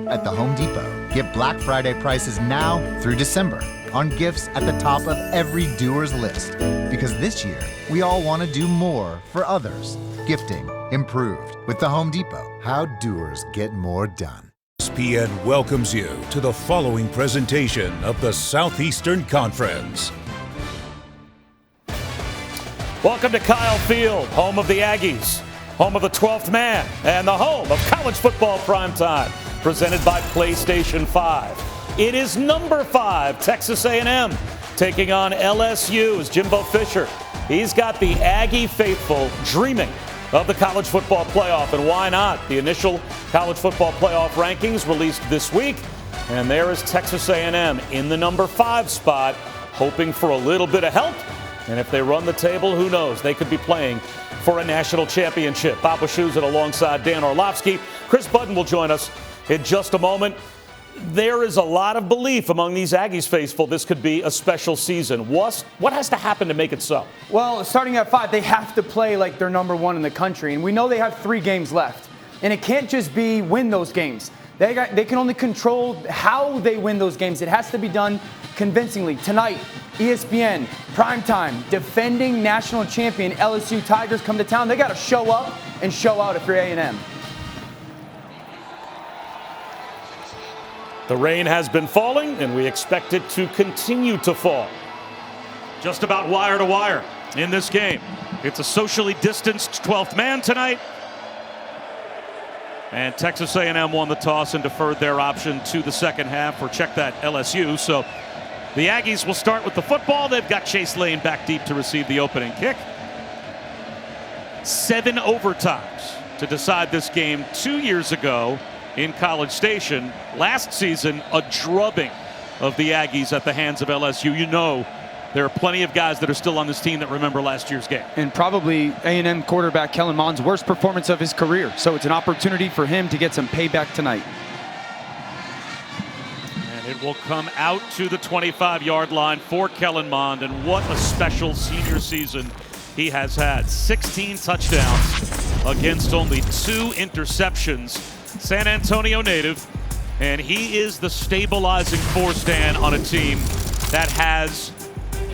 at the Home Depot. Get Black Friday prices now through December on gifts at the top of every doer's list. Because this year, we all want to do more for others. Gifting improved with the Home Depot. How doers get more done. ESPN welcomes you to the following presentation of the Southeastern Conference. Welcome to Kyle Field, home of the Aggies, home of the 12th man, and the home of college football primetime, presented by PlayStation 5. It is number 5, Texas A&M, taking on LSU as Jimbo Fisher. He's got the Aggie faithful dreaming of the college football playoff, and why not? The initial college football playoff rankings released this week, and there is Texas A&M in the number 5 spot, hoping for a little bit of help. And if they run the table, who knows? They could be playing for a national championship. Bob Wischusen alongside Dan Orlovsky. Chris Budden will join us in just a moment. There is a lot of belief among these Aggies faithful this could be a special season. What has to happen to make it so? Well, starting at 5, they have to play like they're number 1 in the country. And we know they have 3 games left. And it can't just be win those games. They can only control how they win those games. It has to be done convincingly. Tonight, ESPN, primetime, defending national champion LSU Tigers come to town. They got to show up and show out if you're A&M. The rain has been falling, and we expect it to continue to fall. Just about wire to wire in this game. It's a socially distanced 12th man tonight. And Texas A&M won the toss and deferred their option to the second half, or check that, LSU. So the Aggies will start with the football. They've got Chase Lane back deep to receive the opening kick. 7 overtimes to decide this game 2 years ago in College Station. Last season, a drubbing of the Aggies at the hands of LSU. You know, there are plenty of guys that are still on this team that remember last year's game. And probably A&M quarterback Kellen Mond's worst performance of his career. So it's an opportunity for him to get some payback tonight. And it will come out to the 25-yard line for Kellen Mond. And what a special senior season he has had. 16 touchdowns against only 2 interceptions. San Antonio native, and he is the stabilizing force, Dan, on a team that has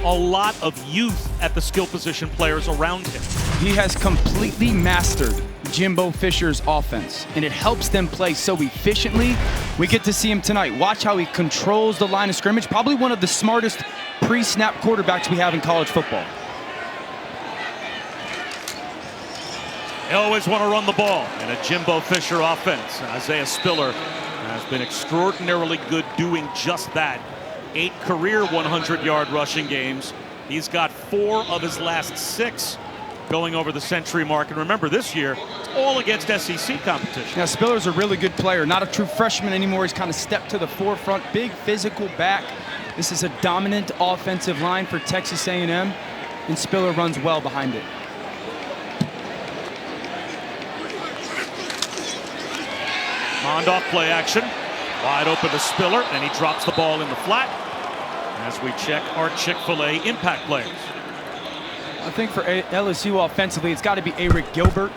a lot of youth at the skill position players around him. He has completely mastered Jimbo Fisher's offense, and it helps them play so efficiently. We get to see him tonight. Watch how he controls the line of scrimmage. Probably one of the smartest pre-snap quarterbacks we have in college football. They always want to run the ball in a Jimbo Fisher offense. And Isaiah Spiller has been extraordinarily good doing just that. 8 career 100-yard rushing games. He's got 4 of his last 6 going over the century mark. And remember, this year, it's all against SEC competition. Now, Spiller's a really good player. Not a true freshman anymore. He's kind of stepped to the forefront. Big physical back. This is a dominant offensive line for Texas A&M, and Spiller runs well behind it. Mond off play action. Wide open to Spiller, and he drops the ball in the flat as we check our Chick-fil-A impact players. I think for LSU offensively, it's got to be Eric Gilbert.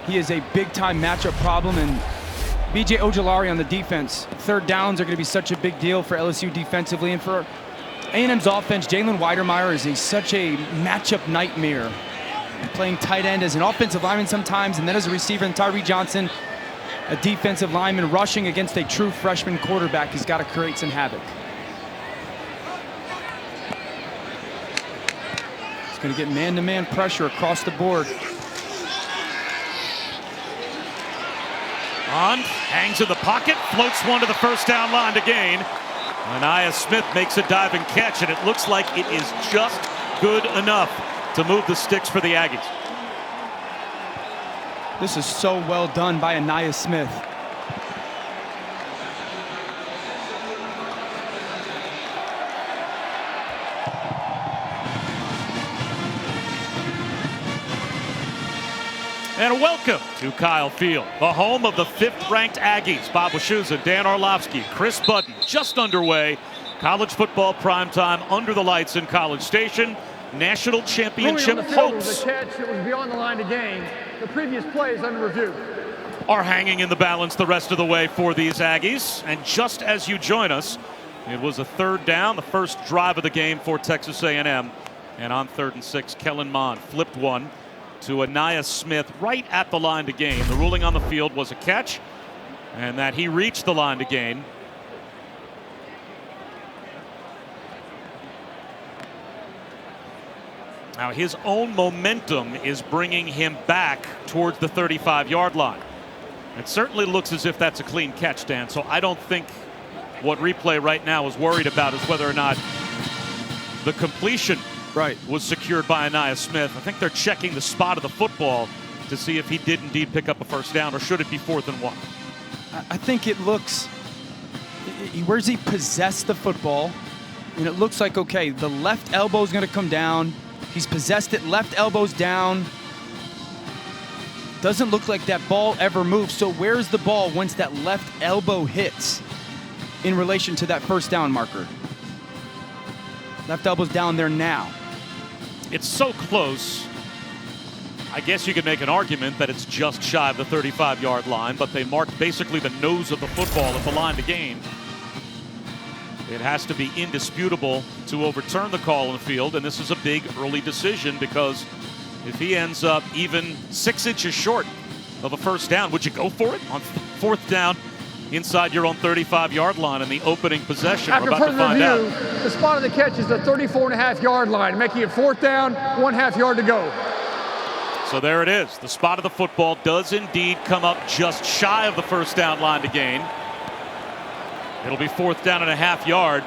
He is a big-time matchup problem, and B.J. Ojolari on the defense. 3rd downs are going to be such a big deal for LSU defensively, and for A&M's offense, Jalen Weidermeyer is such a matchup nightmare. Playing tight end as an offensive lineman sometimes, and then as a receiver, and Tyree Johnson, a defensive lineman rushing against a true freshman quarterback. He's got to create some havoc. He's going to get man-to-man pressure across the board. Mond hangs in the pocket, floats one to the first down line to gain. Anaya Smith makes a diving catch, and it looks like it is just good enough to move the sticks for the Aggies. This is so well done by Anaya Smith. And welcome to Kyle Field, the home of the 5th-ranked Aggies. Bob Wischusen, Dan Orlovsky, Chris Budden, just underway. College football primetime under the lights in College Station. National championship hopes. The catch that was beyond the line of game. The previous play is under review. are hanging in the balance the rest of the way for these Aggies. And just as you join us, it was a 3rd down, the first drive of the game for Texas A&M. And on 3rd and 6, Kellen Mond flipped one to Anaya Smith right at the line to gain. The ruling on the field was a catch, and that he reached the line to gain. Now his own momentum is bringing him back towards the 35-yard line. It certainly looks as if that's a clean catch, Dan. So I don't think what replay right now is worried about is whether or not the completion was secured by Anaya Smith. I think they're checking the spot of the football to see if he did indeed pick up a first down, or should it be 4th and 1. I think it looks, where's he possessed the football, and it looks like, okay, the left elbow is going to come down. He's possessed it, left elbow's down. Doesn't look like that ball ever moves. So where's the ball once that left elbow hits in relation to that first down marker? Left elbow's down there now. It's so close. I guess you could make an argument that it's just shy of the 35-yard line, but they marked basically the nose of the football at the line to gain. It has to be indisputable to overturn the call in the field, and this is a big early decision, because if he ends up even 6 inches short of a first down, would you go for it on 4th down inside your own 35-yard line in the opening possession? After We're about to find review, out. the spot of the catch is the 34.5-yard line, making it 4th down, 1/2 yard to go. So there it is. The spot of the football does indeed come up just shy of the first down line to gain. It'll be 4th down and 1/2 yard.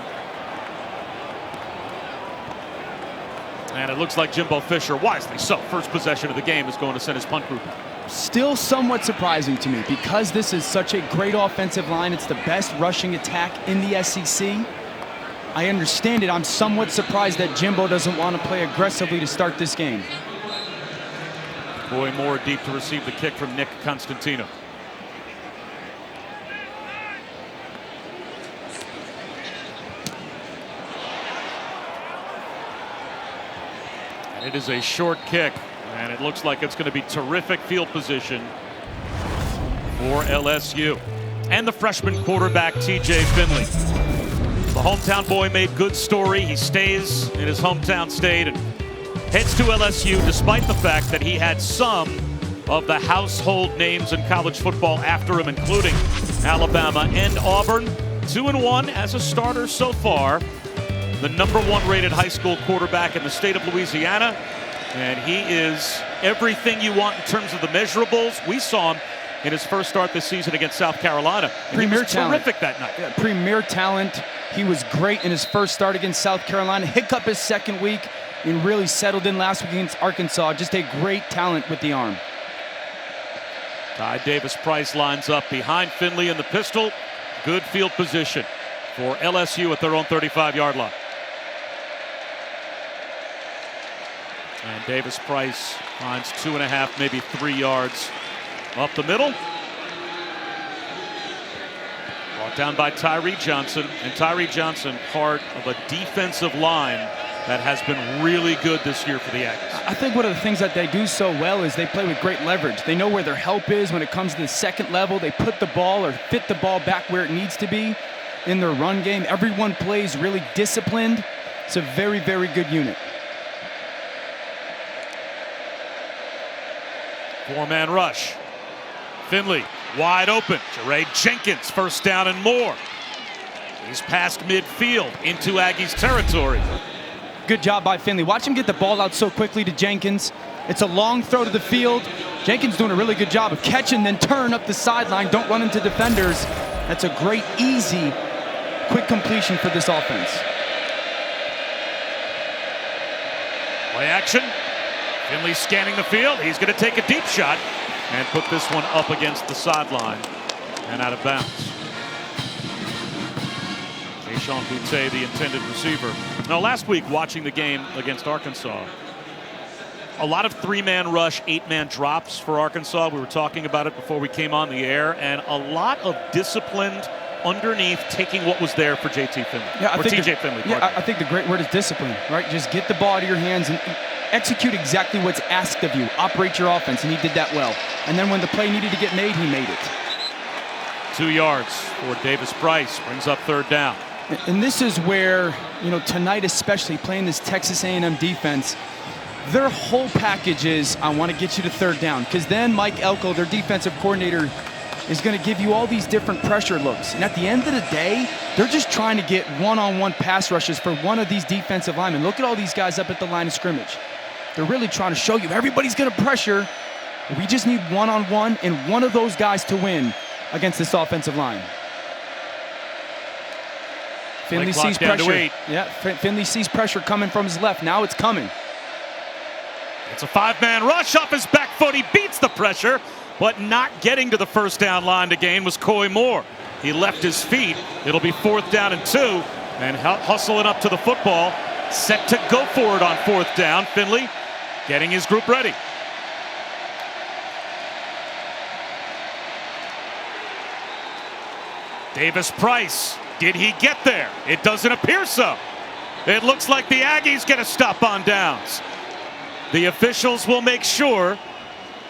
And it looks like Jimbo Fisher, wisely so, first possession of the game, is going to send his punt group out. Still somewhat surprising to me, because this is such a great offensive line. It's the best rushing attack in the SEC. I understand it. I'm somewhat surprised that Jimbo doesn't want to play aggressively to start this game. Boy Moore deep to receive the kick from Nick Constantino. It is a short kick, and it looks like it's going to be terrific field position for LSU. And the freshman quarterback, TJ Finley. The hometown boy made good story. He stays in his hometown state and heads to LSU despite the fact that he had some of the household names in college football after him, including Alabama and Auburn. 2-1 as a starter so far. The #1 rated high school quarterback in the state of Louisiana. And he is everything you want in terms of the measurables. We saw him in his first start this season against South Carolina. And he was terrific that night. Yeah, premier talent. He was great in his first start against South Carolina. Hiccup his second week and really settled in last week against Arkansas. Just a great talent with the arm. Ty Davis-Price lines up behind Finley in the pistol. Good field position for LSU at their own 35-yard line. And Davis-Price finds 2.5, maybe 3 yards up the middle. Brought down by Tyree Johnson. And Tyree Johnson, part of a defensive line that has been really good this year for the Aggies. I think one of the things that they do so well is they play with great leverage. They know where their help is when it comes to the second level. They put the ball or fit the ball back where it needs to be in their run game. Everyone plays really disciplined. It's a very, very good unit. 4-man rush. Finley wide open. Jaray Jenkins, first down and more. He's past midfield into Aggies territory. Good job by Finley. Watch him get the ball out so quickly to Jenkins. It's a long throw to the field. Jenkins doing a really good job of catching, then turn up the sideline. Don't run into defenders. That's a great, easy, quick completion for this offense. Play action. Finley scanning the field. He's going to take a deep shot and put this one up against the sideline and out of bounds. Jayshawn Boutte, the intended receiver. Now, last week, watching the game against Arkansas, a lot of 3-man rush, 8-man drops for Arkansas. We were talking about it before we came on the air, and a lot of disciplined underneath taking what was there for JT Finley. Yeah, TJ Finley. Yeah, I think the great word is discipline, right? Just get the ball out of your hands and execute exactly what's asked of you. Operate your offense, and he did that well. And then when the play needed to get made, he made it. 2 yards for Davis Price, brings up third down. And this is where, tonight especially, playing this Texas A&M defense, their whole package is, I want to get you to third down. Because then Mike Elko, their defensive coordinator, is going to give you all these different pressure looks. And at the end of the day, they're just trying to get one-on-one pass rushes for one of these defensive linemen. Look at all these guys up at the line of scrimmage. They're really trying to show you everybody's going to pressure. We just need one-on-one and one of those guys to win against this offensive line. Finley sees pressure. Yeah, Finley sees pressure coming from his left. Now it's coming. It's a 5-man rush off his back foot. He beats the pressure, but not getting to the first down line to gain was Coy Moore. He left his feet. It'll be 4th down and 2, and hustling up to the football, set to go for it on 4th down. Finley getting his group ready. Davis Price, did he get there? It doesn't appear so. It looks like the Aggies get a stop on downs. The officials will make sure,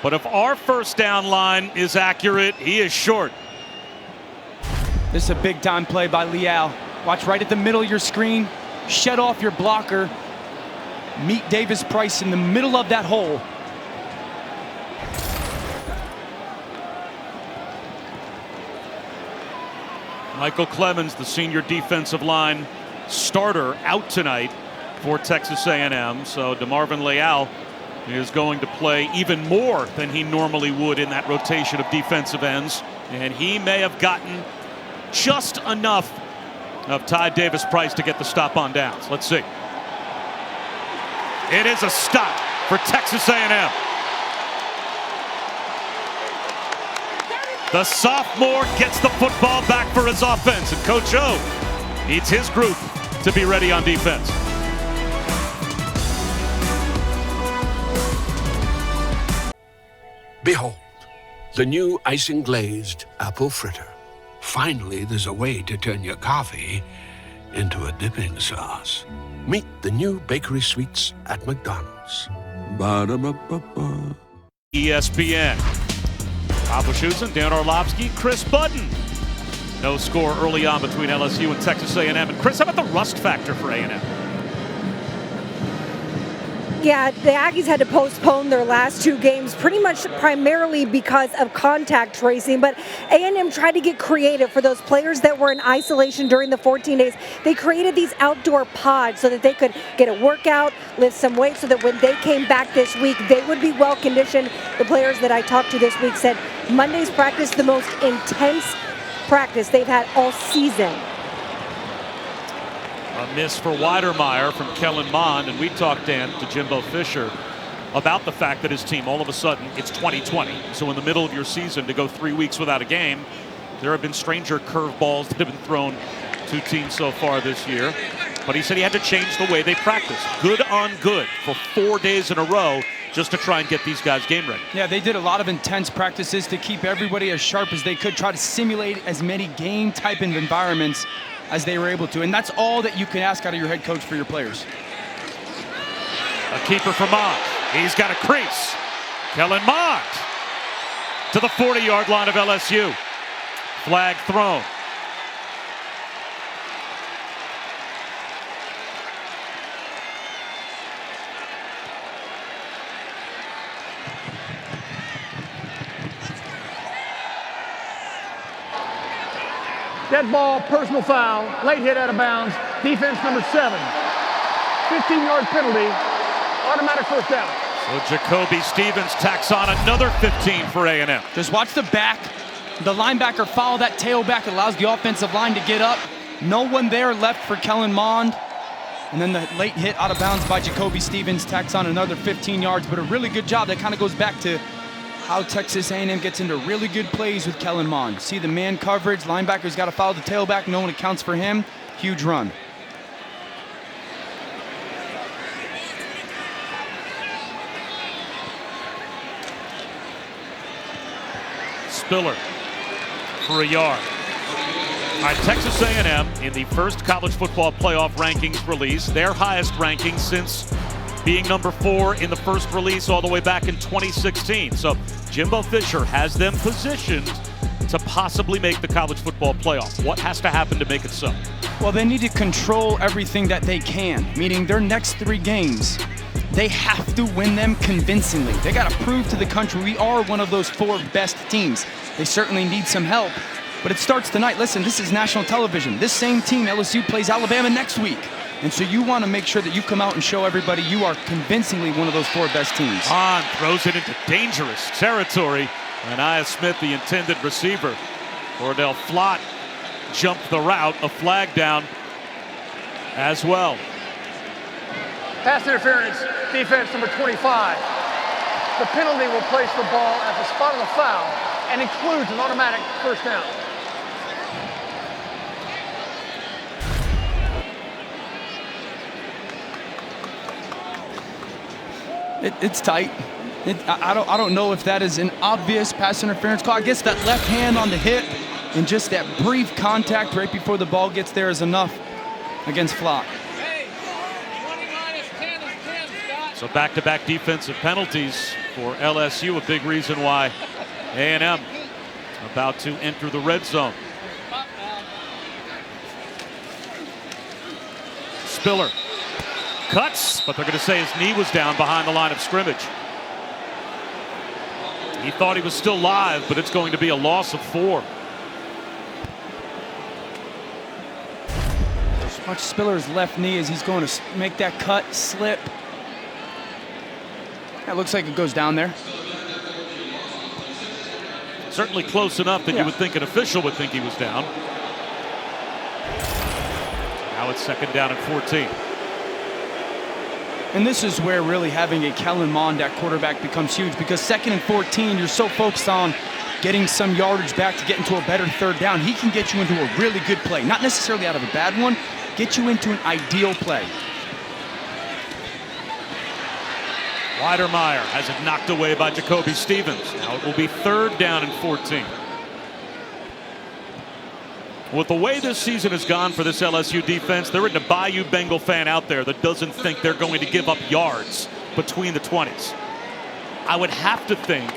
but if our first down line is accurate, he is short. This is a big time play by Leal. Watch right at the middle of your screen. Shed off your blocker. Meet Davis Price in the middle of that hole. Michael Clemens, the senior defensive line starter, out tonight for Texas A&M. So DeMarvin Leal is going to play even more than he normally would in that rotation of defensive ends. And he may have gotten just enough of Ty Davis Price to get the stop on downs. Let's see. It is a stop for Texas A&M. The sophomore gets the football back for his offense, and Coach O needs his group to be ready on defense. Behold, the new icing glazed apple fritter. Finally, there's a way to turn your coffee into a dipping sauce. Meet the new bakery sweets at McDonald's. Ba-da-ba-ba-ba. ESPN. Bob Wischusen, Dan Orlovsky, Chris Budden. No score early on between LSU and Texas A&M. And Chris, how about the rust factor for A&M? Yeah, the Aggies had to postpone their last 2 games pretty much primarily because of contact tracing, but A&M tried to get creative for those players that were in isolation during the 14 days. They created these outdoor pods so that they could get a workout, lift some weights, so that when they came back this week, they would be well conditioned. The players that I talked to this week said Monday's practice, the most intense practice they've had all season. A miss for Weidermeyer from Kellen Mond, and we talked, Dan, to Jimbo Fisher about the fact that his team, all of a sudden, it's 2020. So in the middle of your season, to go 3 weeks without a game, there have been stranger curveballs that have been thrown to teams so far this year. But he said he had to change the way they practice. Good on good for 4 days in a row just to try and get these guys game ready. Yeah, they did a lot of intense practices to keep everybody as sharp as they could, try to simulate as many game type of environments as they were able to. And that's all that you can ask out of your head coach for your players. A keeper for Mond. He's got a crease. Kellen Mond to the 40-yard line of LSU. Flag thrown. Dead ball, personal foul, late hit out of bounds, defense number 7. 15-yard penalty, automatic first down. So Jacoby Stevens tacks on another 15 for A&M. Just watch the back. The linebacker follow that tailback. It allows the offensive line to get up. No one there left for Kellen Mond. And then the late hit out of bounds by Jacoby Stevens tacks on another 15 yards. But a really good job. That kind of goes back to how Texas A&M gets into really good plays with Kellen Mond. See the man coverage. Linebacker's got to follow the tailback. No one accounts for him. Huge run. Spiller for a yard. All right, Texas A&M in the first college football playoff rankings release, their highest ranking since being number 4 in the first release all the way back in 2016. So Jimbo Fisher has them positioned to possibly make the college football playoff. What has to happen to make it so? Well, they need to control everything that they can, meaning their next 3 games, they have to win them convincingly. They got to prove to the country we are one of those 4 best teams. They certainly need some help, but it starts tonight. Listen, this is national television. This same team, LSU, plays Alabama next week. And so you want to make sure that you come out and show everybody you are convincingly one of those 4 best teams. Hahn throws it into dangerous territory. And Nia Smith, the intended receiver. Cordell Flott jumped the route, a flag down as well. Pass interference, defense number 25. The penalty will place the ball at the spot of the foul and includes an automatic first down. It's tight. I don't know if that is an obvious pass interference call. I guess that left hand on the hip and just that brief contact right before the ball gets there is enough against Flott. So back-to-back defensive penalties for LSU, a big reason why A&M about to enter the red zone. Spiller cuts, but they're going to say his knee was down behind the line of scrimmage. He thought he was still live, but it's going to be a loss of 4. Watch Spiller's left knee as he's going to make that cut, slip. That looks like it goes down there. Certainly close enough that you would think an official would think he was down. Now it's 2nd down and 14. And this is where really having a Kellen Mond at quarterback becomes huge, because 2nd and 14, you're so focused on getting some yardage back to get into a better 3rd down. He can get you into a really good play, not necessarily out of a bad one, get you into an ideal play. Weidermeyer has it knocked away by Jacoby Stevens. Now it will be 3rd down and 14. With the way this season has gone for this LSU defense, there isn't a Bayou Bengal fan out there that doesn't think they're going to give up yards between the 20s. I would have to think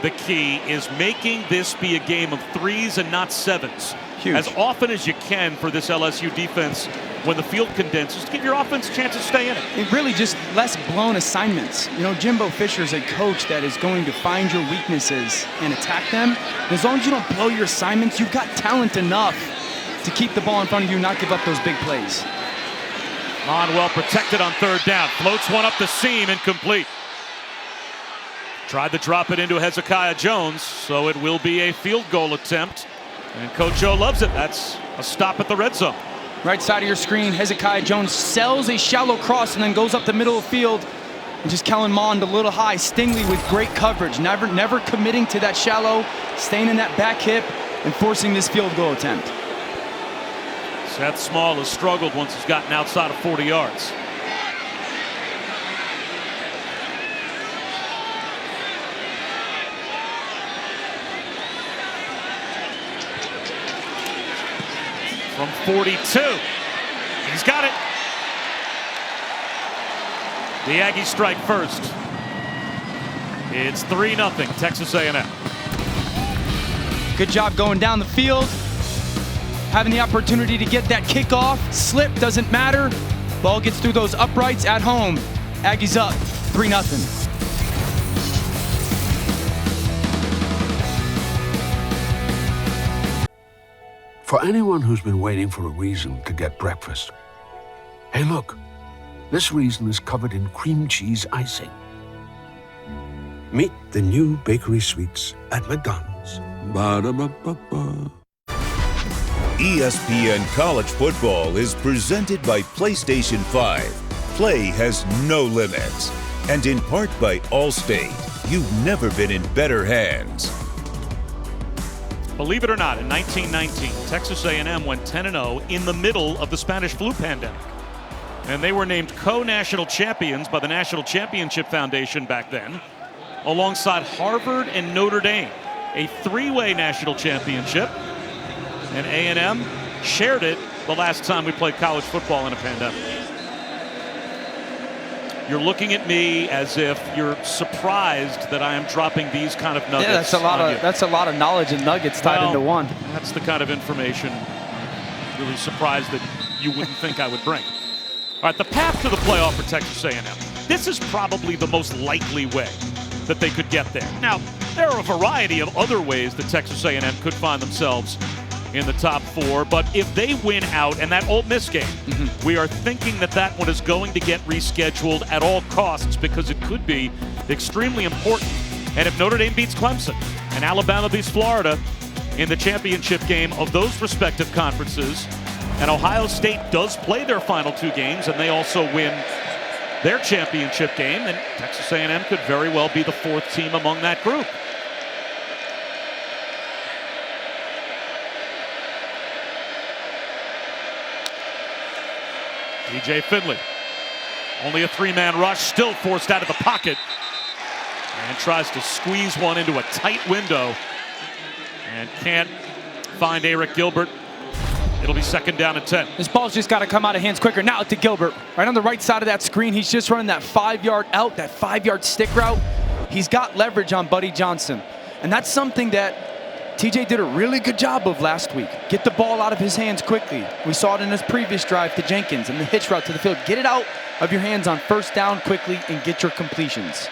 the key is making this be a game of 3s and not 7s. Huge. As often as you can for this LSU defense when the field condenses to give your offense a chance to stay in it. It really just less blown assignments. You know, Jimbo Fisher's a coach that is going to find your weaknesses and attack them. And as long as you don't blow your assignments, you've got talent enough to keep the ball in front of you and not give up those big plays. Mon well protected on 3rd down. Floats one up the seam, incomplete. Tried to drop it into Hezekiah Jones, so it will be a field goal attempt. And Coach O loves it. That's a stop at the red zone. Right side of your screen, Hezekiah Jones sells a shallow cross and then goes up the middle of the field. And just Kellen Mond a little high. Stingley with great coverage, never committing to that shallow, staying in that back hip and forcing this field goal attempt. Seth Small has struggled once he's gotten outside of 40 yards. From 42. He's got it. The Aggies strike first. It's 3-0 Texas A&M. Good job going down the field. Having the opportunity to get that kickoff. Slip doesn't matter. Ball gets through those uprights at home. Aggies up 3-0. For anyone who's been waiting for a reason to get breakfast, hey, look, this reason is covered in cream cheese icing. Meet the new bakery sweets at McDonald's. Ba-da-ba-ba-ba. ESPN College Football is presented by PlayStation 5. Play has no limits. And in part by Allstate. You've never been in better hands. Believe it or not, in 1919, Texas A&M went 10-0 in the middle of the Spanish flu pandemic. And they were named co-national champions by the National Championship Foundation back then, alongside Harvard and Notre Dame, a 3-way national championship. And A&M shared it the last time we played college football in a pandemic. You're looking at me as if you're surprised that I am dropping these kind of nuggets. Yeah, that's a lot of knowledge and nuggets tied into one. That's the kind of information I'm really surprised that you wouldn't think I would bring. All right, the path to the playoff for Texas A&M. This is probably the most likely way that they could get there. Now, there are a variety of other ways that Texas A&M could find themselves in the top 4, but if they win out, and that Ole Miss game, we are thinking that that one is going to get rescheduled at all costs because it could be extremely important. And if Notre Dame beats Clemson and Alabama beats Florida in the championship game of those respective conferences, and Ohio State does play their final 2 games and they also win their championship game, then Texas A&M could very well be the 4th team among that group. TJ Finley, only a 3-man rush, still forced out of the pocket, and tries to squeeze one into a tight window and can't find Eric Gilbert. It'll be 2nd down and 10. This ball's just got to come out of hands quicker. Now to Gilbert, right on the right side of that screen. He's just running that 5-yard out, that 5-yard stick route. He's got leverage on Buddy Johnson, and that's something that TJ did a really good job of last week. Get the ball out of his hands quickly. We saw it in his previous drive to Jenkins and the hitch route to the field. Get it out of your hands on 1st down quickly and get your completions.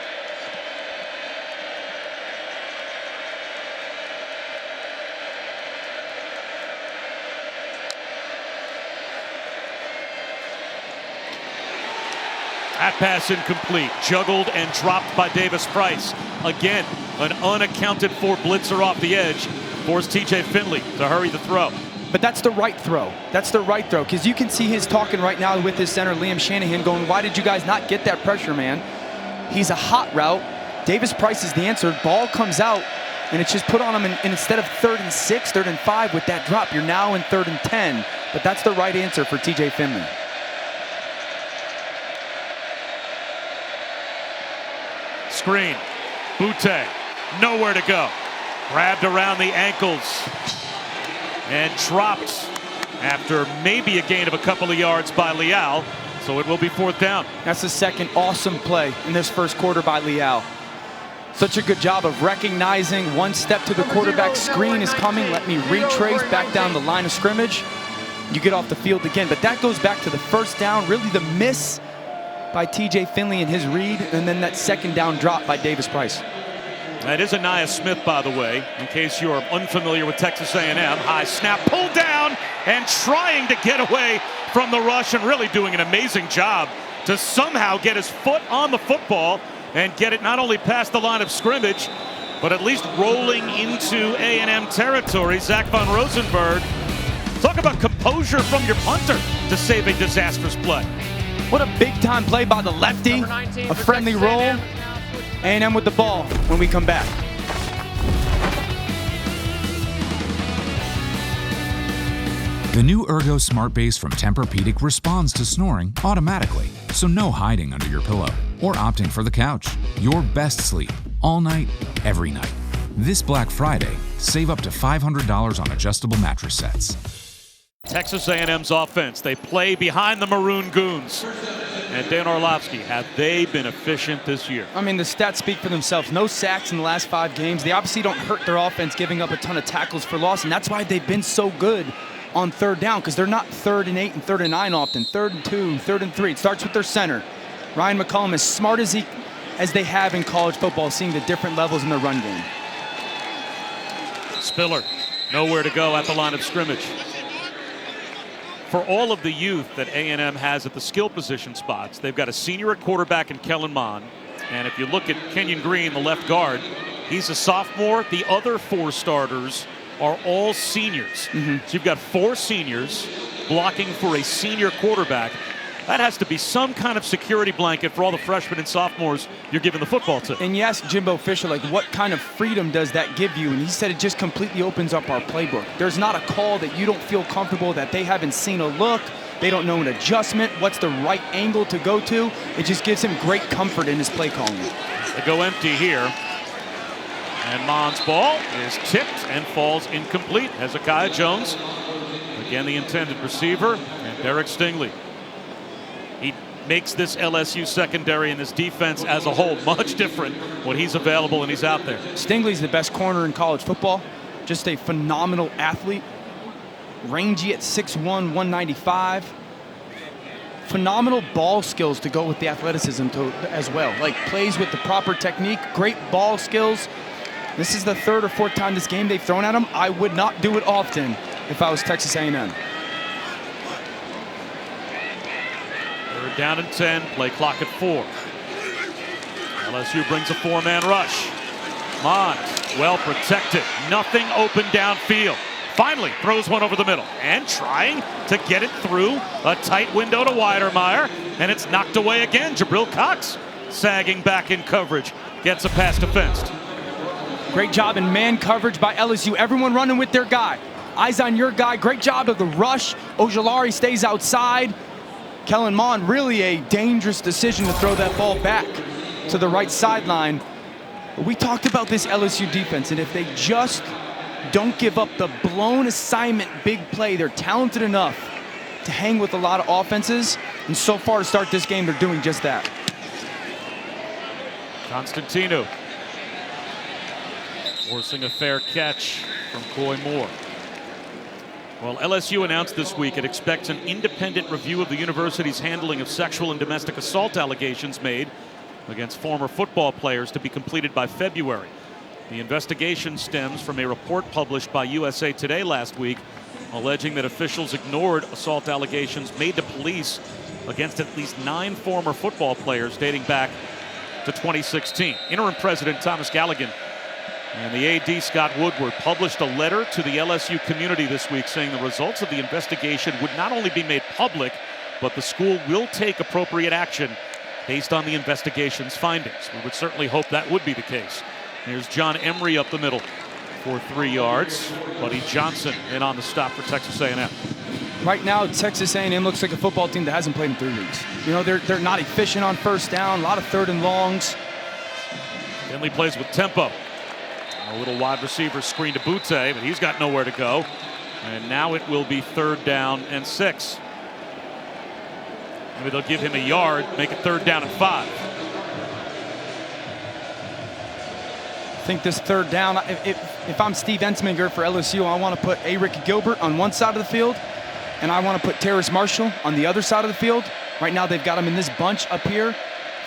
That pass incomplete, juggled and dropped by Davis Price. Again, an unaccounted for blitzer off the edge forced TJ Finley to hurry the throw. But that's the right throw. That's the right throw, because you can see his talking right now with his center, Liam Shanahan, going, why did you guys not get that pressure, man? He's a hot route. Davis Price is the answer. Ball comes out, and it's just put on him, and instead of 3rd and 6, 3rd and 5 with that drop, you're now in 3rd and 10. But that's the right answer for TJ Finley. Screen, Butte, nowhere to go. Grabbed around the ankles and dropped after maybe a gain of a couple of yards by Leal. So it will be 4th down. That's the 2nd awesome play in this 1st quarter by Leal. Such a good job of recognizing 1 step to the quarterback. Screen is coming. Let me retrace back down the line of scrimmage. You get off the field again. But that goes back to the 1st down. Really the miss by TJ Finley in his read, and then that 2nd down drop by Davis Price. That is Aniyah Smith, by the way, in case you are unfamiliar with Texas A&M. High snap, pulled down, and trying to get away from the rush, and really doing an amazing job to somehow get his foot on the football and get it not only past the line of scrimmage, but at least rolling into A&M territory. Zach Von Rosenberg, talk about composure from your punter to save a disastrous play. What a big-time play by the lefty. A friendly roll. A&M with the ball when we come back. The new Ergo Smart Base from Tempur-Pedic responds to snoring automatically, so no hiding under your pillow or opting for the couch. Your best sleep, all night, every night. This Black Friday, save up to $500 on adjustable mattress sets. Texas A&M's offense, they play behind the Maroon Goons. And Dan Orlovsky, have they been efficient this year? I mean, the stats speak for themselves. No sacks in the last 5 games. They obviously don't hurt their offense, giving up a ton of tackles for loss, and that's why they've been so good on 3rd down, because they're not 3rd and 8 and 3rd and 9 often. 3rd and 2, 3rd and 3. It starts with their center. Ryan McCollum, as smart as they have in college football, seeing the different levels in their run game. Spiller, nowhere to go at the line of scrimmage. For all of the youth that A&M has at the skill position spots, they've got a senior at quarterback in Kellen Mond. And if you look at Kenyon Green, the left guard, he's a sophomore. The other 4 starters are all seniors. So you've got 4 seniors blocking for a senior quarterback. That has to be some kind of security blanket for all the freshmen and sophomores you're giving the football to. And you ask Jimbo Fisher, like, what kind of freedom does that give you? And he said it just completely opens up our playbook. There's not a call that you don't feel comfortable, that they haven't seen a look, they don't know an adjustment, what's the right angle to go to. It just gives him great comfort in his play calling. They go empty here. And Mond's ball is tipped and falls incomplete. Hezekiah Jones, again the intended receiver, and Derek Stingley. He makes this LSU secondary and this defense as a whole much different when he's available and he's out there. Stingley's the best corner in college football. Just a phenomenal athlete. Rangy at 6'1", 195. Phenomenal ball skills to go with the athleticism as well. Like, plays with the proper technique, great ball skills. This is the third or fourth time this game they've thrown at him. I would not do it often if I was Texas A&M. Third down and 10, play clock at 4. LSU brings a 4-man rush. Mond, well protected, nothing open downfield. Finally throws one over the middle and trying to get it through a tight window to Weidermeyer, and it's knocked away again. Jabril Cox sagging back in coverage, gets a pass defensed. Great job in man coverage by LSU. Everyone running with their guy. Eyes on your guy. Great job of the rush. Ojulari stays outside. Kellen Mond, really a dangerous decision to throw that ball back to the right sideline. We talked about this LSU defense, and if they just don't give up the blown assignment big play, they're talented enough to hang with a lot of offenses, and so far to start this game, they're doing just that. Constantino forcing a fair catch from Coy Moore. Well, LSU announced this week it expects an independent review of the university's handling of sexual and domestic assault allegations made against former football players to be completed by February. The investigation stems from a report published by USA Today last week alleging that officials ignored assault allegations made to police against at least 9 former football players dating back to 2016. Interim President Thomas Galligan and the AD Scott Woodward published a letter to the LSU community this week saying the results of the investigation would not only be made public, but the school will take appropriate action based on the investigation's findings. We would certainly hope that would be the case. Here's John Emery up the middle for 3 yards. Buddy Johnson in on the stop for Texas A&M. Right now, Texas A&M looks like a football team that hasn't played in 3 weeks. You know, they're not efficient on first down, a lot of third and longs. Finley plays with tempo. A little wide receiver screen to Butte, but he's got nowhere to go. And now it will be 3rd down and 6. Maybe they'll give him a yard, make it 3rd down and 5. I think this 3rd down, if I'm Steve Ensminger for LSU, I want to put Eric Gilbert on one side of the field, and I want to put Terrace Marshall on the other side of the field. Right now, they've got him in this bunch up here.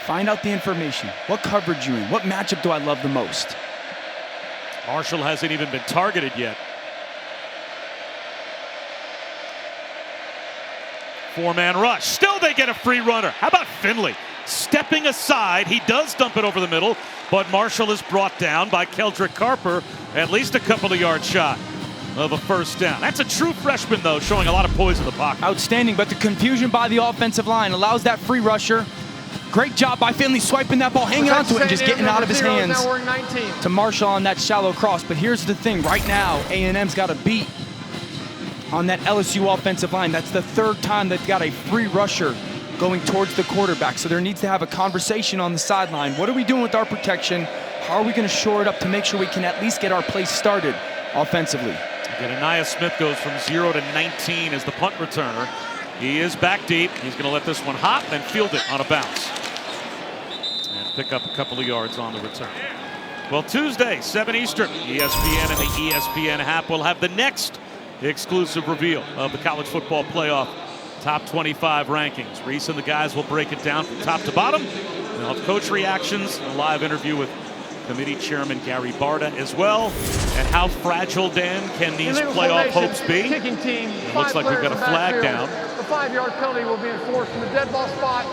Find out the information. What coverage you in? What matchup do I love the most? Marshall hasn't even been targeted yet. 4-man rush. Still they get a free runner. How about Finley? Stepping aside, he does dump it over the middle, but Marshall is brought down by Keldrick Carper. At least a couple of yards shot of a 1st down. That's a true freshman, though, showing a lot of poise in the pocket. Outstanding, but the confusion by the offensive line allows that free rusher. Great job by Finley swiping that ball, hanging onto it, and just getting out of his hands to Marshall on that shallow cross. But here's the thing, right now, A&M's got a beat on that LSU offensive line. That's the 3rd time they've got a free rusher going towards the quarterback. So there needs to have a conversation on the sideline. What are we doing with our protection? How are we going to shore it up to make sure we can at least get our play started offensively? Again, Anaya Smith goes from 0 to 19 as the punt returner. He is back deep. He's going to let this one hop and field it on a bounce. And pick up a couple of yards on the return. Well, Tuesday, 7 Eastern, ESPN and the ESPN app will have the next exclusive reveal of the college football playoff top 25 rankings. Reese and the guys will break it down from top to bottom. They'll have coach reactions, a live interview with committee chairman Gary Barta as well. And how fragile, Dan, can these playoff hopes be? Kicking team, it looks like we've got a flag down. The 5-yard penalty will be enforced from the dead ball spot.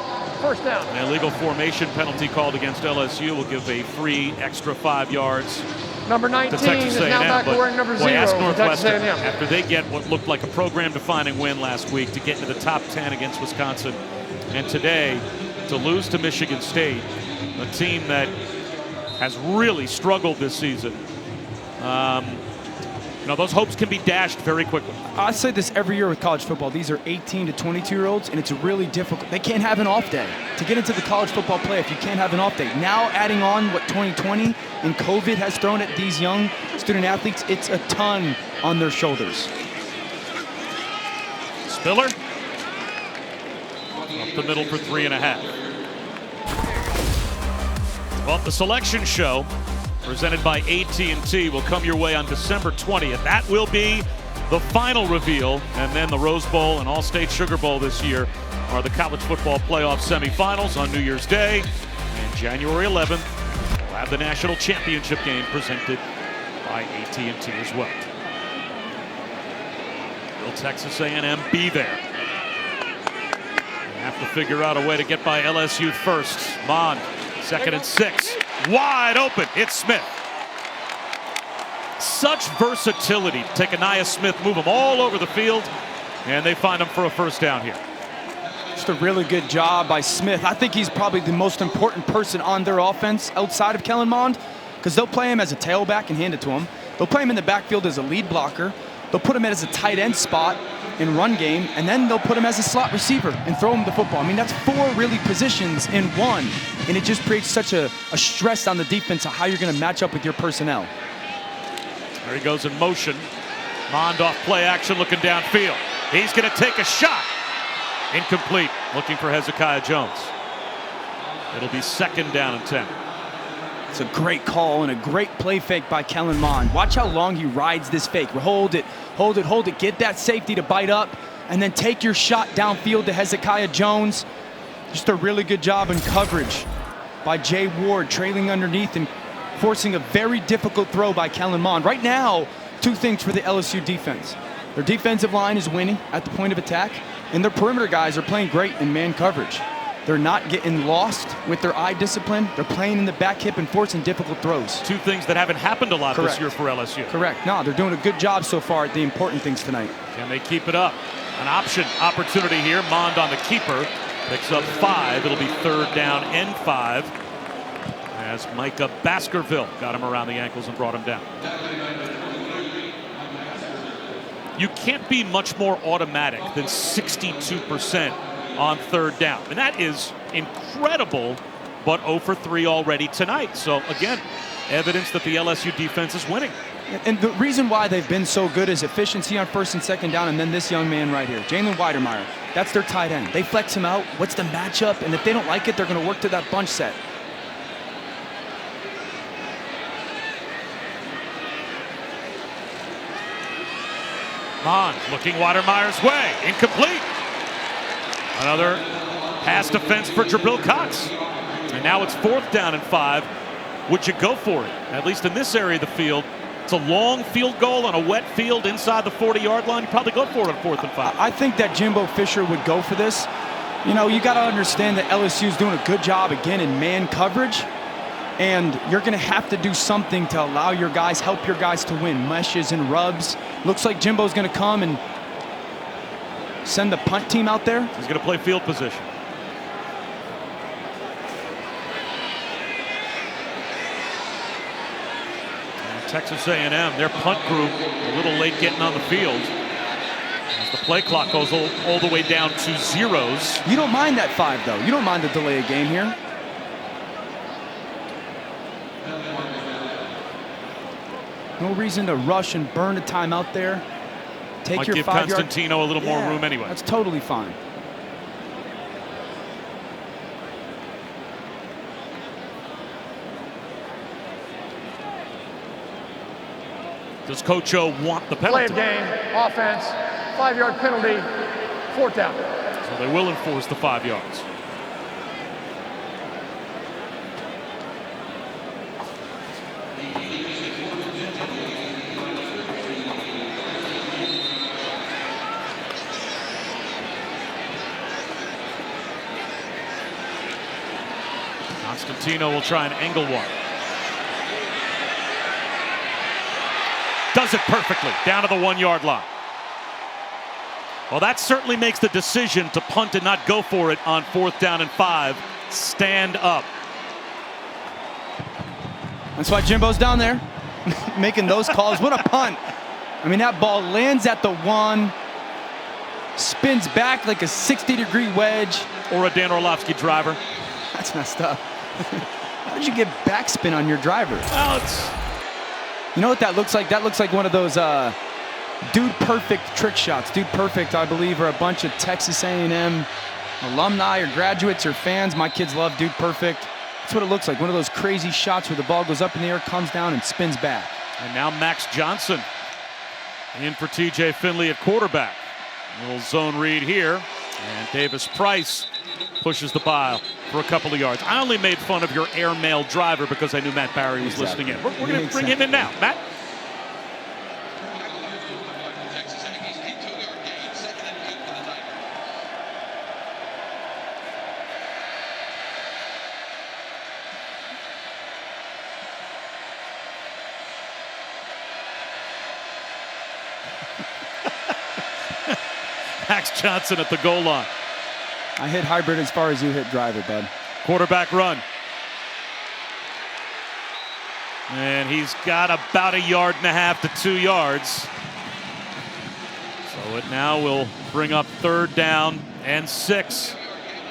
1st down. An illegal formation penalty called against LSU will give a free extra 5 yards. Number 19 to Texas is now back to wearing number 0. Ask Northwestern, after they get what looked like a program-defining win last week to get into the top 10 against Wisconsin, and today to lose to Michigan State, a team that has really struggled this season. You know, those hopes can be dashed very quickly. I say this every year with college football. These are 18 to 22-year-olds, and it's really difficult. They can't have an off day. To get into the college football playoff, you can't have an off day. Now adding on what 2020 and COVID has thrown at these young student athletes, it's a ton on their shoulders. Spiller Up the middle for 3.5. Well, the selection show presented by AT&T will come your way on December 20th. That will be the final reveal, and then the Rose Bowl and All-State Sugar Bowl this year are the college football playoff semifinals on New Year's Day. And January 11th, we'll have the national championship game presented by AT&T as well. Will Texas A&M be there? They have to figure out a way to get by LSU first. Mond, 2nd and 6. Wide open, it's Smith. Such versatility to take Anaya Smith, move him all over the field, and they find him for a first down here. Just a really good job by Smith. I think he's probably the most important person on their offense outside of Kellen Mond, because they'll play him as a tailback and hand it to him. They'll play him in the backfield as a lead blocker. They'll put him as a tight end spot in run game, and then they'll put him as a slot receiver and throw him the football. I mean, that's 4 really positions in one, and it just creates such a stress on the defense of how you're going to match up with your personnel. There he goes in motion. Mond off play action, looking downfield. He's going to take a shot. Incomplete, looking for Hezekiah Jones. It'll be 2nd down and 10. It's a great call and a great play fake by Kellen Mond. Watch how long he rides this fake. Hold it, hold it, hold it. Get that safety to bite up, and then take your shot downfield to Hezekiah Jones. Just a really good job in coverage by Jay Ward, trailing underneath and forcing a very difficult throw by Kellen Mond. Right now, 2 things for the LSU defense. Their defensive line is winning at the point of attack, and their perimeter guys are playing great in man coverage. They're not getting lost with their eye discipline. They're playing in the back hip and forcing difficult throws. 2 things that haven't happened a lot this year for LSU. Correct. No, they're doing a good job so far at the important things tonight. Can they keep it up? An option opportunity here. Mond on the keeper. Picks up 5. It'll be 3rd down and 5. As Micah Baskerville got him around the ankles and brought him down. You can't be much more automatic than 62% on 3rd down. And that is incredible, but 0 for 3 already tonight. So again, evidence that the LSU defense is winning. And the reason why they've been so good is efficiency on 1st and 2nd down, and then this young man right here, Jalen Weidermeyer. That's their tight end. They flex him out. What's the matchup? And if they don't like it, they're going to work to that bunch set. Mond looking Weidermeyer's way. Incomplete. Another pass defense for Jabril Cox. And now it's 4th down and 5. Would you go for it? At least in this area of the field. It's a long field goal on a wet field inside the 40-yard line. You probably go for it on 4th and 5. I think that Jimbo Fisher would go for this. You know, you got to understand that LSU is doing a good job again in man coverage. And you're going to have to do something to allow your guys, help your guys to win. Meshes and rubs. Looks like Jimbo's going to come and send the punt team out there. He's going to play field position. And Texas A&M, their punt group, a little late getting on the field. As the play clock goes all the way down to 0s. You don't mind that 5, though. You don't mind the delay of game here. No reason to rush and burn a timeout there. Take Might your give 5-yard. Constantino a little more room anyway. That's totally fine. Does Coach O want the Play penalty? of game, offense, 5-yard penalty, 4th down. So they will enforce the 5 yards. Constantino will try and angle one. Does it perfectly, down to the 1-yard line. Well, that certainly makes the decision to punt and not go for it on 4th down and 5 stand up. That's why Jimbo's down there making those calls. What a punt. I mean, that ball lands at the 1, spins back like a 60-degree wedge. Or a Dan Orlovsky driver. That's messed up. How did you get backspin on your driver? Well, it's... You know what that looks like? That looks like one of those Dude Perfect trick shots. Dude Perfect, I believe, are a bunch of Texas A&M alumni or graduates or fans, my kids love Dude Perfect. That's what it looks like. One of those crazy shots where the ball goes up in the air, comes down, and spins back. And now Max Johnson in for TJ Finley at quarterback. A little zone read here. And Davis Price pushes the pile for a couple of yards. I only made fun of your airmail driver because I knew Matt Barry was listening in. We're going to bring him in now. Matt? Max Johnson at the goal line. I hit hybrid as far as you hit driver, bud. Quarterback run. And he's got about 1.5 yards to 2 yards. So it now will bring up 3rd down and 6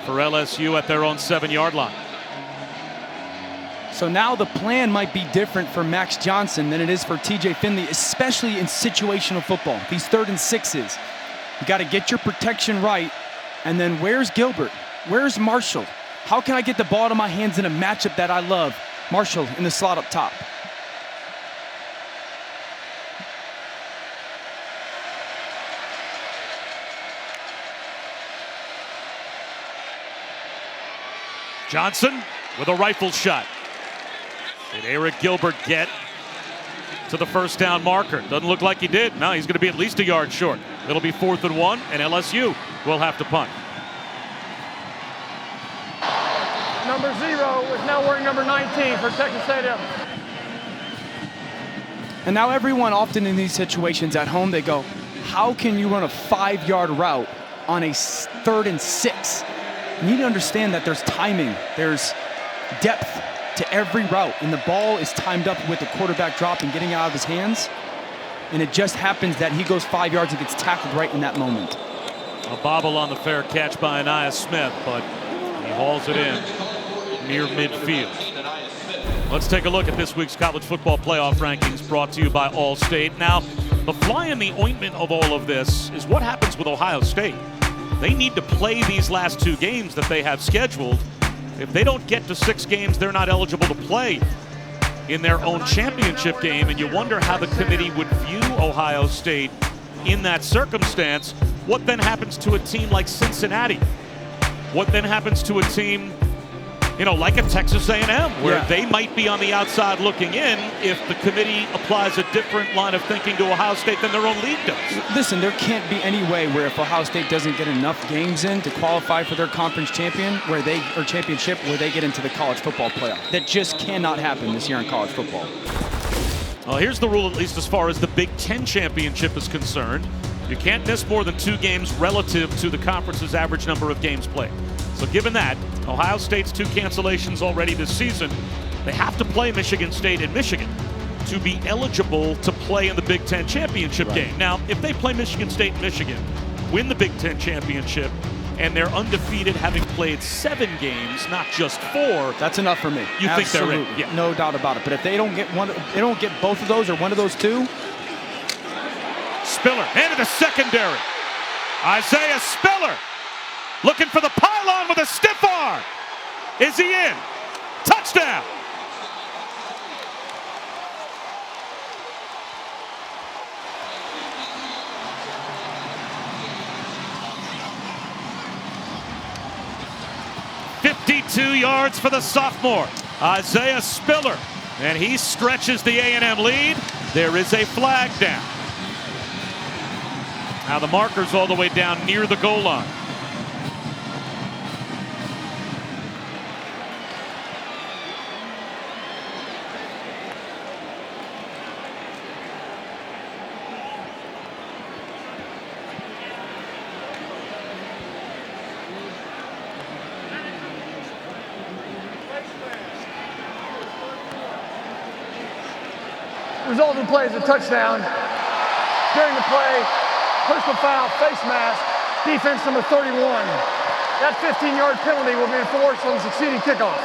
for LSU at their own 7-yard line. So now the plan might be different for Max Johnson than it is for TJ Finley, especially in situational football. These 3rd and 6s. You got to get your protection right. And then where's Gilbert? Where's Marshall? How can I get the ball to my hands in a matchup that I love? Marshall in the slot up top. Johnson with a rifle shot. Did Eric Gilbert get to the 1st down marker? Doesn't look like he did. No, he's going to be at least 1 yard short. It'll be 4th and 1, and LSU will have to punt. Number 0 is now wearing number 19 for Texas A&M. And now everyone often in these situations at home, they go, how can you run a 5-yard route on a 3rd and 6? You need to understand that there's timing, there's depth to every route, and the ball is timed up with the quarterback drop and getting out of his hands. And it just happens that he goes 5 yards and gets tackled right in that moment. A bobble on the fair catch by Anaya Smith, but he hauls it in near midfield. Let's take a look at this week's college football playoff rankings brought to you by Allstate. Now, the fly in the ointment of all of this is what happens with Ohio State. They need to play these last 2 games that they have scheduled. If they don't get to 6 games, they're not eligible to play in their own championship game, and you wonder how the committee would view Ohio State in that circumstance. What then happens to a team like Cincinnati? What then happens to a team, like a Texas A&M, where they might be on the outside looking in if the committee applies a different line of thinking to Ohio State than their own league does? Listen, there can't be any way where if Ohio State doesn't get enough games in to qualify for their conference championship where they get into the college football playoff. That just cannot happen this year in college football. Well, here's the rule, at least as far as the Big Ten championship is concerned. You can't miss more than 2 games relative to the conference's average number of games played. So given that, Ohio State's 2 cancellations already this season, they have to play Michigan State and Michigan to be eligible to play in the Big Ten championship game. Now, if they play Michigan State and Michigan, win the Big Ten championship, and they're undefeated having played 7 games, not just 4. That's enough for me. You think they're in? Yeah. No doubt about it. But if they don't get both of those or one of those 2. Spiller into the secondary. Isaiah Spiller looking for the pylon with a stiff arm. Is he in? Touchdown. "52 yards for the sophomore, Isaiah Spiller, and he stretches the A&M lead. There is a flag down. Now the marker's all the way down near the goal line. Resulting play is a touchdown. During the play, personal foul, face mask, defense number 31. That 15-yard penalty will be enforced on the succeeding kickoff.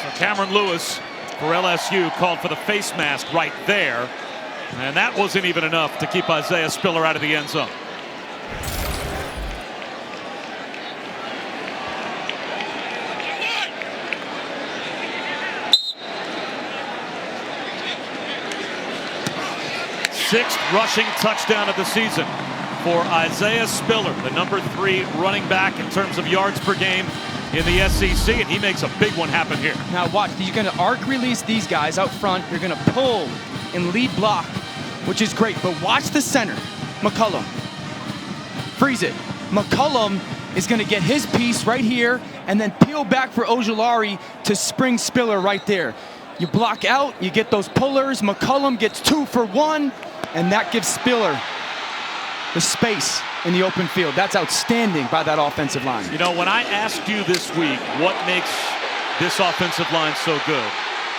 So Cameron Lewis for LSU called for the face mask right there. And that wasn't even enough to keep Isaiah Spiller out of the end zone. Sixth rushing touchdown of the season for Isaiah Spiller, the number 3 running back in terms of yards per game in the SEC, and he makes a big one happen here. Now watch, you're going to arc release these guys out front. You're going to pull and lead block, which is great. But watch the center, McCollum. Freeze it. McCollum is going to get his piece right here and then peel back for Ojulari to spring Spiller right there. You block out, you get those pullers. McCollum gets 2 for 1, and that gives Spiller the space in the open field. That's outstanding by that offensive line. You know, when I asked you this week what makes this offensive line so good,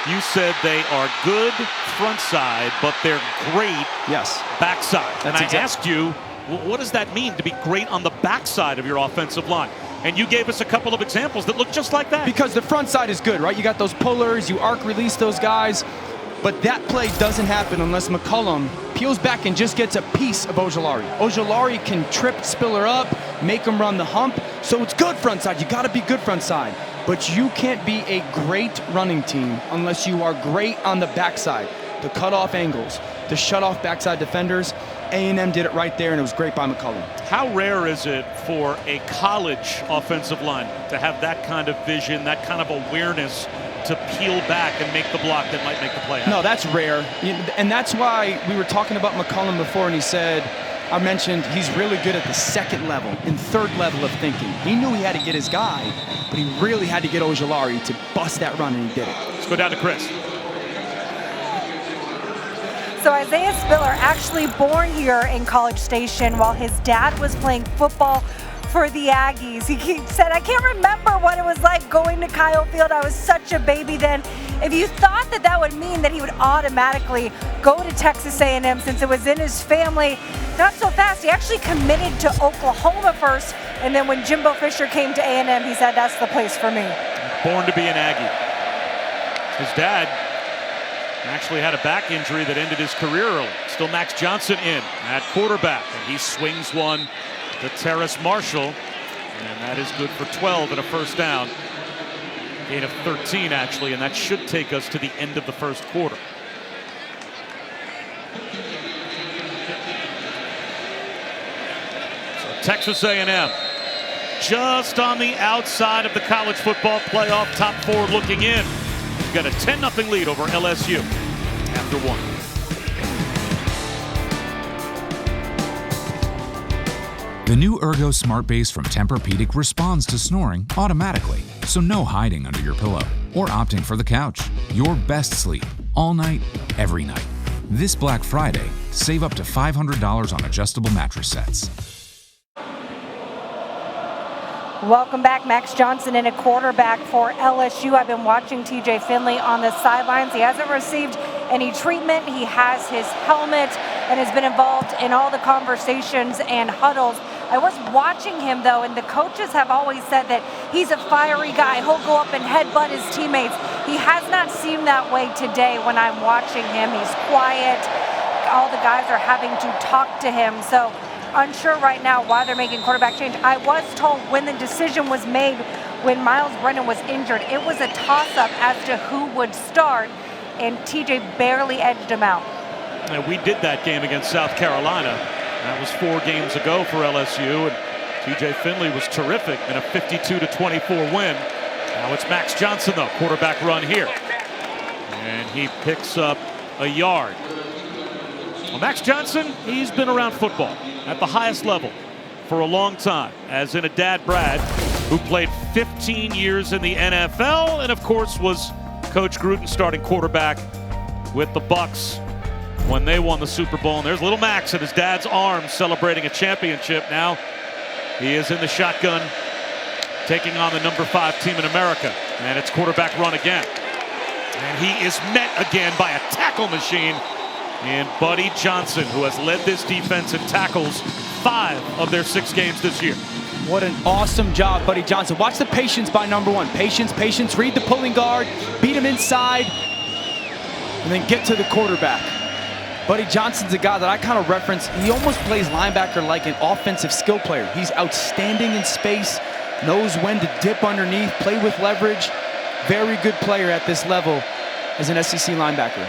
you said they are good front side, but they're great backside. And I asked you, well, what does that mean to be great on the backside of your offensive line? And you gave us a couple of examples that look just like that. Because the front side is good, right? You got those pullers, you arc release those guys, but that play doesn't happen unless McCollum peels back and just gets a piece of Ojulari. Ojulari can trip Spiller up, make him run the hump, so it's good front side. You got to be good front side. But you can't be a great running team unless you are great on the backside. The cutoff angles, the shut off backside defenders. A&M did it right there, and it was great by McCollum. How rare is it for a college offensive line to have that kind of vision, that kind of awareness to peel back and make the block that might make the play happen? No, that's rare. And that's why we were talking about McCollum before, and he said, I mentioned he's really good at the second level and third level of thinking. He knew he had to get his guy, but he really had to get Ojulari to bust that run, and he did it. Let's go down to Chris. So Isaiah Spiller, actually born here in College Station while his dad was playing football for the Aggies. He said, I can't remember what it was like going to Kyle Field. I was such a baby then. If you thought that that would mean that he would automatically go to Texas A&M since it was in his family, not so fast. He actually committed to Oklahoma first, and then when Jimbo Fisher came to A&M, he said, that's the place for me. Born to be an Aggie. His dad actually had a back injury that ended his career early. Still Max Johnson in at quarterback, and he swings one to Terrace Marshall, and that is good for 12 and a first down. Gain of 13 actually, and that should take us to the end of the first quarter. So Texas A&M just on the outside of the college football playoff, top 4 looking in. We've got a 10-0 lead over LSU after 1. The new Ergo Smart Base from Tempur-Pedic responds to snoring automatically, so no hiding under your pillow or opting for the couch. Your best sleep, all night, every night. This Black Friday, save up to $500 on adjustable mattress sets. Welcome back. Max Johnson in a quarterback for LSU. I've been watching TJ Finley on the sidelines. He hasn't received any treatment. He has his helmet and has been involved in all the conversations and huddles. I was watching him though, and the coaches have always said that he's a fiery guy. He'll go up and headbutt his teammates. He has not seemed that way today when I'm watching him. He's quiet. All the guys are having to talk to him. So unsure right now why they're making quarterback change. I was told when the decision was made when Miles Brennan was injured, it was a toss-up as to who would start, and TJ barely edged him out. And we did that game against South Carolina. That was 4 games ago for LSU, and TJ Finley was terrific in a 52-24 win. Now it's Max Johnson though, quarterback run here. And he picks up a yard. Well, Max Johnson, he's been around football at the highest level for a long time, as in a dad, Brad, who played 15 years in the NFL and of course was Coach Gruden's starting quarterback with the Bucks when they won the Super Bowl. And there's little Max at his dad's arms celebrating a championship. Now he is in the shotgun taking on the number 5 team in America, and it's quarterback run again. And he is met again by a tackle machine in Buddy Johnson, who has led this defense in tackles 5 of their 6 games this year. What an awesome job, Buddy Johnson. Watch the patience by number 1. Patience, patience, read the pulling guard, beat him inside, and then get to the quarterback. Buddy Johnson's a guy that I kind of reference. He almost plays linebacker like an offensive skill player. He's outstanding in space, knows when to dip underneath, play with leverage. Very good player at this level as an SEC linebacker.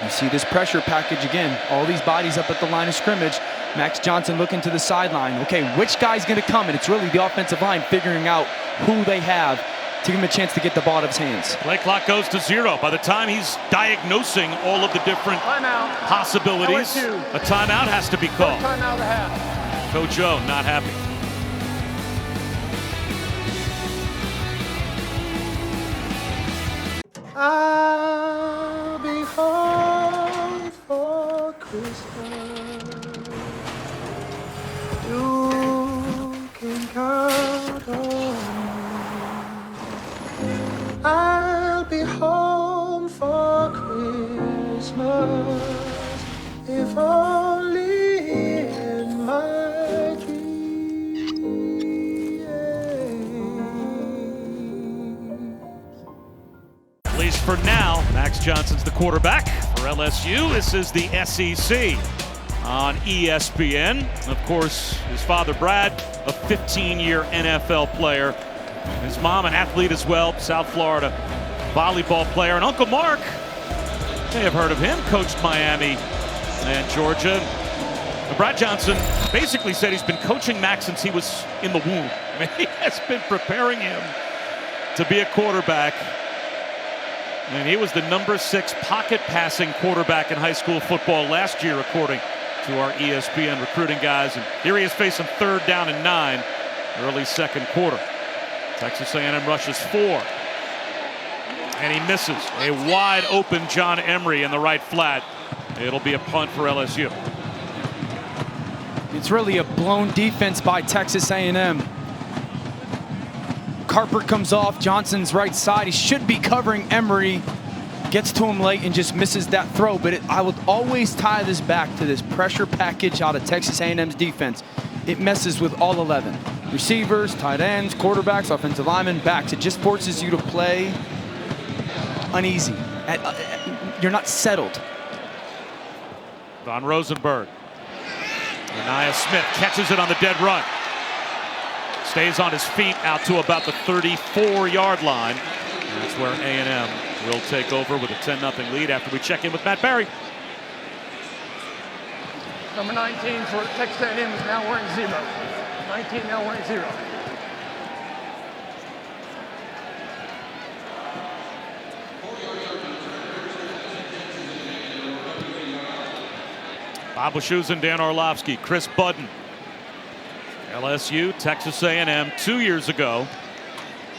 You see this pressure package again. All these bodies up at the line of scrimmage. Max Johnson looking to the sideline. Okay, which guy's going to come? And it's really the offensive line figuring out who they have to give him a chance to get the ball out of his hands. Play clock goes to 0. By the time he's diagnosing all of the different possibilities, LSU. a timeout has to be called. Timeout of the half. Coach O not happy. I'll be home for Christmas. You can count on me. I'll be home for Christmas, if only in my dreams. At least for now, Max Johnson's the quarterback for LSU. This is the SEC on ESPN. Of course, his father, Brad, a 15-year NFL player. His mom, an athlete as well, South Florida volleyball player. And Uncle Mark, you may have heard of him, coached Miami and Georgia. And Brad Johnson basically said he's been coaching Max since he was in the womb. I mean, he has been preparing him to be a quarterback. And he was the number 6 pocket passing quarterback in high school football last year, according to our ESPN recruiting guys. And here he is facing 3rd down and 9, early second quarter. Texas A&M rushes 4. And he misses a wide open John Emery in the right flat. It'll be a punt for LSU. It's really a blown defense by Texas A&M. Carper comes off Johnson's right side. He should be covering Emery. Gets to him late and just misses that throw. But I would always tie this back to this pressure package out of Texas A&M's defense. It messes with all 11. Receivers, tight ends, quarterbacks, offensive linemen, backs. It just forces you to play uneasy. You're not settled. Von Rosenberg. Anaya Smith catches it on the dead run. Stays on his feet out to about the 34-yard line. And that's where A&M will take over with a 10-0 lead after we check in with Matt Barry. Number 19 for Texas A&M is now wearing 0. 19 now wearing 0. Bob Wischusen, Dan Orlovsky, Chris Budden. LSU, Texas A&M 2 years ago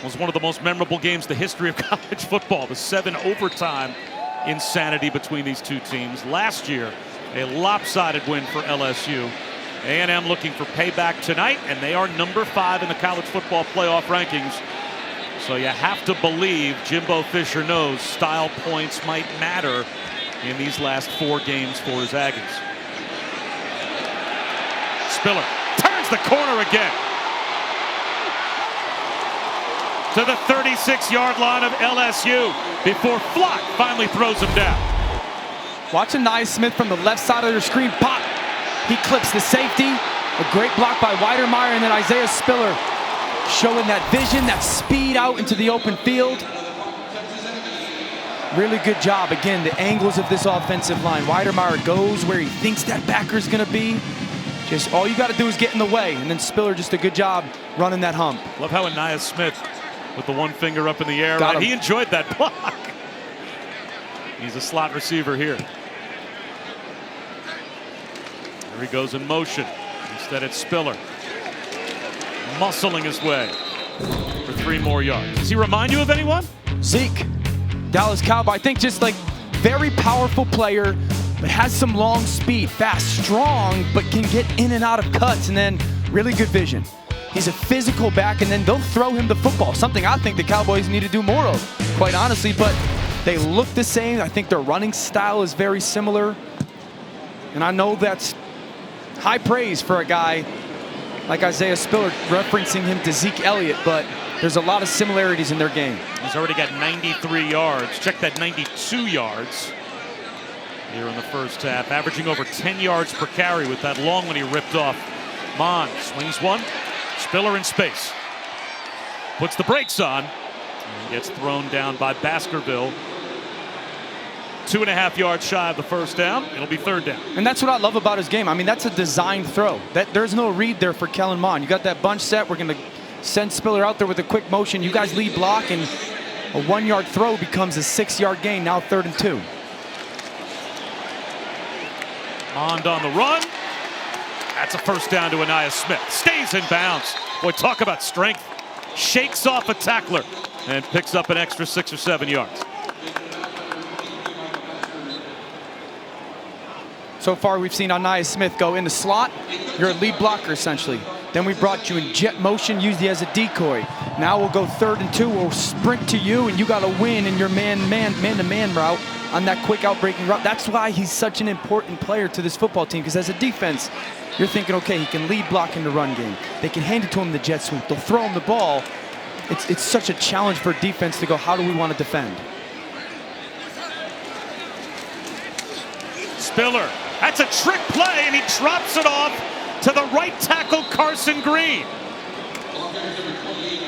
was one of the most memorable games in the history of college football. The 7 overtime insanity between these two teams. Last year, a lopsided win for LSU. A&M looking for payback tonight, and they are number 5 in the college football playoff rankings. So you have to believe Jimbo Fisher knows style points might matter in these last 4 games for his Aggies. Spiller turns the corner again to the 36-yard line of LSU before Flock finally throws him down. Watch Anaya Smith from the left side of the screen pop. He clips the safety. A great block by Weidermeyer, and then Isaiah Spiller showing that vision, that speed out into the open field. Really good job. Again, the angles of this offensive line. Weidermeyer goes where he thinks that backer's going to be. Just all you got to do is get in the way, and then Spiller just a good job running that hump. Love how Anaya Smith with the one finger up in the air. Right? He enjoyed that block. He's a slot receiver here. There he goes in motion. Instead it's Spiller muscling his way for 3 more yards. Does he remind you of anyone? Zeke, Dallas Cowboy. I think just like very powerful player, but has some long speed, fast, strong, but can get in and out of cuts, and then really good vision. He's a physical back, and then they'll throw him the football, something I think the Cowboys need to do more of, quite honestly, but they look the same. I think their running style is very similar, and I know that's high praise for a guy like Isaiah Spiller, referencing him to Zeke Elliott, but There's a lot of similarities in their game. He's already got 93 yards. Check that, 92 yards here in the first half, averaging over 10 yards per carry with that long one he ripped off. Mon swings one. Spiller in space. Puts the brakes on. And gets thrown down by Baskerville. 2.5 yards shy of the first down. It'll be third down. And that's what I love about his game. I mean, that's a designed throw. There's no read there for Kellen Mond. You got that bunch set. We're going to send Spiller out there with a quick motion. You guys lead block, and a 1-yard throw becomes a 6-yard gain, now 3rd and 2. Mond on the run. That's a first down to Aniyah Smith. Stays in bounds. Boy, talk about strength. Shakes off a tackler and picks up an extra 6 or 7 yards. So far, we've seen Aniyah Smith go in the slot. You're a lead blocker, essentially. Then we brought you in jet motion, used you as a decoy. Now we'll go 3rd and 2. We'll sprint to you, and you got to win in your man-to-man route on that quick out-breaking route. That's why he's such an important player to this football team, because as a defense, you're thinking, okay, he can lead block in the run game. They can hand it to him in the jet sweep. They'll throw him the ball. It's such a challenge for defense to go, how do we want to defend? Spiller, that's a trick play, and he drops it off to the right tackle, Carson Green.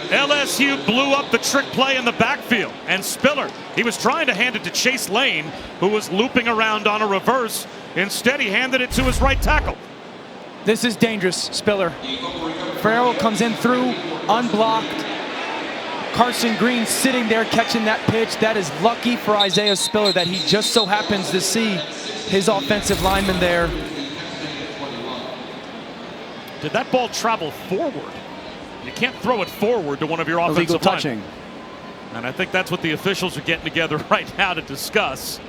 LSU blew up the trick play in the backfield, and Spiller, he was trying to hand it to Chase Lane, who was looping around on a reverse. Instead, he handed it to his right tackle. This is dangerous, Spiller. Farrell comes in through, unblocked. Carson Green sitting there catching that pitch. That is lucky for Isaiah Spiller that he just so happens to see his offensive lineman there. Did that ball travel forward? You can't throw it forward to one of your offensive illegal touching. linemen. And I think that's what the officials are getting together right now to discuss.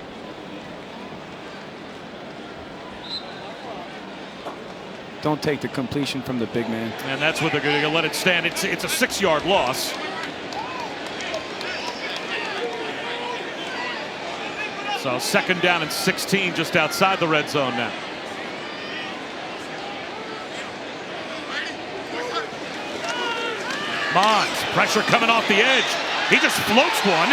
Don't take the completion from the big man. And that's what they're going to let it stand. It's a 6-yard loss. So 2nd down and 16 just outside the red zone now. Mons, pressure coming off the edge. He just floats one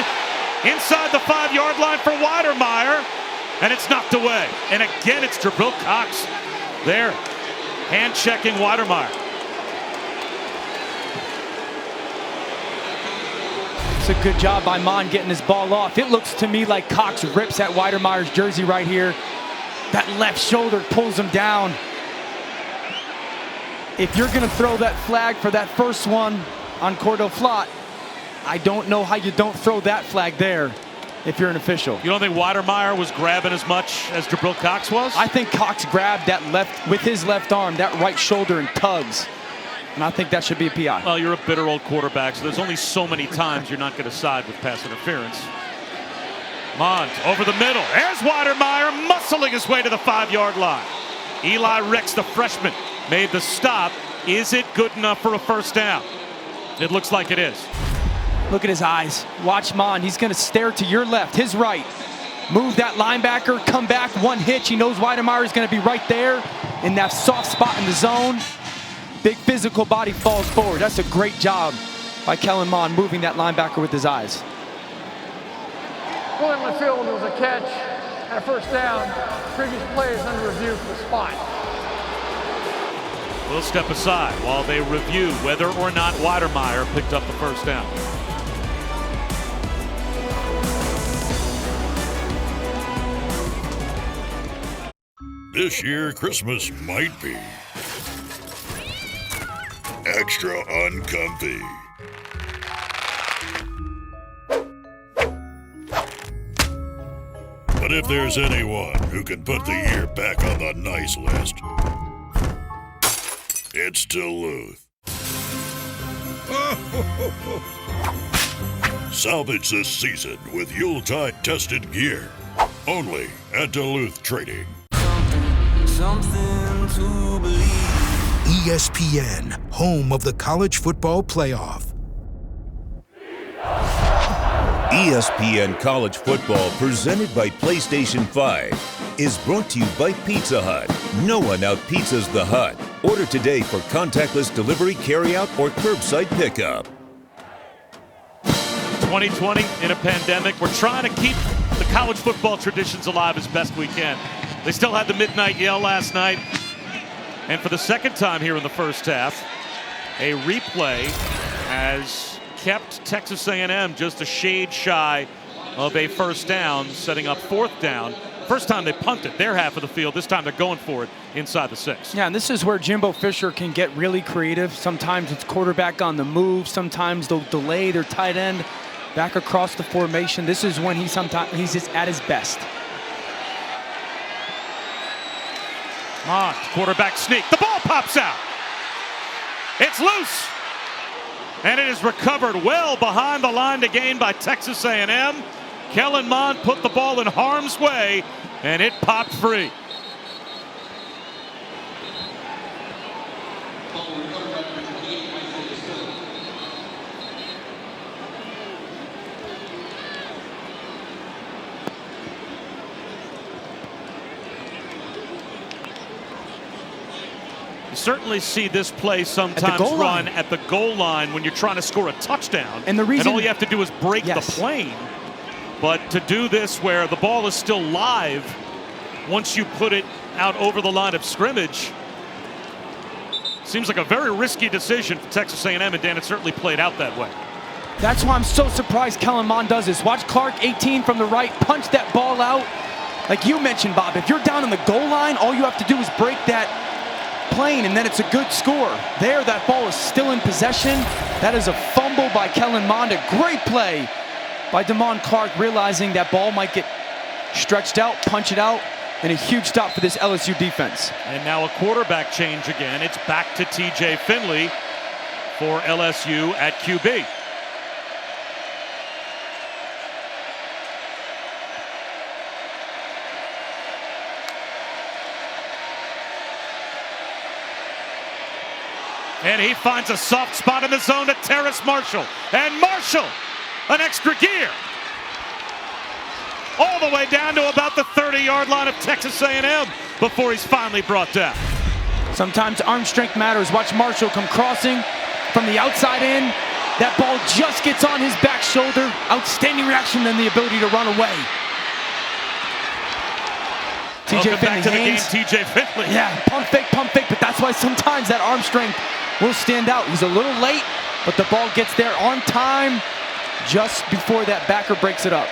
inside the 5-yard line for Weidermeyer, and it's knocked away. And again, it's Jabril Cox there, hand checking Weidermeyer. It's a good job by Mon getting his ball off. It looks to me like Cox rips at Weidermeyer's jersey right here. That left shoulder pulls him down. If you're going to throw that flag for that first one on Cordell Flott, I don't know how you don't throw that flag there if you're an official. You don't think Weidermeyer was grabbing as much as Jabril Cox was? I think Cox grabbed that left with his left arm, that right shoulder, and tugs. And I think that should be a PI. Well, you're a bitter old quarterback, so there's only so many times you're not going to side with pass interference. Mond over the middle. There's Weidermeyer muscling his way to the 5-yard line. Eli Ricks, the freshman, made the stop. Is it good enough for a first down? It looks like it is. Look at his eyes. Watch Mond. He's going to stare to your left, his right. Move that linebacker, come back, one hitch. He knows Weidermeyer is going to be right there in that soft spot in the zone. Big physical body falls forward. That's a great job by Kellen Mond moving that linebacker with his eyes. Pulling the field was a catch and a first down. Previous play is under review for the spot. We'll step aside while they review whether or not Weidermeyer picked up the first down. This year, Christmas might be extra uncomfy. But if there's anyone who can put the year back on the nice list, it's Duluth. Salvage this season with Yuletide tested gear. Only at Duluth Trading. Something to believe. ESPN, home of the college football playoff. ESPN College Football, presented by PlayStation 5, is brought to you by Pizza Hut. No one out-pizzas the Hut. Order today for contactless delivery, carryout, or curbside pickup. 2020 in a pandemic. We're trying to keep the college football traditions alive as best we can. They still had the midnight yell last night. And for the second time here in the first half, a replay has kept Texas A&M just a shade shy of a first down, setting up fourth down. First time they punted their half of the field. This time they're going for it inside the 6. Yeah, and this is where Jimbo Fisher can get really creative. Sometimes it's quarterback on the move. Sometimes they'll delay their tight end back across the formation. This is when he's just at his best. Quarterback sneak. The ball pops out. It's loose. And it is recovered well behind the line to gain by Texas A&M. Kellen Mond put the ball in harm's way, and it popped free. You certainly see this play sometimes run at the goal line when you're trying to score a touchdown. And the reason, all you have to do is break the plane. But to do this where the ball is still live, once you put it out over the line of scrimmage, seems like a very risky decision for Texas A&M, and Dan, it certainly played out that way. That's why I'm so surprised Kellen Mond does this. Watch Clark, 18 from the right, punch that ball out. Like you mentioned, Bob, if you're down on the goal line, all you have to do is break that plane, and then it's a good score. There, that ball is still in possession. That is a fumble by Kellen Mond. A great play by Damon Clark, realizing that ball might get stretched out, punch it out, and a huge stop for this LSU defense. And now a quarterback change again. It's back to TJ Finley for LSU at QB. And he finds a soft spot in the zone to Terrace Marshall. And Marshall, an extra gear. All the way down to about the 30-yard line of Texas A&M before he's finally brought down. Sometimes arm strength matters. Watch Marshall come crossing from the outside in. That ball just gets on his back shoulder. Outstanding reaction and the ability to run away. TJ Finley, back to the game, TJ Finley. Yeah, pump fake, but that's why sometimes that arm strength will stand out. He's a little late, but the ball gets there on time just before that backer breaks it up.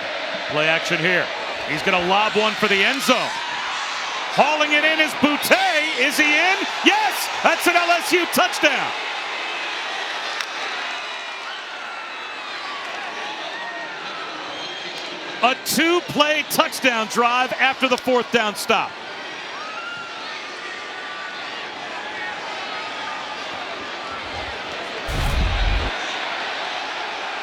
Play action here. He's going to lob one for the end zone. Hauling it in is Boutte. Is he in? Yes! That's an LSU touchdown. A 2-play touchdown drive after the fourth down stop.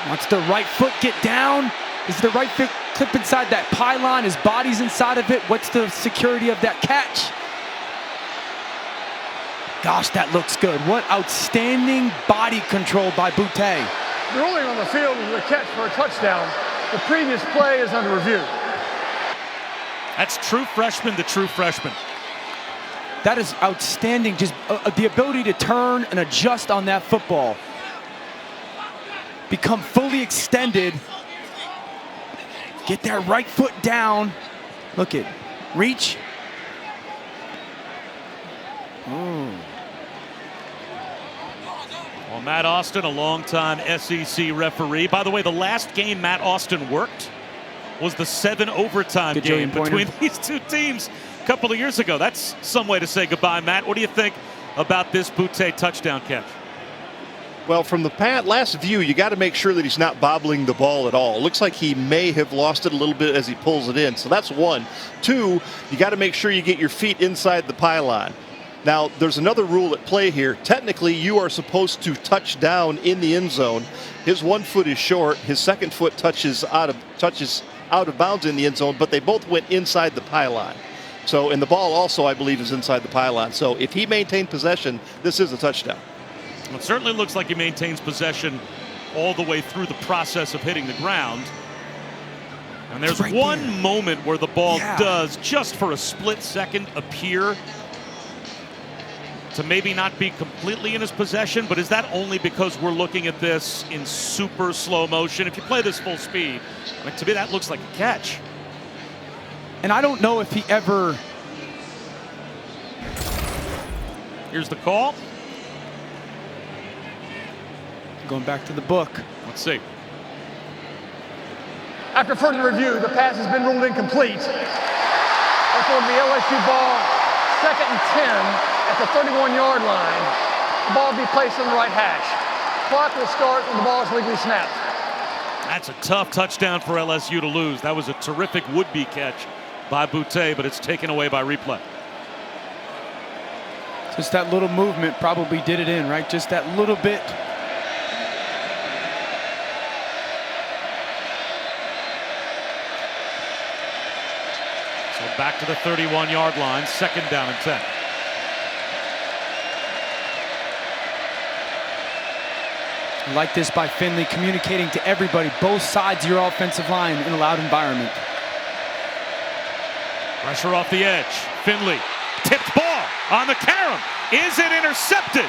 Wants the right foot get down. Is the right foot clip inside that pylon? His body's inside of it. What's the security of that catch? Gosh, that looks good. What outstanding body control by Boutte. The ruling on the field is a catch for a touchdown. The previous play is under review. That's true freshman to true freshman. That is outstanding. Just the ability to turn and adjust on that football. Become fully extended. Get that right foot down. Look at reach. Well, Matt Austin, a longtime SEC referee. By the way, the last game Matt Austin worked was the 7 overtime game between these two teams a couple of years ago. That's some way to say goodbye, Matt. What do you think about this Boutte touchdown catch? Well, from the last view, you got to make sure that he's not bobbling the ball at all. It looks like he may have lost it a little bit as he pulls it in. So that's one. Two, you got to make sure you get your feet inside the pylon. Now, there's another rule at play here. Technically, you are supposed to touch down in the end zone. His one foot is short. His second foot touches out of bounds in the end zone, but they both went inside the pylon. So, and the ball also, I believe, is inside the pylon. So if he maintained possession, this is a touchdown. Well, it certainly looks like he maintains possession all the way through the process of hitting the ground. And there's one moment where the ball does, just for a split second, appear to maybe not be completely in his possession, but is that only because we're looking at this in super slow motion? If you play this full speed, I mean, to me that looks like a catch. And I don't know if he ever... Here's the call. Going back to the book. Let's see. After further review, the pass has been ruled incomplete. That's going to be LSU ball, 2nd and 10 at the 31-yard line. The ball will be placed on the right hash. Clock will start when the ball is legally snapped. That's a tough touchdown for LSU to lose. That was a terrific would-be catch by Boutte, but it's taken away by replay. Just that little movement probably did it in, right? Just that little bit. So back to the 31-yard line, 2nd down and 10. I like this by Finley, communicating to everybody, both sides of your offensive line in a loud environment. Pressure off the edge. Finley, tipped ball on the carom. Is it intercepted?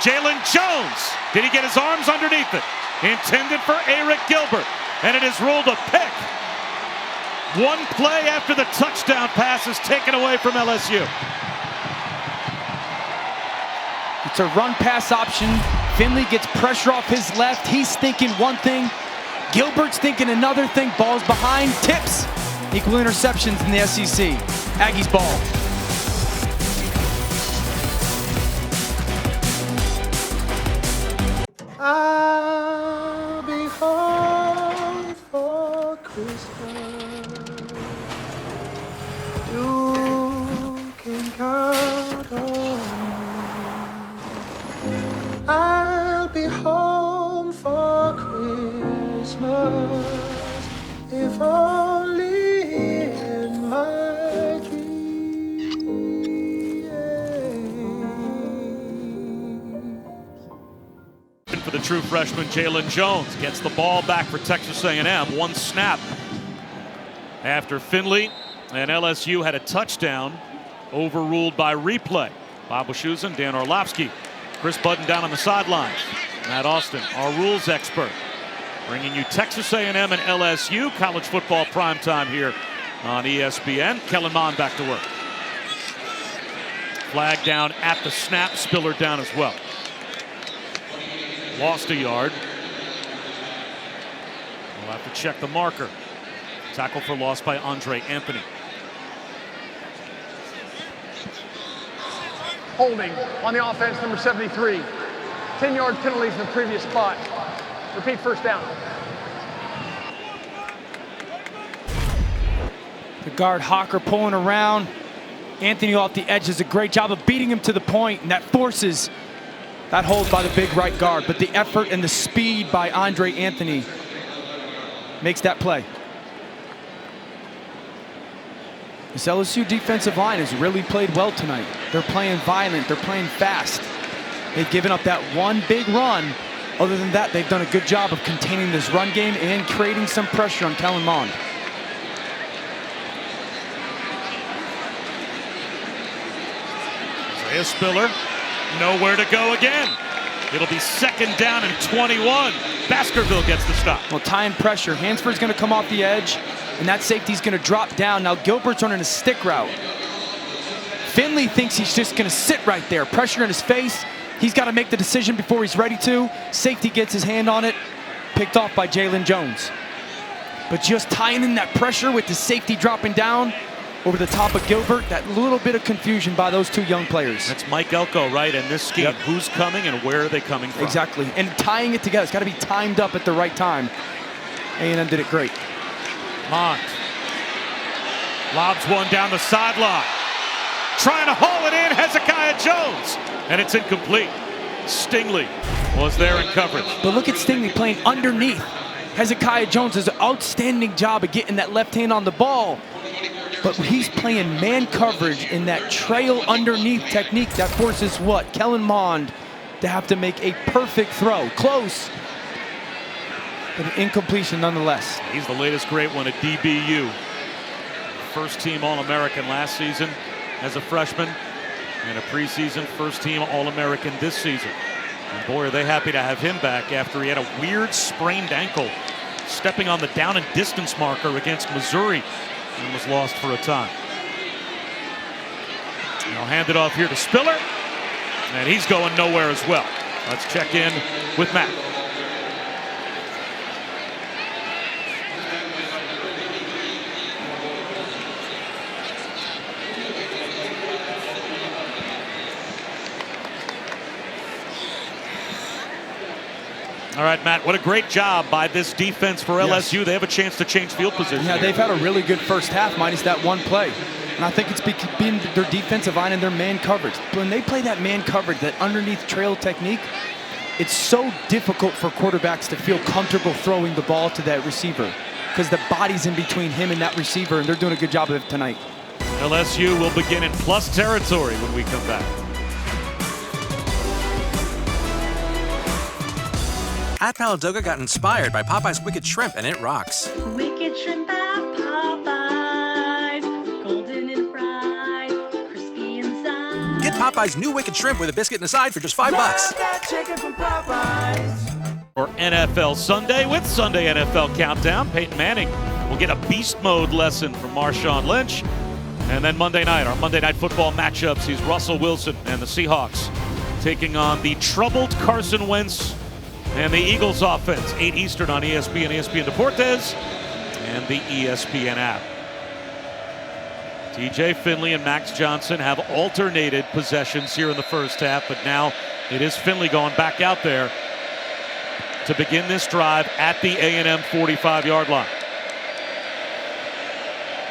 Jalen Jones, did he get his arms underneath it? Intended for Eric Gilbert, and it is ruled a pick. One play after the touchdown pass is taken away from LSU. It's a run-pass option. Finley gets pressure off his left. He's thinking one thing. Gilbert's thinking another thing. Ball's behind. Tips. Equal interceptions in the SEC. Aggies ball. I'll be home for Christmas. You can count on me. I'll be home for Christmas, if only in my dreams. For the true freshman, Jalen Jones gets the ball back for Texas A&M. One snap after Finley and LSU had a touchdown overruled by replay. Bob Wischusen, Dan Orlovsky, Chris Budden down on the sidelines. Matt Austin, our rules expert, bringing you Texas A&M and LSU college football primetime here on ESPN. Kellen Mond back to work. Flag down at the snap. Spiller down as well. Lost a yard. We'll have to check the marker. Tackle for loss by Andre Anthony. Holding on the offense, number 73. 10-yard penalties in the previous spot. Repeat, first down. The guard Hawker pulling around. Anthony off the edge does a great job of beating him to the point, and that forces that hold by the big right guard. But the effort and the speed by Andre Anthony makes that play. This LSU defensive line has really played well tonight. They're playing violent, they're playing fast. They've given up that one big run. Other than that, they've done a good job of containing this run game and creating some pressure on Kellen Mond. Isaiah Spiller, nowhere to go again. It'll be 2nd down and 21. Baskerville gets the stop. Well, tying pressure. Hansford's going to come off the edge, and that safety's going to drop down. Now Gilbert's running a stick route. Finley thinks he's just going to sit right there. Pressure in his face. He's got to make the decision before he's ready to. Safety gets his hand on it. Picked off by Jalen Jones. But just tying in that pressure with the safety dropping down over the top of Gilbert, that little bit of confusion by those two young players. That's Mike Elko, right? And this scheme, who's coming and where are they coming from? Exactly. And tying it together. It's got to be timed up at the right time. A&M did it great. Mond lobs one down the sideline. Trying to haul it in, Hezekiah Jones. And it's incomplete. Stingley was there in coverage. But look at Stingley playing underneath. Hezekiah Jones does an outstanding job of getting that left hand on the ball. But he's playing man coverage in that trail underneath technique that forces what? Kellen Mond to have to make a perfect throw. Close, but an incompletion nonetheless. He's the latest great one at DBU. First team All-American last season as a freshman. and a preseason first-team All-American this season. And boy, are they happy to have him back after he had a weird sprained ankle stepping on the down and distance marker against Missouri and was lost for a time. I'll hand it off here to Spiller, and he's going nowhere as well. Let's check in with Matt. All right, Matt, what a great job by this defense for LSU. Yes. They have a chance to change field position. Yeah, they've had a really good first half, minus that one play. And I think it's been their defensive line and their man coverage. When they play that man coverage, that underneath trail technique, it's so difficult for quarterbacks to feel comfortable throwing the ball to that receiver because the body's in between him and that receiver, and they're doing a good job of it tonight. LSU will begin in plus territory when we come back. At Paladoga got inspired by Popeye's Wicked Shrimp, and it rocks. Wicked Shrimp at Popeye's, golden and fried, crispy inside. Get Popeye's new Wicked Shrimp with a biscuit and a side for just $5. That chicken from Popeye's. For NFL Sunday with Sunday NFL Countdown, Peyton Manning will get a beast mode lesson from Marshawn Lynch. And then Monday night, our Monday Night Football matchups, he's Russell Wilson and the Seahawks taking on the troubled Carson Wentz and the Eagles offense, 8 Eastern on ESPN, ESPN Deportes, and the ESPN app. TJ Finley and Max Johnson have alternated possessions here in the first half, but now it is Finley going back out there to begin this drive at the A&M 45-yard line.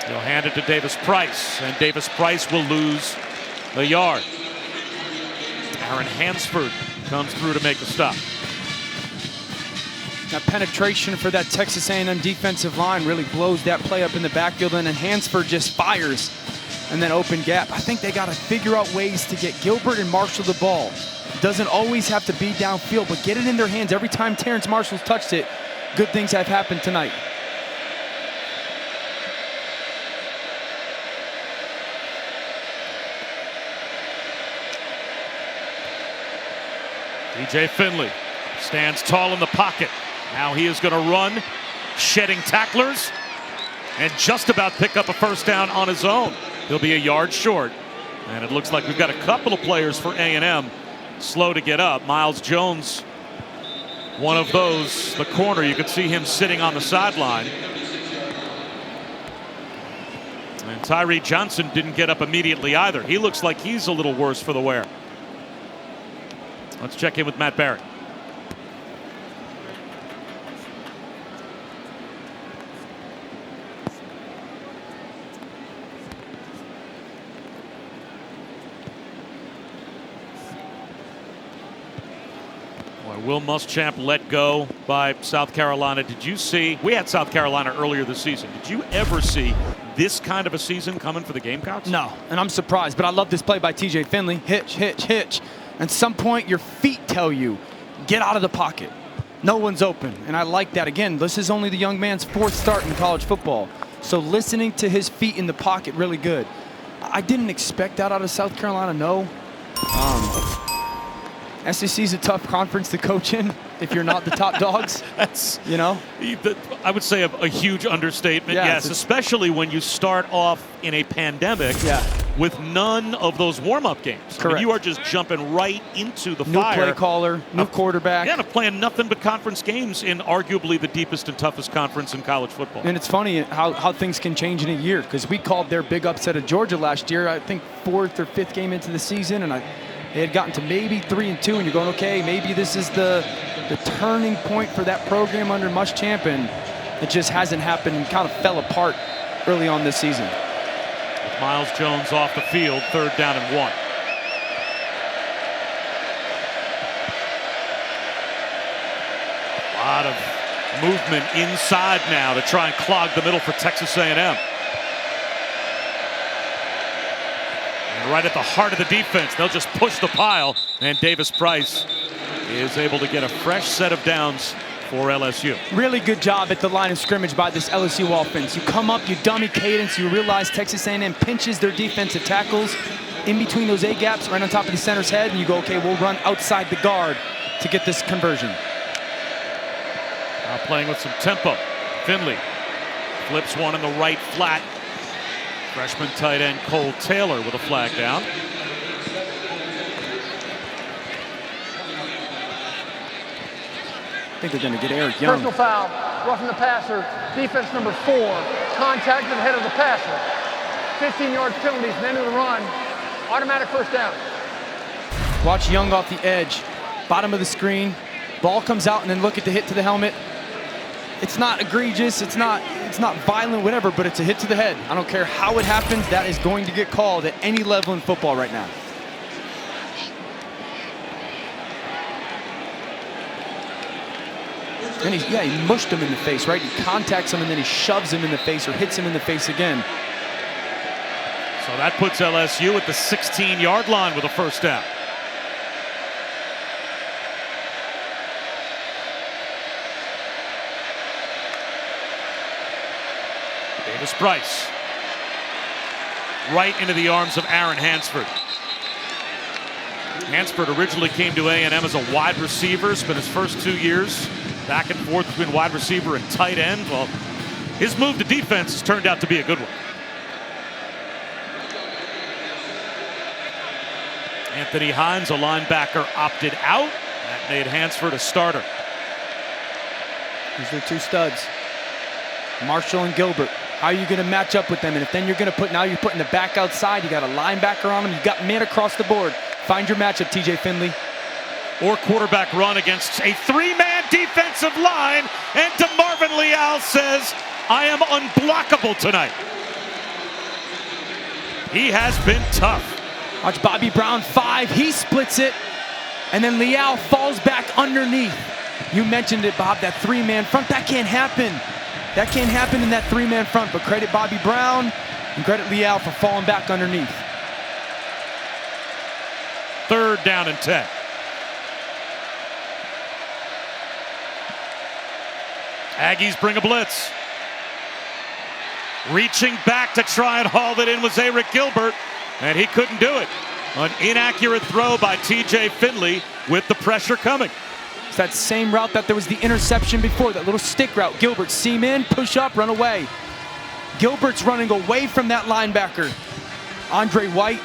He'll hand it to Davis Price, and Davis Price will lose a yard. Aaron Hansford comes through to make the stop. That penetration for that Texas A&M defensive line really blows that play up in the backfield, and then Hansford just fires and then open gap. I think they got to figure out ways to get Gilbert and Marshall the ball. It doesn't always have to be downfield, but get it in their hands. Every time Terrence Marshall's touched it, good things have happened tonight. TJ Finley stands tall in the pocket. Now he is going to run, shedding tacklers, and just about pick up a first down on his own. He'll be a yard short. And it looks like we've got a couple of players for A&M slow to get up. Miles Jones, one of those, the corner. You could see him sitting on the sideline. And Tyree Johnson didn't get up immediately either. He looks like he's a little worse for the wear. Let's check in with Matt Barrett. Will Muschamp let go by South Carolina. Did you see, we had South Carolina earlier this season. Did you ever see this kind of a season coming for the Gamecocks? No, and I'm surprised, but I love this play by TJ Finley. Hitch, hitch, hitch. At some point, your feet tell you, get out of the pocket. No one's open, and I like that. Again, this is only the young man's 4th start in college football, so listening to his feet in the pocket, really good. I didn't expect that out of South Carolina, no. SEC is a tough conference to coach in if you're not the top dogs. That's, you know, I would say a huge understatement. Yeah, yes, especially when you start off in a pandemic with none of those warm-up games. Correct. I mean, you are just jumping right into the new fire. New play caller, new quarterback. Yeah, playing nothing but conference games in arguably the deepest and toughest conference in college football. And it's funny how things can change in a year, because we called their big upset of Georgia last year, I think 4th or 5th game into the season, and they had gotten to maybe 3-2, and you're going, okay, maybe this is the turning point for that program under Muschamp, and it just hasn't happened and kind of fell apart early on this season. With Miles Jones off the field, 3rd down and 1. A lot of movement inside now to try and clog the middle for Texas A&M. Right at the heart of the defense, they'll just push the pile, and Davis Price is able to get a fresh set of downs for LSU. Really good job at the line of scrimmage by this LSU offense. You come up, you dummy cadence, you realize Texas A&M pinches their defensive tackles, in between those A-gaps, right on top of the center's head, and you go, okay, we'll run outside the guard to get this conversion. Now playing with some tempo. Finley flips one in the right flat. Freshman tight end Cole Taylor with a flag down. I think they're going to get Eric Young. Personal foul, roughing the passer, defense number 4, contact to the head of the passer. 15 yards penalties, and end of the run, automatic first down. Watch Young off the edge, bottom of the screen, ball comes out, and then look at the hit to the helmet. It's not egregious, it's not violent, whatever, but it's a hit to the head. I don't care how it happens, that is going to get called at any level in football right now. And he mushed him in the face, right? He contacts him and then he shoves him in the face or hits him in the face again. So that puts LSU at the 16-yard line with a first down. Davis Price. Right into the arms of Aaron Hansford. Hansford originally came to A&M as a wide receiver, spent his first 2 years back and forth between wide receiver and tight end. Well, his move to defense has turned out to be a good one. Anthony Hines, a linebacker, opted out. That made Hansford a starter. These are two studs, Marshall and Gilbert. How are you going to match up with them? And if then you're going to put, now you're putting the back outside, you got a linebacker on them, you got men across the board. Find your matchup, TJ Finley. Or quarterback run against a three-man defensive line, and DeMarvin Leal says, I am unblockable tonight. He has been tough. Watch Bobby Brown 5, he splits it, and then Leal falls back underneath. You mentioned it, Bob, that three-man front, that can't happen. That can't happen in that three-man front, but credit Bobby Brown and credit Leal for falling back underneath. 3rd down and 10. Aggies bring a blitz. Reaching back to try and haul it in was Eric Gilbert, and he couldn't do it. An inaccurate throw by TJ Finley with the pressure coming. It's that same route that there was the interception before, that little stick route. Gilbert, seam in, push up, run away. Gilbert's running away from that linebacker, Andre White.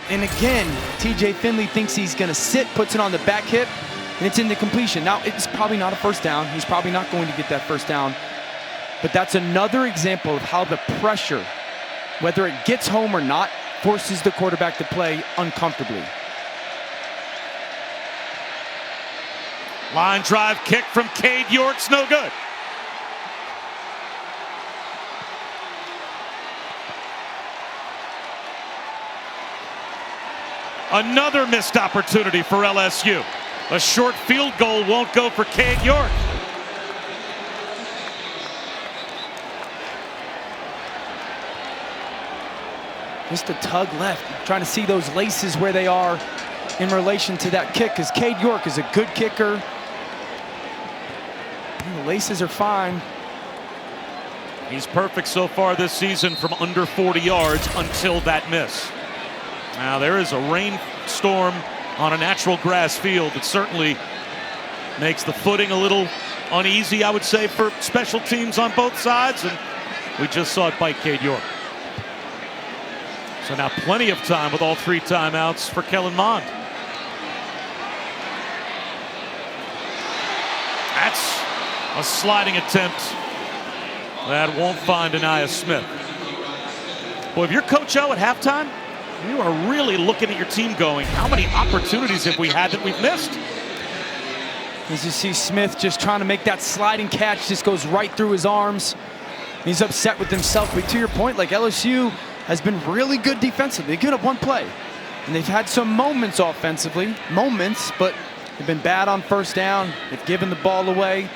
And again, TJ Finley thinks he's gonna sit, puts it on the back hip, and it's in the completion. Now, it's probably not a first down. He's probably not going to get that first down. But that's another example of how the pressure, whether it gets home or not, forces the quarterback to play uncomfortably. Line drive kick from Cade York's no good. Another missed opportunity for LSU. A short field goal won't go for Cade York. Just a tug left, trying to see those laces where they are in relation to that kick, because Cade York is a good kicker. And the laces are fine. He's perfect so far this season from under 40 yards until that miss. Now there is a rainstorm on a natural grass field that certainly makes the footing a little uneasy, I would say, for special teams on both sides, and we just saw it bite Cade York. So now plenty of time with all 3 timeouts for Kellen Mond. That's a sliding attempt that won't find Aniyah Smith. Boy, if you're Coach O at halftime, you are really looking at your team going, how many opportunities have we had that we've missed? As you see Smith just trying to make that sliding catch, just goes right through his arms. He's upset with himself, but to your point, like LSU has been really good defensively. They give up one play, and they've had some moments offensively, but they've been bad on first down. They've given the ball away.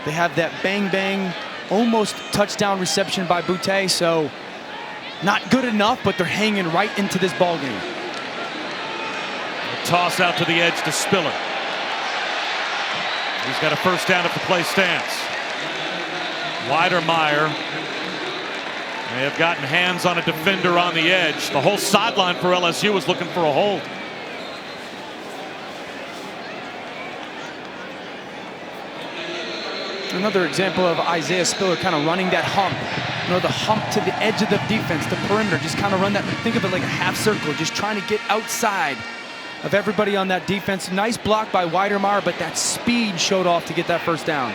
They have that bang-bang, almost touchdown reception by Boutte, so not good enough, but they're hanging right into this ball game. A toss out to the edge to Spiller. He's got a first down if the play stands. Weidermeyer They have gotten hands on a defender on the edge. The whole sideline for LSU is looking for a hold. Another example of Isaiah Spiller kind of running that hump. You know, the hump to the edge of the defense, the perimeter, just kind of run that, think of it like a half circle, just trying to get outside of everybody on that defense. Nice block by Weidermeyer, but that speed showed off to get that first down.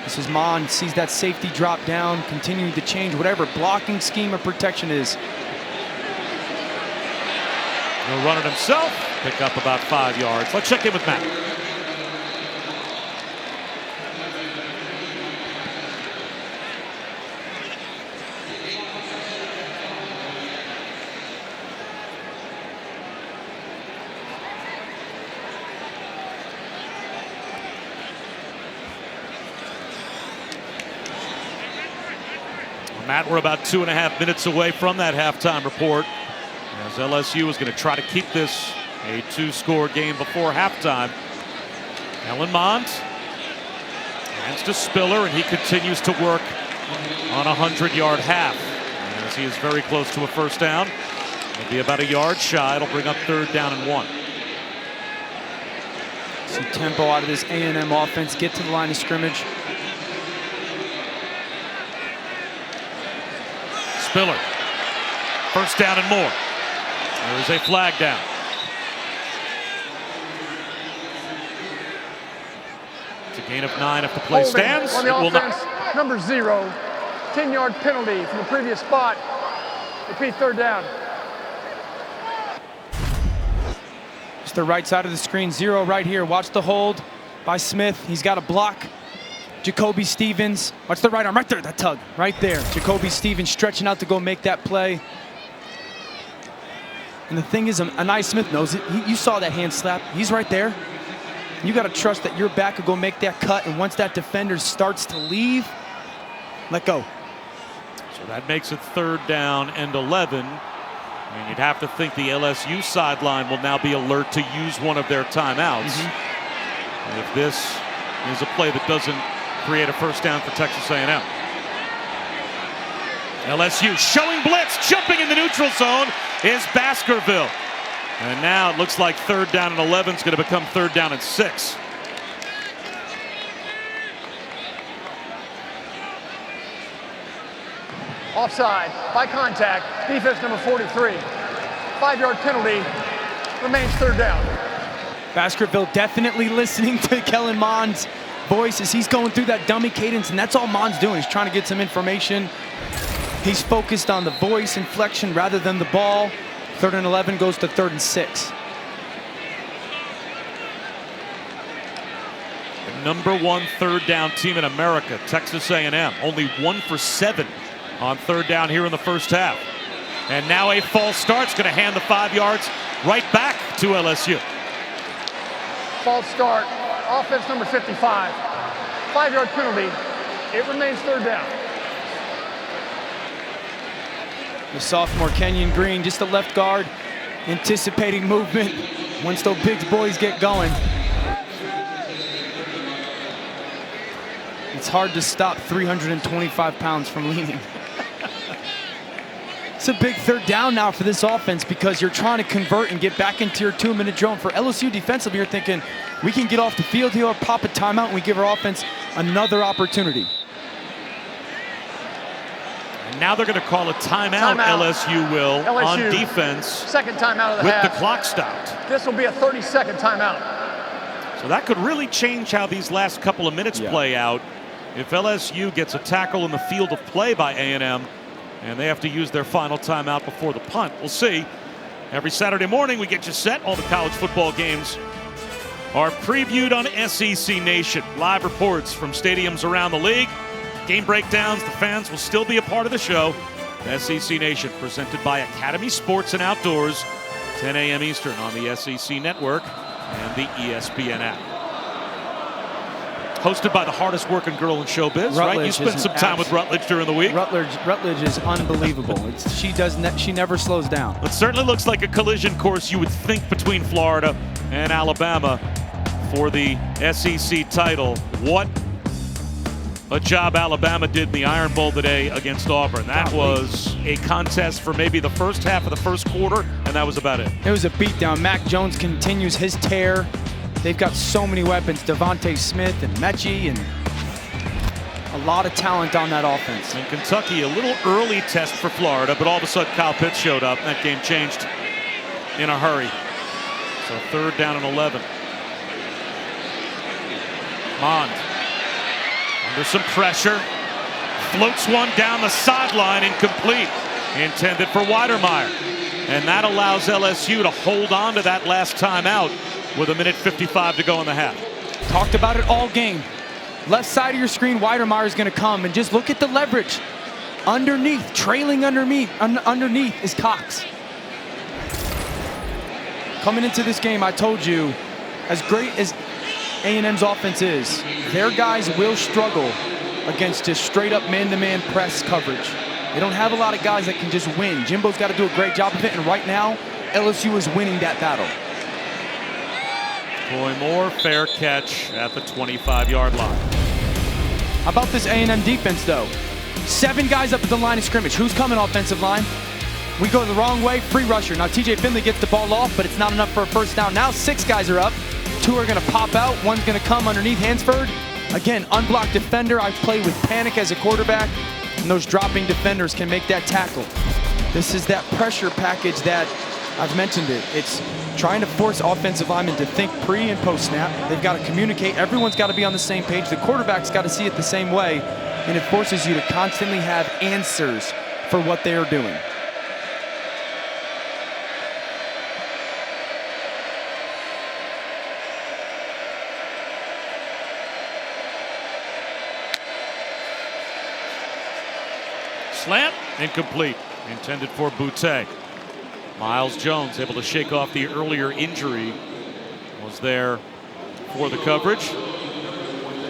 This is Mon, sees that safety drop down, continuing to change whatever blocking scheme or protection is. He'll run it himself, pick up about 5 yards. Let's check in with Matt. Matt, we're about 2.5 minutes away from that halftime report, as LSU is going to try to keep this a 2-score game before halftime. Kellen Mond hands to Spiller, and he continues to work on a 100-yard half, as he is very close to a first down. It'll be about a yard shy. It'll bring up 3rd down and 1. Some tempo out of this A&M offense. Get to the line of scrimmage. Spiller, first down and more. There is a flag down. It's a gain of 9 if the play stands. On It the will offense, not. number 0, 10-yard penalty from the previous spot. Repeat 3rd down. It's the right side of the screen, 0 right here. Watch the hold by Smith. He's got a block. Jacoby Stevens, watch the right arm, right there, that tug, right there. Jacoby Stevens stretching out to go make that play. And the thing is, Anai Smith knows it. You saw that hand slap, he's right there. You gotta trust that your back will go make that cut, and once that defender starts to leave, let go. So that makes it 3rd down and 11. And you'd have to think the LSU sideline will now be alert to use one of their timeouts. If this is a play that doesn't create a first down for Texas A&M. LSU showing blitz, jumping in the neutral zone is Baskerville. And now it looks like 3rd down and 11 is going to become 3rd down and 6. Offside, by contact, defense number 43. 5-yard penalty, remains 3rd down. Baskerville definitely listening to Kellen Mond's voice as he's going through that dummy cadence, and that's all Mond's doing. He's trying to get some information. He's focused on the voice inflection rather than the ball. 3rd and 11 goes to 3rd and 6. The number 1 3rd down team in America, Texas A&M, only 1 for 7 on 3rd down here in the first half. And now a false start's going to hand the 5 yards right back to LSU. False start, offense number 55. 5-yard penalty, it remains 3rd down. The sophomore Kenyon Green, just a left guard, anticipating movement once those big boys get going. It's hard to stop 325 pounds from leaning. It's a big 3rd down now for this offense because you're trying to convert and get back into your 2-minute drill. For LSU defensively, you're thinking, we can get off the field here or pop a timeout and we give our offense another opportunity. And now they're going to call a timeout. LSU will, on defense. 2nd timeout of the with half. The clock stopped. This will be a 30-second timeout. So that could really change how these last couple of minutes play out. If LSU gets a tackle in the field of play by A&M, and they have to use their final timeout before the punt. We'll see. Every Saturday morning we get you set. All the college football games are previewed on SEC Nation. Live reports from stadiums around the league. Game breakdowns. The fans will still be a part of the show. SEC Nation presented by Academy Sports and Outdoors. 10 a.m. Eastern on the SEC Network and the ESPN app. Hosted by the hardest working girl in showbiz, right? You spent some time with Rutledge during the week. Rutledge is unbelievable. She never slows down. It certainly looks like a collision course you would think between Florida and Alabama for the SEC title. What a job Alabama did in the Iron Bowl today against Auburn. That was a contest for maybe the first half of the first quarter, and that was about it. It was a beatdown. Mac Jones continues his tear. They've got so many weapons, Devontae Smith and Mechie, and a lot of talent on that offense. And Kentucky, a little early test for Florida, but all of a sudden Kyle Pitts showed up, and that game changed in a hurry. So 3rd down and 11. Mond under some pressure, floats one down the sideline, incomplete, intended for Weidermeyer. And that allows LSU to hold on to that last timeout with 1:55 to go in the half. Talked about it all game. Left side of your screen, Weidermeyer is going to come, and just look at the leverage. Underneath, trailing underneath is Cox. Coming into this game, I told you, as great as A&M's offense is, their guys will struggle against just straight up man-to-man press coverage. They don't have a lot of guys that can just win. Jimbo's got to do a great job of it, and right now, LSU is winning that battle. Troy Moore, fair catch at the 25-yard line. How about this A&M defense, though? 7 guys up at the line of scrimmage. Who's coming offensive line? We go the wrong way, free rusher. Now TJ Finley gets the ball off, but it's not enough for a first down. Now 6 guys are up. 2 are going to pop out. 1's going to come underneath Hansford. Again, unblocked defender. I play with panic as a quarterback, and those dropping defenders can make that tackle. This is that pressure package that I've mentioned it. It's trying to force offensive linemen to think pre and post snap. They've got to communicate. Everyone's got to be on the same page. The quarterback's got to see it the same way, and it forces you to constantly have answers for what they are doing. Slant, incomplete, intended for Boutte. Miles Jones able to shake off the earlier injury, was there for the coverage.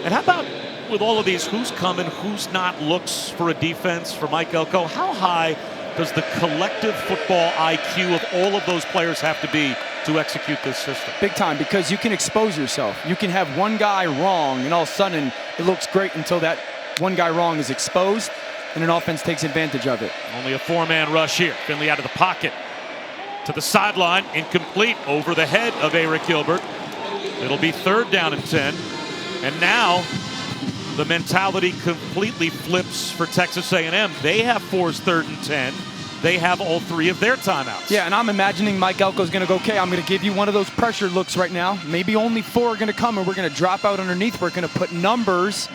And how about with all of these who's coming, who's not looks for a defense for Mike Elko? How high does the collective football IQ of all of those players have to be to execute this system? Big time, because you can expose yourself. You can have one guy wrong, and all of a sudden it looks great until that one guy wrong is exposed, and an offense takes advantage of it. Only a 4-man rush here. Finley out of the pocket to the sideline, incomplete over the head of Eric Gilbert. It'll be 3rd down and 10. And now the mentality completely flips for Texas A&M. They have 4's 3rd and 10. They have all 3 of their timeouts. Yeah, and I'm imagining Mike Elko's going to go, okay, I'm going to give you one of those pressure looks right now. Maybe only 4 are going to come, and we're going to drop out underneath. We're going to put numbers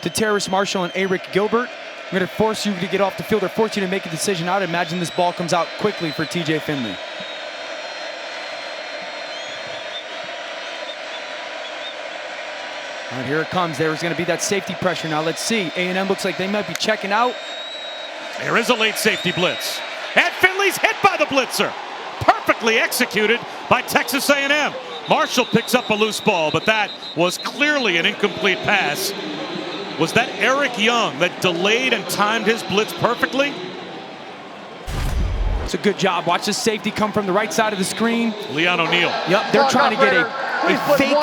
to Terrace Marshall and Eric Gilbert. We're going to force you to get off the field or force you to make a decision. I'd imagine this ball comes out quickly for TJ Finley. All right, here it comes. There's going to be that safety pressure. Now let's see. A&M looks like they might be checking out. There is a late safety blitz. And Finley's hit by the blitzer. Perfectly executed by Texas A&M. Marshall picks up a loose ball, but that was clearly an incomplete pass. Was that Eric Young that delayed and timed his blitz perfectly? It's a good job. Watch the safety come from the right side of the screen. Leon O'Neal. Yep, they're trying to get a fake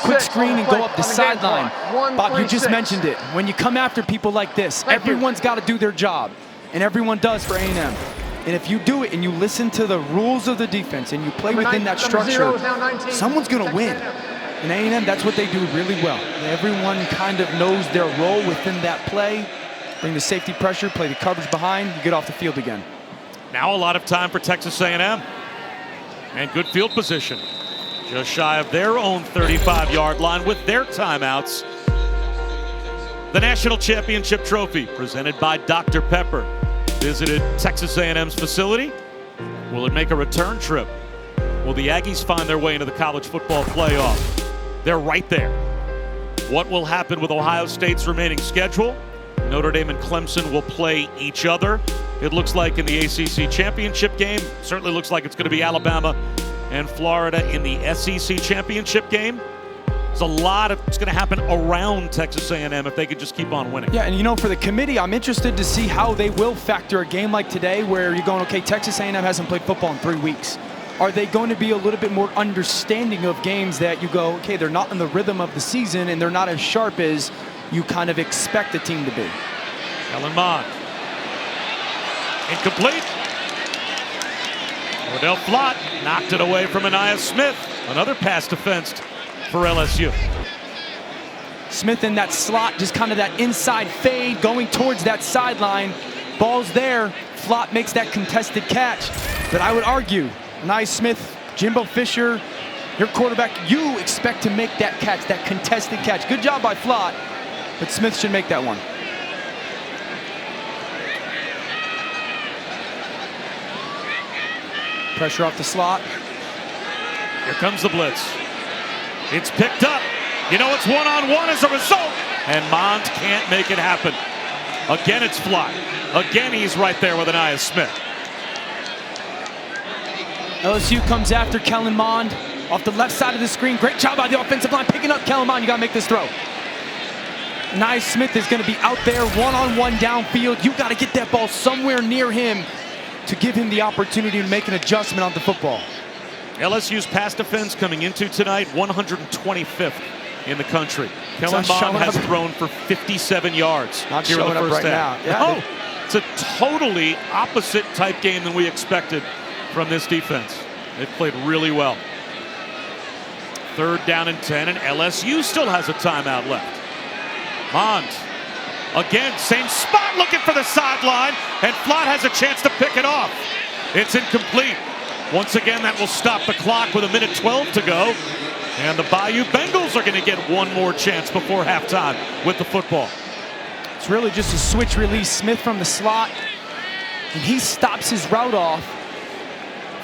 quick screen and go up the sideline. Bob, you just mentioned it. When you come after people like this, everyone's got to do their job, and everyone does for A&M. And if you do it and you listen to the rules of the defense and you play within that structure, someone's going to win. In A&M, that's what they do really well. Everyone kind of knows their role within that play. Bring the safety pressure, play the coverage behind, you get off the field again. Now a lot of time for Texas A&M. And good field position. Just shy of their own 35-yard line with their timeouts. The National Championship Trophy, presented by Dr. Pepper, visited Texas A&M's facility. Will it make a return trip? Will the Aggies find their way into the college football playoff? They're right there. What will happen with Ohio State's remaining schedule? Notre Dame and Clemson will play each other. It looks like in the ACC championship game. Certainly looks like it's going to be Alabama and Florida in the SEC championship game. There's a lot that's going to happen around Texas A&M if they could just keep on winning. Yeah, and you know, for the committee, I'm interested to see how they will factor a game like today where you're going, okay, Texas A&M hasn't played football in 3 weeks. Are they going to be a little bit more understanding of games that you go, okay, they're not in the rhythm of the season and they're not as sharp as you kind of expect a team to be. Kellen Mond. Incomplete. Odell Flott knocked it away from Aniyah Smith. Another pass defensed for LSU. Smith in that slot, just kind of that inside fade, going towards that sideline. Ball's there. Flott makes that contested catch. But I would argue, Aniyah Smith, Jimbo Fisher, your quarterback, you expect to make that catch, that contested catch. Good job by Flott, but Smith should make that one. Pressure off the slot. Here comes the blitz. It's picked up. You know, it's one-on-one as a result. And Mond can't make it happen. Again, it's Flott. Again, he's right there with Aniyah Smith. LSU comes after Kellen Mond off the left side of the screen. Great job by the offensive line picking up Kellen Mond. You got to make this throw. Aniyah Smith is going to be out there one-on-one downfield. You got to get that ball somewhere near him to give him the opportunity to make an adjustment on the football. LSU's pass defense coming into tonight 125th in the country. Kellen Mond has thrown for 57 yards Not here in the showing up first right half. now. Yeah, It's a totally opposite type game than we expected from this defense. They've played really well. 3rd down and 10, and LSU still has a timeout left. Mond, again, same spot, looking for the sideline, and Flott has a chance to pick it off. It's incomplete. Once again, that will stop the clock with 1:12 to go. And the Bayou Bengals are going to get one more chance before halftime with the football. It's really just a switch release. Smith from the slot, and he stops his route off.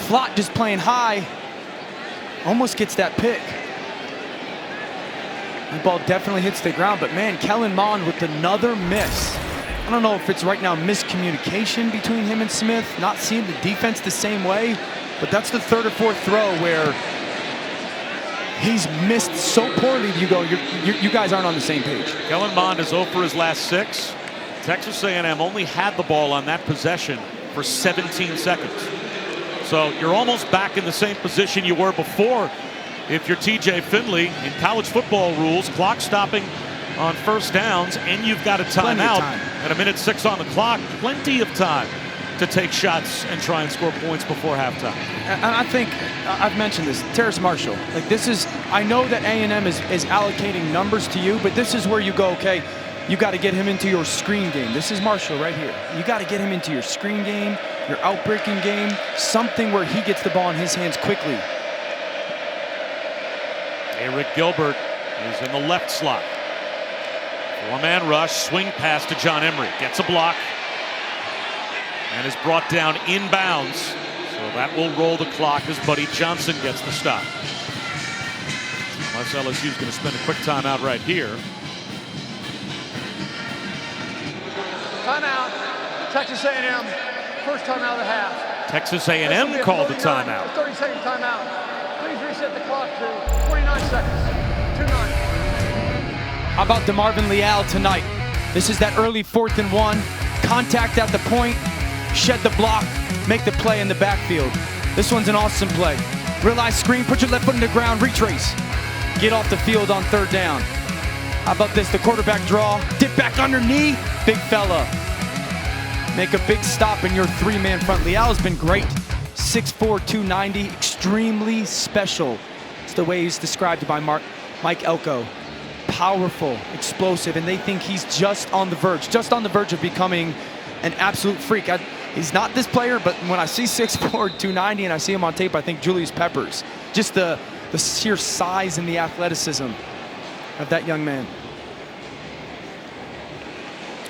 Flott just playing high, almost gets that pick. The ball definitely hits the ground, but man, Kellen Mond with another miss. I don't know if it's right now miscommunication between him and Smith, not seeing the defense the same way, but that's the 3rd or 4th throw where he's missed so poorly. You go, you guys aren't on the same page. Kellen Mond is 0 for his last 6. Texas A&M only had the ball on that possession for 17 seconds. So you're almost back in the same position you were before if you're TJ Finley. In college football rules, clock stopping on 1st downs, and you've got a timeout at 1:06 on the clock. Plenty of time to take shots and try and score points before halftime. And I think, I've mentioned this, Terrace Marshall, like this is, I know that A&M is allocating numbers to you, but this is where you go, okay, you got to get him into your screen game. This is Marshall right here. You got to get him into your screen game, your outbreaking game, something where he gets the ball in his hands quickly. Eric Gilbert is in the left slot. 4-man rush, swing pass to John Emery. Gets a block and is brought down inbounds. So that will roll the clock as Buddy Johnson gets the stop. Unless LSU is going to spend a quick timeout right here. Timeout. Texas A&M. First timeout of the half. Texas A&M called the timeout. 30-second timeout. Please reset the clock to 29 seconds. 2-9. How about DeMarvin Leal tonight? This is that early 4th and 1. Contact at the point, shed the block, make the play in the backfield. This one's an awesome play. Realize screen, put your left foot in the ground, retrace. Get off the field on 3rd down. How about this, the quarterback draw, dip back underneath, big fella. Make a big stop in your 3-man front. Leal's been great. 6'4", 290, extremely special. It's the way he's described by Mike Elko. Powerful, explosive, and they think he's just on the verge of becoming an absolute freak. He's not this player, but when I see 6'4", 290 and I see him on tape, I think Julius Peppers. Just the sheer size and the athleticism of that young man.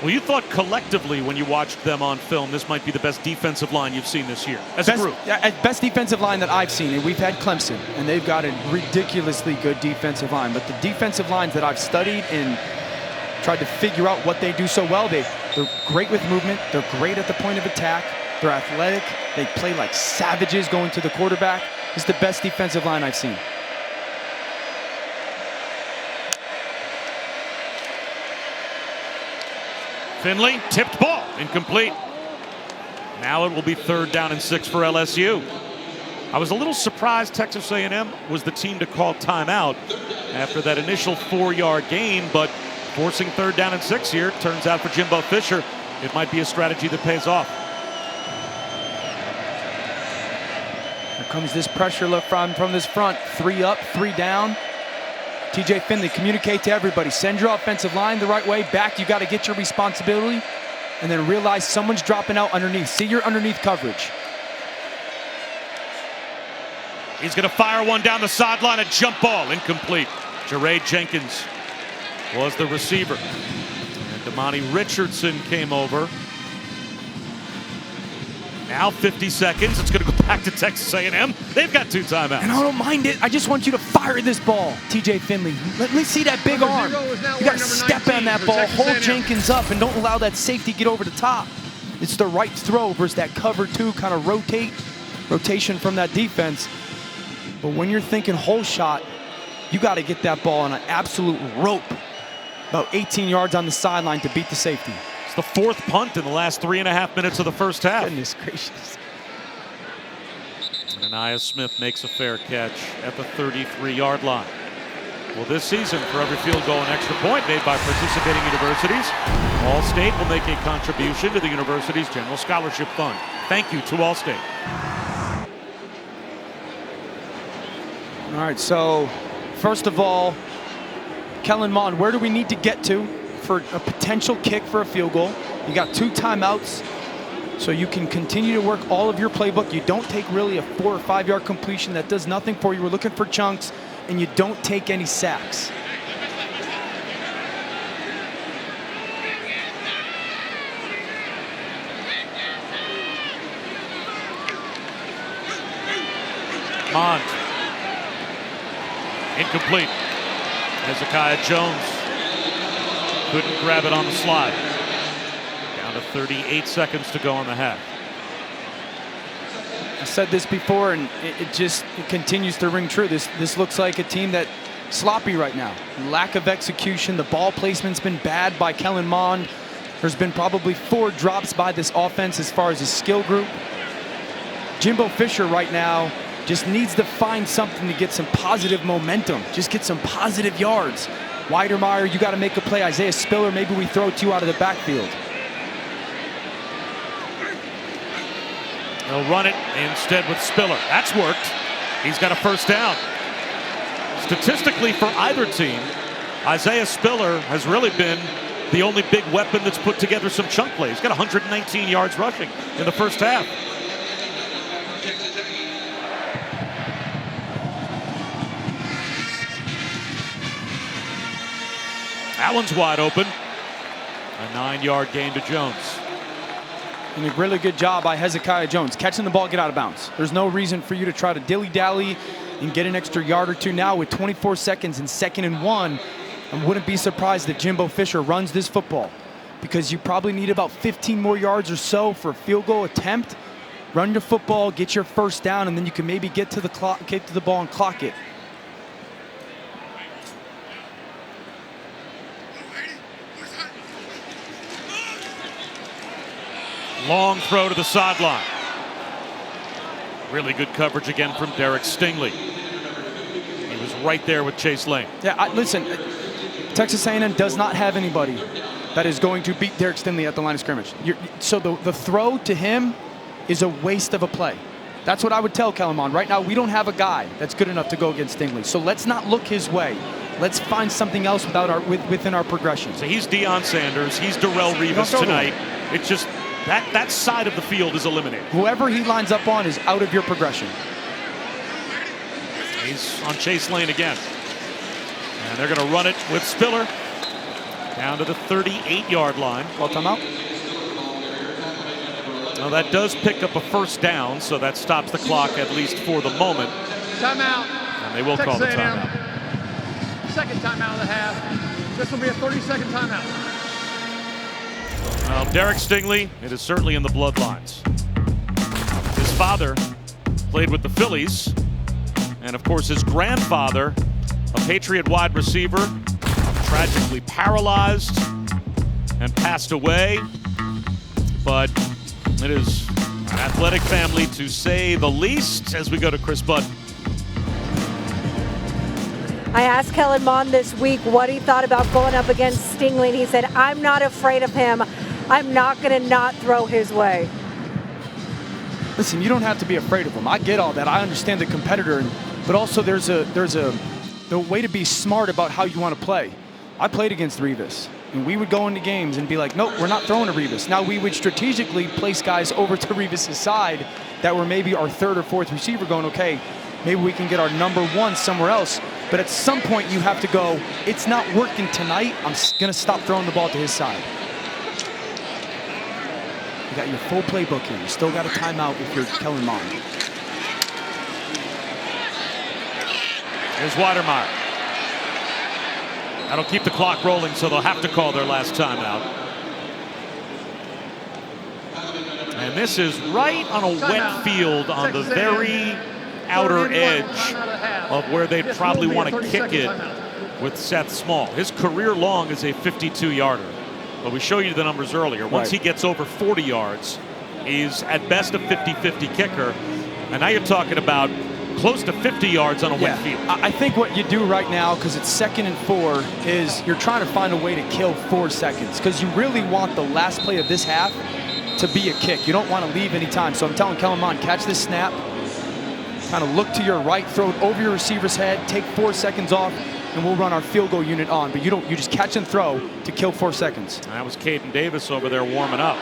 Well, you thought collectively when you watched them on film, this might be the best defensive line you've seen this year as a group. Best defensive line that I've seen, and we've had Clemson, and they've got a ridiculously good defensive line. But the defensive lines that I've studied and tried to figure out what they do so well, they're great with movement, they're great at the point of attack, they're athletic, they play like savages going to the quarterback. It's the best defensive line I've seen. Finley, tipped ball, incomplete. Now it will be 3rd down and 6 for LSU. I was a little surprised Texas A&M was the team to call timeout after that initial 4-yard gain, but Forcing 3rd down and 6 here. Turns out for Jimbo Fisher, it might be a strategy that pays off. Here comes this pressure look from this front. 3 up, 3 down. TJ Finley, communicate to everybody. Send your offensive line the right way. Back, you got to get your responsibility. And then realize someone's dropping out underneath. See your underneath coverage. He's going to fire one down the sideline, a jump ball, incomplete. Jaray Jenkins was the receiver. And Damani Richardson came over. Now 50 seconds. It's going to go back to Texas A&M. They've got 2 timeouts. And I don't mind it. I just want you to fire this ball, TJ Finley. Let me see that big arm. You got to step on that ball, hold Jenkins up, and don't allow that safety get over the top. It's the right throw versus that cover 2 kind of rotation from that defense. But when you're thinking hole shot, you got to get that ball on an absolute rope. About 18 yards on the sideline to beat the safety. It's the 4th punt in the last 3.5 minutes of the first half. Goodness gracious. And Anaya Smith makes a fair catch at the 33-yard line. Well, this season, for every field goal and extra point made by participating universities, All-State will make a contribution to the university's general scholarship fund. Thank you to All-State. All right, so first of all, Kellen Mond, where do we need to get to for a potential kick for a field goal? You got 2 timeouts, so you can continue to work all of your playbook. You don't take really a 4 or 5 yard completion. That does nothing for you. We're looking for chunks, and you don't take any sacks. Mond. Incomplete. Hezekiah Jones couldn't grab it on the slide. Down to 38 seconds to go on the half. I said this before, and it continues to ring true. This looks like a team that's sloppy right now. Lack of execution. The ball placement's been bad by Kellen Mond. There's been probably 4 drops by this offense as far as his skill group. Jimbo Fisher right now just needs to find something to get some positive momentum. Just get some positive yards. Weidermeyer, you got to make a play. Isaiah Spiller, maybe we throw it to you out of the backfield. They'll run it instead with Spiller. That's worked. He's got a first down. Statistically, for either team, Isaiah Spiller has really been the only big weapon that's put together some chunk plays. He's got 119 yards rushing in the first half. Allen's wide open. A 9-yard gain to Jones. And a really good job by Hezekiah Jones. Catching the ball, get out of bounds. There's no reason for you to try to dilly-dally and get an extra yard or 2 now with 24 seconds and 2nd and 1. I wouldn't be surprised if Jimbo Fisher runs this football, because you probably need about 15 more yards or so for a field goal attempt. Run your football, get your first down, and then you can maybe get to the clock, get to the ball and clock it. Long throw to the sideline. Really good coverage again from Derek Stingley. He was right there with Chase Lane. Yeah, listen, Texas A&M does not have anybody that is going to beat Derek Stingley at the line of scrimmage. So the throw to him is a waste of a play. That's what I would tell Kellen Mond. Right now, we don't have a guy that's good enough to go against Stingley. So let's not look his way. Let's find something else within our progression. So he's Deion Sanders. He's Darrell Revis tonight. It's just that side of the field is eliminated. Whoever he lines up on is out of your progression. He's on Chase Lane again. And they're going to run it with Spiller down to the 38-yard line. Well, timeout. Well, that does pick up a first down, so that stops the clock at least for the moment. Timeout. And they will call the timeout. Second timeout of the half. This will be a 30-second timeout. Well, Derek Stingley, it is certainly in the bloodlines. His father played with the Phillies, and of course his grandfather, a Patriot wide receiver, tragically paralyzed and passed away. But it is an athletic family, to say the least, as we go to Chris Budd. I asked Kellen Mond this week what he thought about going up against Stingley, and he said, I'm not afraid of him. I'm not going to not throw his way. Listen, you don't have to be afraid of him. I get all that. I understand the competitor, but also there's a way to be smart about how you want to play. I played against Revis, and we would go into games and be like, nope, we're not throwing to Revis. Now, we would strategically place guys over to Revis' side that were maybe our third or fourth receiver going, okay, maybe we can get our number one somewhere else. But at some point, you have to go, it's not working tonight. I'm going to stop throwing the ball to his side. You got your full playbook here. You still got a timeout if you're Kellen Mond. Here's Weidermeyer. That'll keep the clock rolling, so they'll have to call their last timeout. And this is right on a wet field on the very outer edge of where they'd probably want to kick it with Seth Small. His career long is a 52-yarder. But we showed you the numbers earlier. Once he gets over 40 yards, he's at best a 50-50 kicker. And now you're talking about close to 50 yards on a wet field. I think what you do right now, because it's 2nd and 4, is you're trying to find a way to kill 4 seconds, because you really want the last play of this half to be a kick. You don't want to leave any time. So I'm telling Kellen Mond, catch this snap, kind of look to your right, throw it over your receiver's head, take 4 seconds off, and we'll run our field goal unit on. But you just catch and throw to kill 4 seconds. That was Caden Davis over there warming up.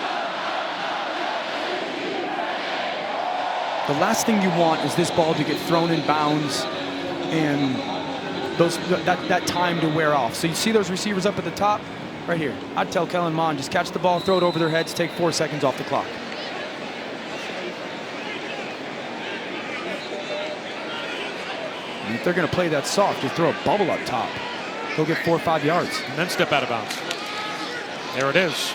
The last thing you want is this ball to get thrown in bounds and that time to wear off. So you see those receivers up at the top? Right here. I'd tell Kellen Mond, just catch the ball, throw it over their heads, take 4 seconds off the clock. And if they're going to play that soft, you throw a bubble up top. Go get 4 or 5 yards. And then step out of bounds. There it is.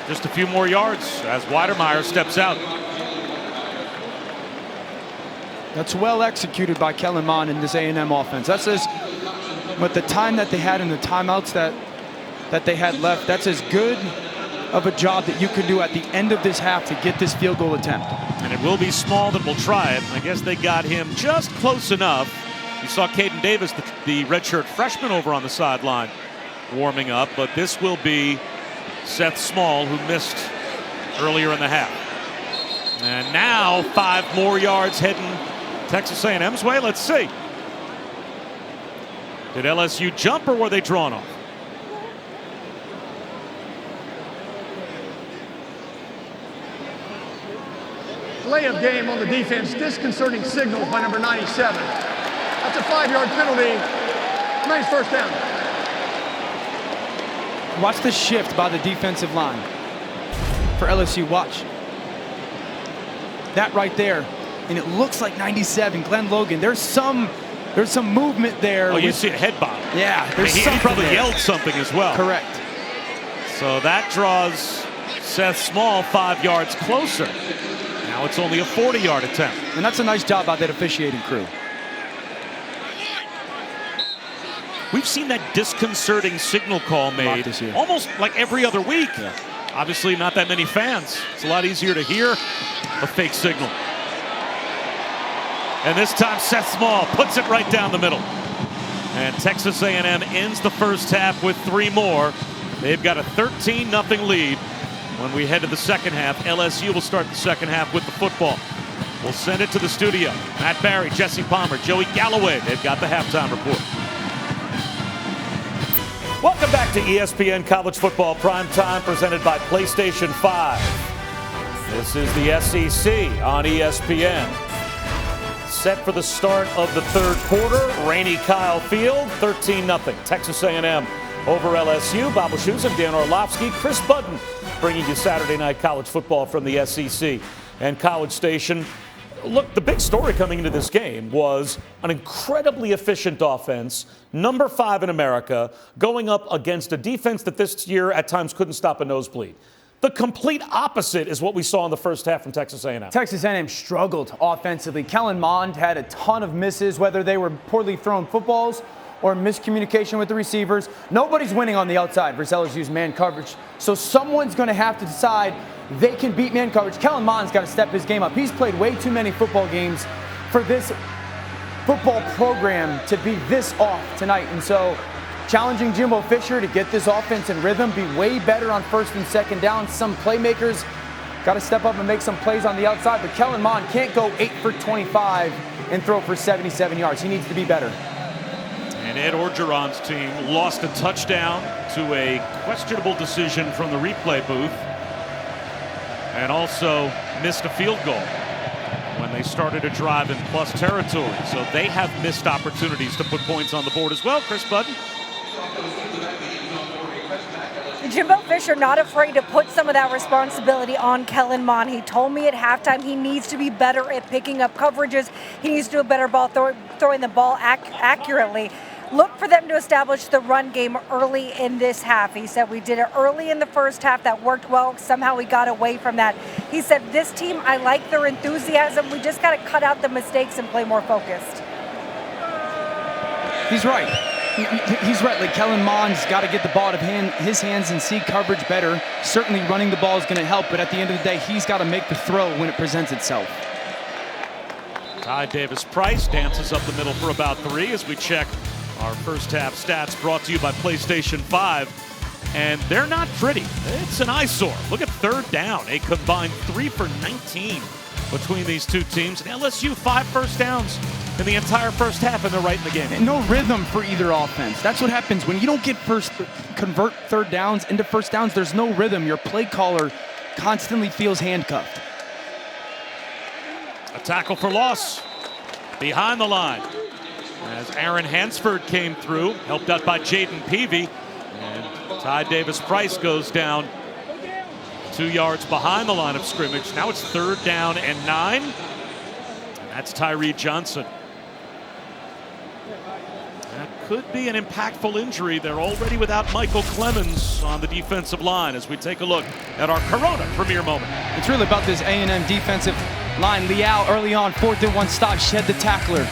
Just a few more yards as Weidermeyer steps out. That's well executed by Kellen Mond in this A&M offense. That's as, but the time that they had in the timeouts that they had left, that's as good of a job that you could do at the end of this half to get this field goal attempt. And it will be Small that will try it. I guess they got him just close enough. You saw Caden Davis, the redshirt freshman, over on the sideline warming up, but this will be Seth Small, who missed earlier in the half. And now 5 more yards heading Texas A&M's way. Let's see. Did LSU jump or were they drawn off? Layup game on the defense, disconcerting signals by number 97. That's a 5-yard penalty. Nice first down. Watch the shift by the defensive line for LSU. Watch. That right there. And it looks like 97, Glenn Logan. There's some movement there. Oh, you see a head bob. Yeah, he probably yelled something as well. Correct. So that draws Seth Small 5 yards closer. Now it's only a 40-yard attempt. And that's a nice job by that officiating crew. We've seen that disconcerting signal call made almost like every other week. Yeah. Obviously not that many fans. It's a lot easier to hear a fake signal. And this time Seth Small puts it right down the middle. And Texas A&M ends the first half with 3 more. They've got a 13-0 lead. When we head to the second half, LSU will start the second half with the football. We'll send it to the studio. Matt Barry, Jesse Palmer, Joey Galloway. They've got the halftime report. Welcome back to ESPN College Football Primetime, presented by PlayStation 5. This is the SEC on ESPN. Set for the start of the third quarter. Rainy Kyle Field, 13-0. Texas A&M over LSU. Bob Shoes and Dan Orlovsky. Chris Budden bringing you Saturday night college football from the SEC and College Station. Look, the big story coming into this game was an incredibly efficient offense, number 5 in America, going up against a defense that this year at times couldn't stop a nosebleed. The complete opposite is what we saw in the first half from Texas A&M. Texas A&M struggled offensively. Kellen Mond had a ton of misses, whether they were poorly thrown footballs or miscommunication with the receivers. Nobody's winning on the outside versus LSU's man coverage. So someone's going to have to decide they can beat man coverage. Kellen Mond's got to step his game up. He's played way too many football games for this football program to be this off tonight. And so challenging Jimbo Fisher to get this offense in rhythm, be way better on first and second down. Some playmakers got to step up and make some plays on the outside, but Kellen Mond can't go 8 for 25 and throw for 77 yards. He needs to be better. And Ed Orgeron's team lost a touchdown to a questionable decision from the replay booth, and also missed a field goal when they started a drive in plus territory. So they have missed opportunities to put points on the board as well. Chris Budden. Jimbo Fisher not afraid to put some of that responsibility on Kellen Mond. He told me at halftime he needs to be better at picking up coverages. He needs to do a better ball throwing the ball accurately. Look for them to establish the run game early in this half. He said we did it early in the first half. That worked well. Somehow we got away from that. He said this team, I like their enthusiasm. We just got to cut out the mistakes and play more focused. He's right. He's right. Like, Kellen Mond's got to get the ball out of his hands and see coverage better. Certainly running the ball is going to help, but at the end of the day, he's got to make the throw when it presents itself. Ty Davis-Price dances up the middle for about 3 as we check our first half stats, brought to you by PlayStation 5. And they're not pretty. It's an eyesore. Look at third down. A combined 3 for 19 between these two teams. And LSU 5 first downs in the entire first half, and they're right in the game. And no rhythm for either offense. That's what happens when you don't convert third downs into first downs. There's no rhythm. Your play caller constantly feels handcuffed. A tackle for loss behind the line as Aaron Hansford came through, helped out by Jaden Peavy, and Ty Davis-Price goes down 2 yards behind the line of scrimmage. Now it's third down and 9. And that's Tyree Johnson. That could be an impactful injury. They're already without Michael Clemens on the defensive line as we take a look at our Corona Premier Moment. It's really about this A&M defensive line. Leal early on, 4th and 1 stop, shed the tackler.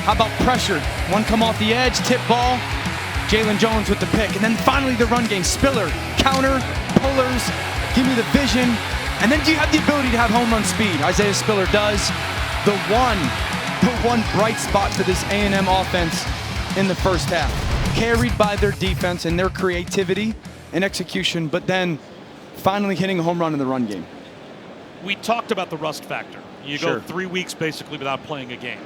How about pressure? One come off the edge, tip ball. Jalen Jones with the pick. And then finally the run game. Spiller, counter, pullers, give me the vision. And then do you have the ability to have home run speed? Isaiah Spiller does. The one bright spot for this A&M offense in the first half. Carried by their defense and their creativity and execution, but then finally hitting a home run in the run game. We talked about the rust factor. You go 3 weeks basically without playing a game.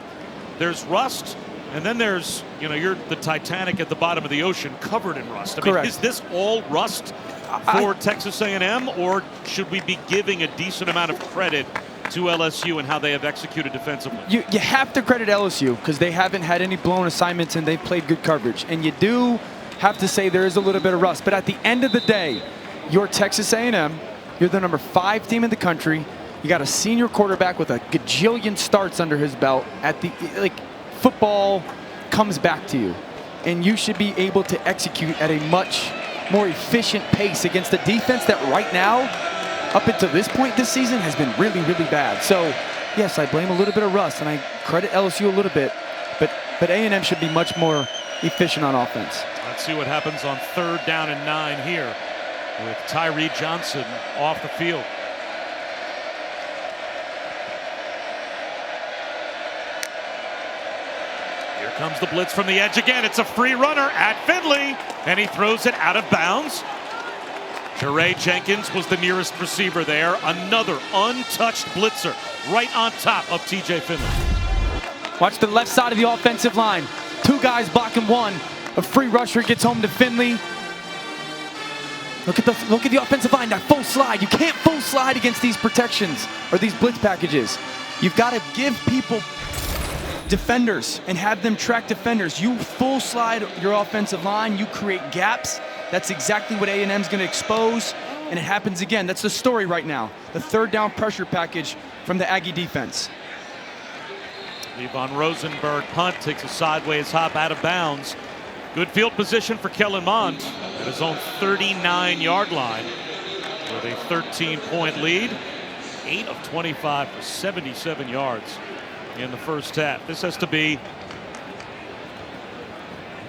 There's rust, and then there's, you're the Titanic at the bottom of the ocean covered in rust. I mean, is this all rust for Texas A&M, or should we be giving a decent amount of credit to LSU and how they have executed defensively? You have to credit LSU because they haven't had any blown assignments and they've played good coverage. And you do have to say there is a little bit of rust. But at the end of the day, you're Texas A&M. You're the number 5 team in the country. You got a senior quarterback with a gajillion starts under his belt. Football comes back to you. And you should be able to execute at a much more efficient pace against a defense that right now, up until this point this season, has been really, really bad. So, yes, I blame a little bit of rust, and I credit LSU a little bit, but A&M should be much more efficient on offense. Let's see what happens on third down and 9 here with Tyree Johnson off the field. Here comes the blitz from the edge again. It's a free runner at Finley, and he throws it out of bounds. Jeray Jenkins was the nearest receiver there. Another untouched blitzer right on top of TJ Finley. Watch the left side of the offensive line. 2 guys blocking one. A free rusher gets home to Finley. Look at the offensive line, that full slide. You can't full slide against these protections or these blitz packages. You've got to give people defenders and have them track defenders. You full slide your offensive line, you create gaps. That's exactly what A&M's going to expose, and it happens again. That's the story right now. The third down pressure package from the Aggie defense. Levon Rosenberg punt, takes a sideways hop out of bounds. Good field position for Kellen Mond at his own 39-yard line with a 13-point lead. 8 of 25 for 77 yards in the first half. This has to be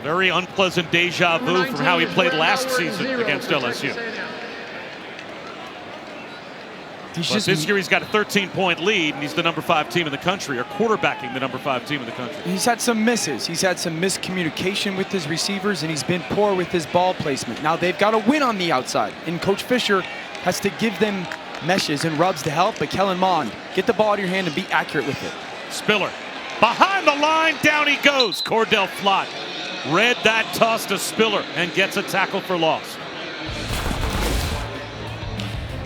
very unpleasant deja vu from how he played last season against LSU. This year he's got a 13-point lead, and he's the number 5 team in the country, or quarterbacking the number 5 team in the country. He's had some misses. He's had some miscommunication with his receivers, and he's been poor with his ball placement. Now they've got to win on the outside, and Coach Fisher has to give them meshes and rubs to help, but Kellen Mond, get the ball out of your hand and be accurate with it. Spiller, behind the line, down he goes. Cordell Flott read that toss to Spiller and gets a tackle for loss.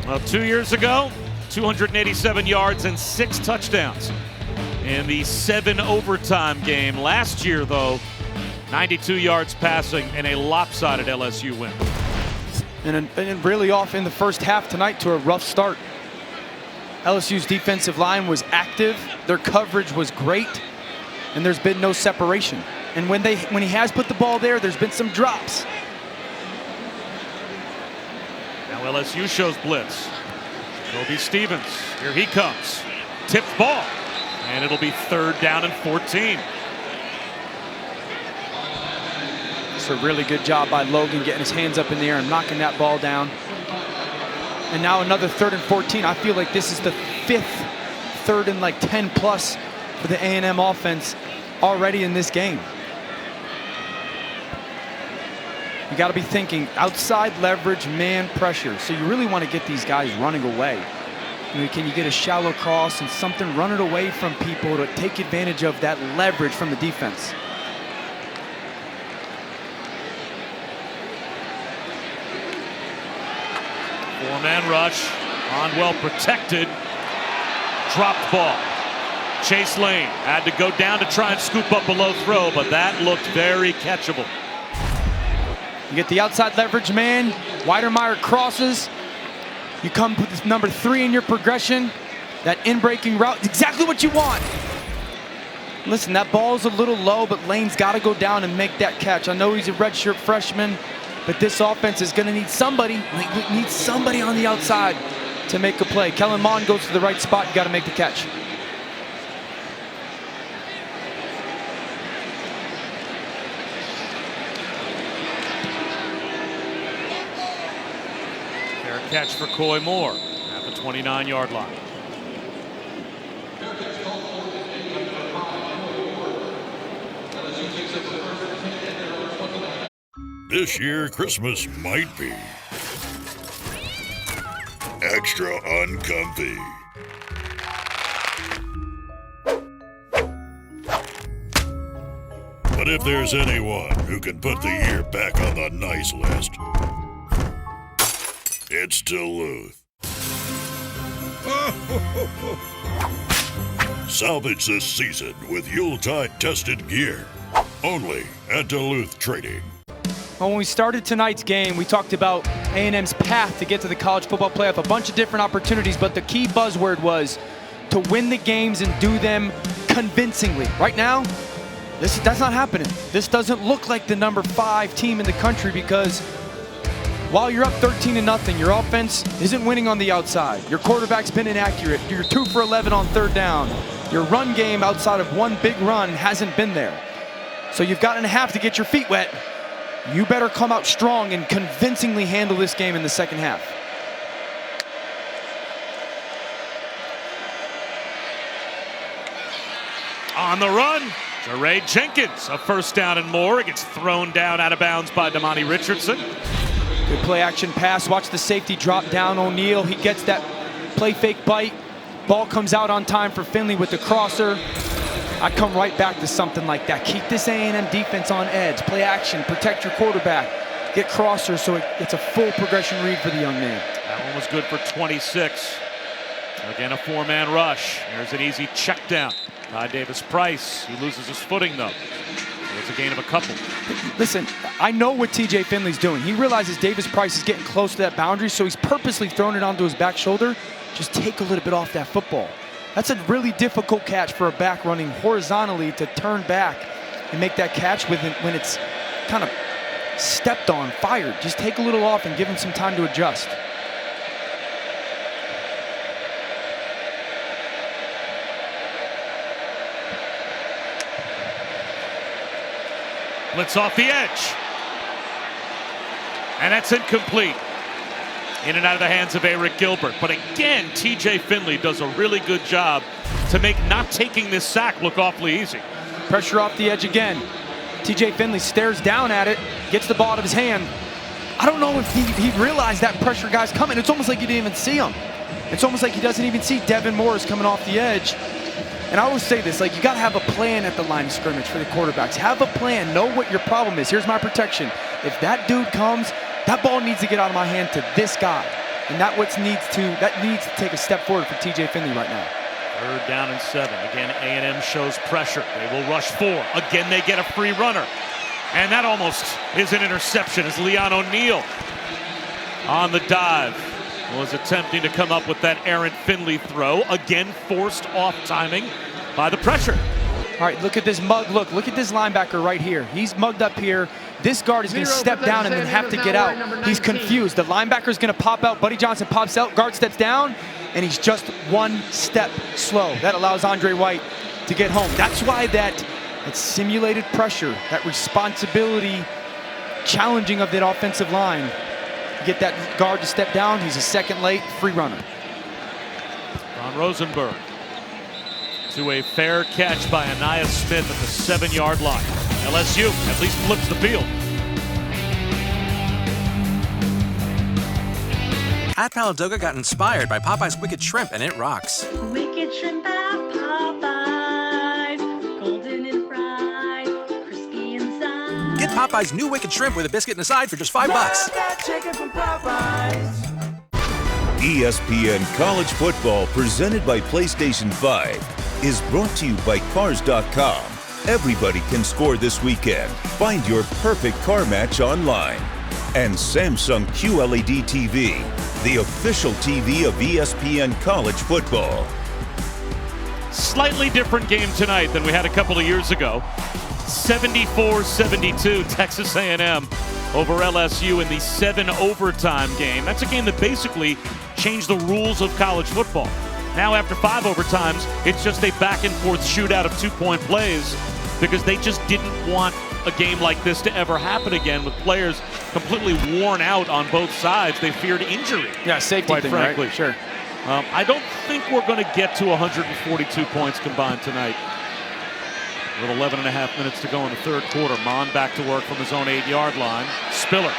Well, 2 years ago, 287 yards and 6 touchdowns in the 7 overtime game. Last year, though, 92 yards passing and a lopsided LSU win. And really off in the first half tonight to a rough start. LSU's defensive line was active, their coverage was great, and there's been no separation. And when he has put the ball there, there's been some drops. Now LSU shows blitz. Kobe Stevens, here he comes. Tipped ball, and it'll be 3rd down and 14. It's a really good job by Logan getting his hands up in the air and knocking that ball down. And now another 3rd and 14. I feel like this is the 5th 3rd and like 10 plus for the A&M offense already in this game. You got to be thinking outside leverage, man pressure. So you really want to get these guys running away. You know, can you get a shallow cross and something running away from people to take advantage of that leverage from the defense? Four-man rush, on well protected, dropped ball. Chase Lane had to go down to try and scoop up below throw, but that looked very catchable. You get the outside leverage man, Weidermeyer crosses. You come with number 3 in your progression. That in-breaking route, exactly what you want. Listen, that ball's a little low, but Lane's got to go down and make that catch. I know he's a redshirt freshman, but this offense is going to need somebody. Needs somebody on the outside to make a play. Kellen Mond goes to the right spot. You got to make the catch. Fair catch for Coy Moore at the 29-yard line. This year, Christmas might be extra uncomfy. But if there's anyone who can put the year back on the nice list, it's Duluth. Salvage this season with Yuletide tested gear. Only at Duluth Trading. Well, when we started tonight's game, we talked about A&M's path to get to the college football playoff, a bunch of different opportunities, but the key buzzword was to win the games and do them convincingly. Right now, that's not happening. This doesn't look like the number 5 team in the country because while you're up 13-0, your offense isn't winning on the outside. Your quarterback's been inaccurate. You're 2 for 11 on 3rd down. Your run game outside of one big run hasn't been there. So you've got and a half to get your feet wet. You better come out strong and convincingly handle this game in the second half. On the run, Jaray Jenkins, a 1st down and more. It gets thrown down out of bounds by Damani Richardson. Good play action pass. Watch the safety drop down. O'Neal, he gets that play fake bite. Ball comes out on time for Finley with the crosser. I come right back to something like that. Keep this A&M defense on edge. Play action, protect your quarterback. Get crossers so it's a full progression read for the young man. That one was good for 26. Again, a 4-man rush. There's an easy check down by Davis-Price. He loses his footing, though. So it's a gain of a couple. Listen, I know what TJ Finley's doing. He realizes Davis-Price is getting close to that boundary, so he's purposely throwing it onto his back shoulder. Just take a little bit off that football. That's a really difficult catch for a back running horizontally to turn back and make that catch when it's kind of stepped on, fired. Just take a little off and give him some time to adjust. Blitz off the edge. And that's incomplete. In and out of the hands of Eric Gilbert. But again, TJ Finley does a really good job to make not taking this sack look awfully easy. Pressure off the edge again. TJ Finley stares down at it, gets the ball out of his hand. I don't know if he realized that pressure guy's coming. It's almost like you didn't even see him. It's almost like he doesn't even see Devin Morris coming off the edge. And I always say this, like, you got to have a plan at the line of scrimmage for the quarterbacks. Have a plan. Know what your problem is. Here's my protection. If that dude comes, that ball needs to get out of my hand to this guy. And that needs to take a step forward for TJ Finley right now. 3rd down and 7. Again, A&M shows pressure. They will rush 4. Again, they get a free runner. And that almost is an interception as Leon O'Neal on the dive was attempting to come up with that errant Finley throw. Again, forced off timing by the pressure. All right, look at this mug. Look at this linebacker right here. He's mugged up here. This guard is going to step down and then have to get out. He's confused. The linebacker's going to pop out. Buddy Johnson pops out. Guard steps down, and he's just 1 step slow. That allows Andre White to get home. That's why that simulated pressure, that responsibility challenging of that offensive line. Get that guard to step down. He's a second late, free runner. Ron Rosenberg to a fair catch by Anaya Smith at the 7-yard line. LSU at least flips the field. At Paladoga got inspired by Popeye's Wicked Shrimp, and it rocks. Wicked shrimp at Popeyes, golden and fried, crispy inside. Get Popeye's new Wicked Shrimp with a biscuit and a side for just $5. Love that chicken from Popeyes. ESPN College Football, presented by PlayStation 5, is brought to you by Cars.com. Everybody can score this weekend. Find your perfect car match online. And Samsung QLED TV, the official TV of ESPN College Football. Slightly different game tonight than we had a couple of years ago. 74-72, Texas A&M over LSU in the 7 overtime game. That's a game that basically changed the rules of college football. Now after 5 overtimes, it's just a back and forth shootout of 2-point plays because they just didn't want a game like this to ever happen again with players completely worn out on both sides. They feared injury. Yeah, safety quite thing, frankly. Right? Sure. I don't think we're going to get to 142 points combined tonight. With 11 and a half minutes to go in the 3rd quarter. Mon back to work from his own 8-yard line. Spiller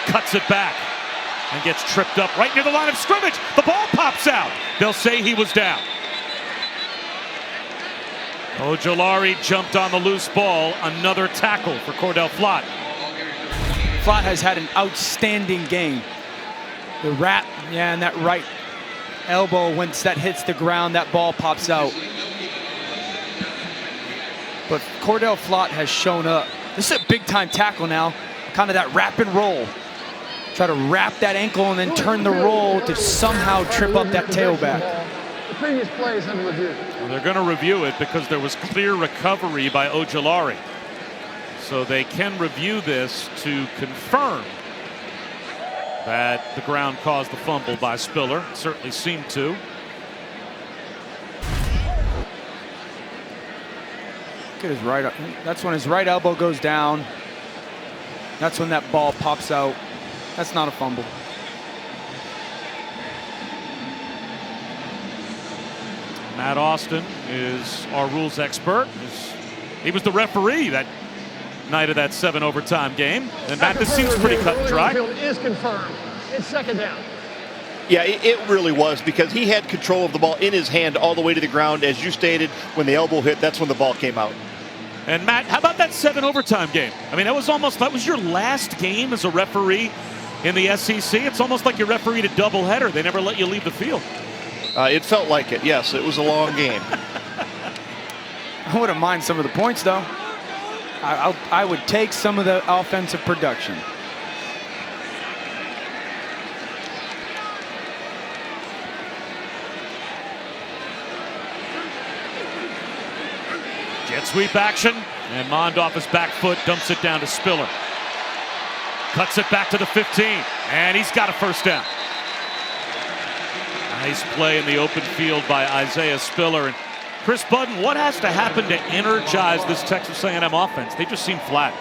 cuts it back and gets tripped up right near the line of scrimmage. The ball pops out. They'll say he was down. Ojolari jumped on the loose ball. Another tackle for Cordell Flott. Flott has had an outstanding game. The wrap, yeah, and that right elbow, once that hits the ground, that ball pops out. But Cordell Flott has shown up. This is a big-time tackle now. Kind of that wrap and roll. Try to wrap that ankle and then turn the roll to somehow trip up that tailback. The previous play is under review. Well, they're going to review it because there was clear recovery by Ojolari. So they can review this to confirm that the ground caused the fumble by Spiller. It certainly seemed to. Look at his right. That's when his right elbow goes down. That's when that ball pops out. That's not a fumble. Matt Austin is our rules expert. He was the referee that night of that 7 overtime game. And Matt, this seems pretty cut and dry. Field is confirmed. It's 2nd down. Yeah, it really was because he had control of the ball in his hand all the way to the ground. As you stated, when the elbow hit, that's when the ball came out. And Matt, how about that 7 overtime game? I mean, that was your last game as a referee in the SEC. It's almost like you refereed a doubleheader. They never let you leave the field. It felt like it, yes. It was a long game. I wouldn't mind some of the points, though. I would take some of the offensive production. Jet sweep action, and Mond off his back foot dumps it down to Spiller. Cuts it back to the 15, and he's got a 1st down. Nice play in the open field by Isaiah Spiller. And Chris Budden, what has to happen to energize this Texas A&M offense? They just seem flat.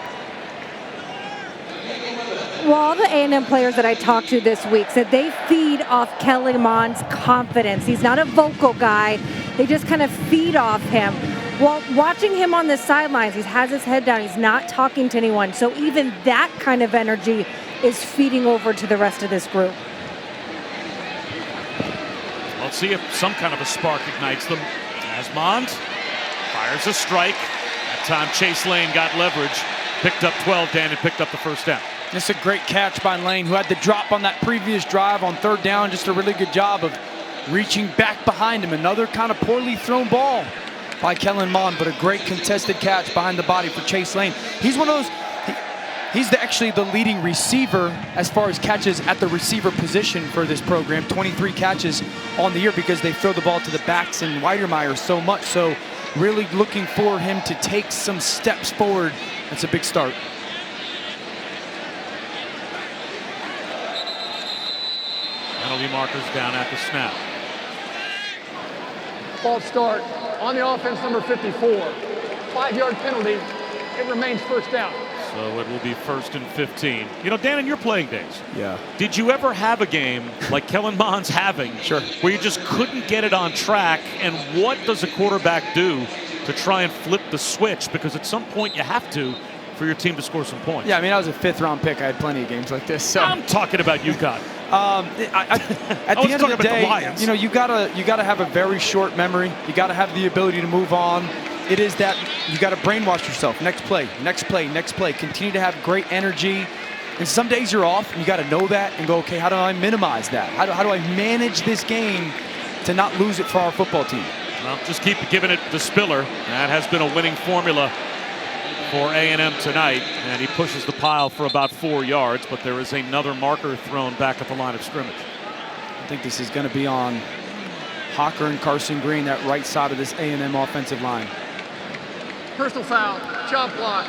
Well, all the A&M players that I talked to this week said they feed off Kellen Mond's confidence. He's not a vocal guy. They just kind of feed off him. Well, watching him on the sidelines, he has his head down. He's not talking to anyone. So even that kind of energy is feeding over to the rest of this group. Let's see if some kind of a spark ignites them. As Mond fires a strike. That time Chase Lane got leverage. Picked up 12, Dan, and picked up the first down. It's a great catch by Lane, who had the drop on that previous drive on third down. Just a really good job of reaching back behind him. Another kind of poorly thrown ball by Kellen Mond, but a great contested catch behind the body for Chase Lane. He's one of those, he's actually the leading receiver as far as catches at the receiver position for this program. 23 catches on the year because they throw the ball to the backs and Weidermeyer so much. So really looking for him to take some steps forward. That's a big start. Penalty markers down at the snap. False start on the offense, number 54. 5-yard penalty. It remains first down. So it will be 1st and 15. You know, Dan, in your playing days, yeah, did you ever have a game like Kellen Mond's having, sure, where you just couldn't get it on track? And what does a quarterback do to try and flip the switch? Because at some point you have to for your team to score some points. Yeah, I mean, I was a 5th-round pick. I had plenty of games like this. So I'm talking about UConn. At the end of the day, you know, you gotta have a very short memory. You gotta have the ability to move on. It is that you gotta brainwash yourself. Next play, next play, next play. Continue to have great energy. And some days you're off, and you gotta know that and go, okay, how do I minimize that? How do I manage this game to not lose it for our football team? Well, just keep giving it to Spiller. That has been a winning formula for A&M tonight, and he pushes the pile for about 4 yards, but there is another marker thrown back at the line of scrimmage. I think this is going to be on Hawker and Carson Green, that right side of this A&M offensive line. Personal foul, chop block,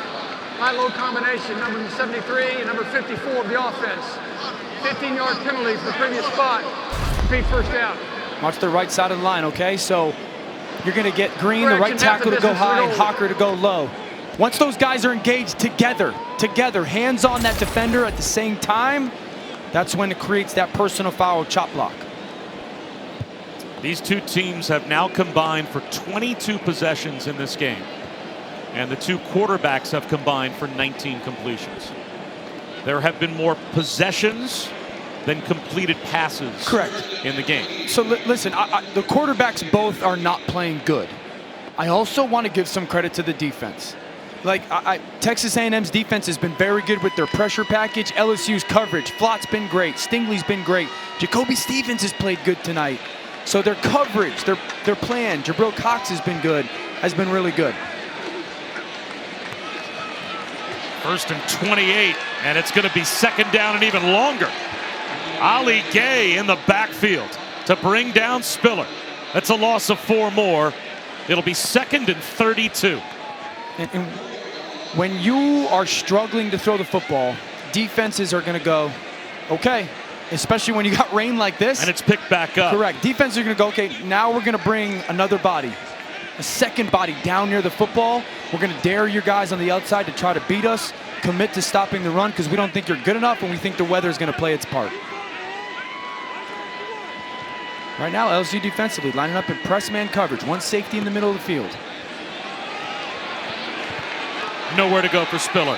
high-low combination, number 73 and number 54 of the offense. 15-yard penalty for the previous spot. Repeat first down. Watch the right side of the line, okay? So you're going to get Green, the right tackle, to go high, and Hawker to go low. Once those guys are engaged together, hands on that defender at the same time, that's when it creates that personal foul chop block. These two teams have now combined for 22 possessions in this game, and the two quarterbacks have combined for 19 completions. There have been more possessions than completed passes, correct, in the game. So listen, the quarterbacks both are not playing good. I also want to give some credit to the defense. Like, Texas A&M's defense has been very good with their pressure package. LSU's coverage, Flott's been great. Stingley's been great. Jacoby Stevens has played good tonight. So their coverage, their plan, Jabril Cox has been good, has been really good. 1st and 28, and it's going to be 2nd down and even longer. Ali Gay in the backfield to bring down Spiller. That's a loss of 4 more. It'll be 2nd and 32. And when you are struggling to throw the football, defenses are going to go, okay, especially when you got rain like this. And it's picked back up. Correct. Defenses are going to go, okay, now we're going to bring another body, a second body down near the football. We're going to dare your guys on the outside to try to beat us, commit to stopping the run because we don't think you're good enough and we think the weather is going to play its part. Right now, LSU defensively lining up in press man coverage. One safety in the middle of the field. Nowhere to go for Spiller.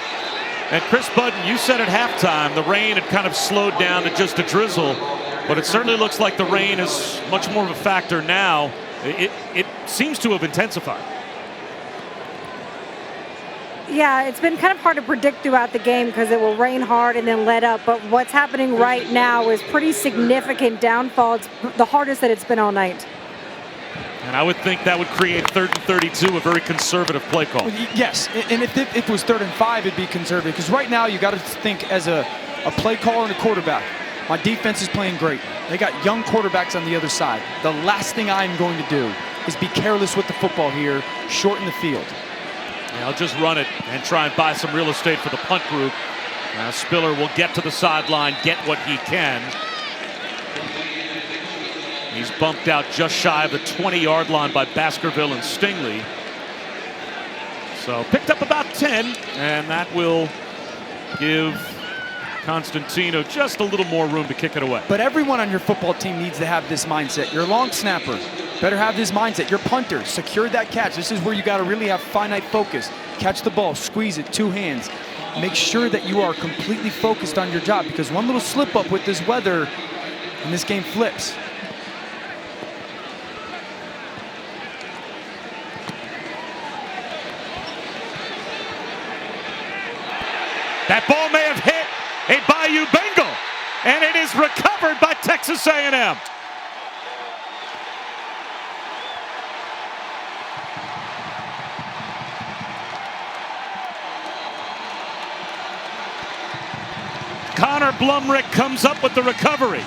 And Chris Budden, you said at halftime the rain had kind of slowed down to just a drizzle, but it certainly looks like the rain is much more of a factor now. It seems to have intensified. Yeah, it's been kind of hard to predict throughout the game because it will rain hard and then let up. But what's happening right now is pretty significant downfall. It's the hardest that it's been all night. And I would think that would create 3rd and 32, a very conservative play call. Yes, and if it was 3rd and 5, it'd be conservative. Because right now, you got to think as a play caller and a quarterback. My defense is playing great. They got young quarterbacks on the other side. The last thing I'm going to do is be careless with the football here, shorten the field. Yeah, I'll just run it and try and buy some real estate for the punt group. Spiller will get to the sideline, get what he can. He's bumped out just shy of the 20-yard line by Baskerville and Stingley. So picked up about 10, and that will give Constantino just a little more room to kick it away. But everyone on your football team needs to have this mindset. Your long snapper better have this mindset. Your punter, secure that catch. This is where you got to really have finite focus. Catch the ball, squeeze it, 2 hands. Make sure that you are completely focused on your job, because one little slip up with this weather and this game flips. That ball may have hit a Bayou Bengal, and it is recovered by Texas A&M. Connor Blumrick comes up with the recovery.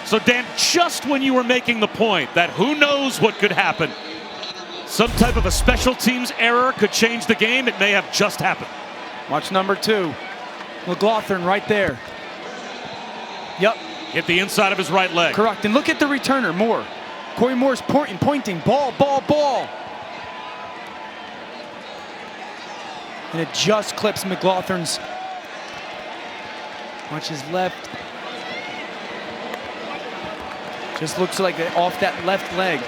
So Dan, just when you were making the point that who knows what could happen, some type of a special teams error could change the game, it may have just happened. Watch number 2. McLaughlin right there. Yep. Hit the inside of his right leg. Correct. And look at the returner, Moore. Corey Moore's pointing. Ball, ball, ball. And it just clips McLaughlin's. Watch his left. Just looks like off that left leg.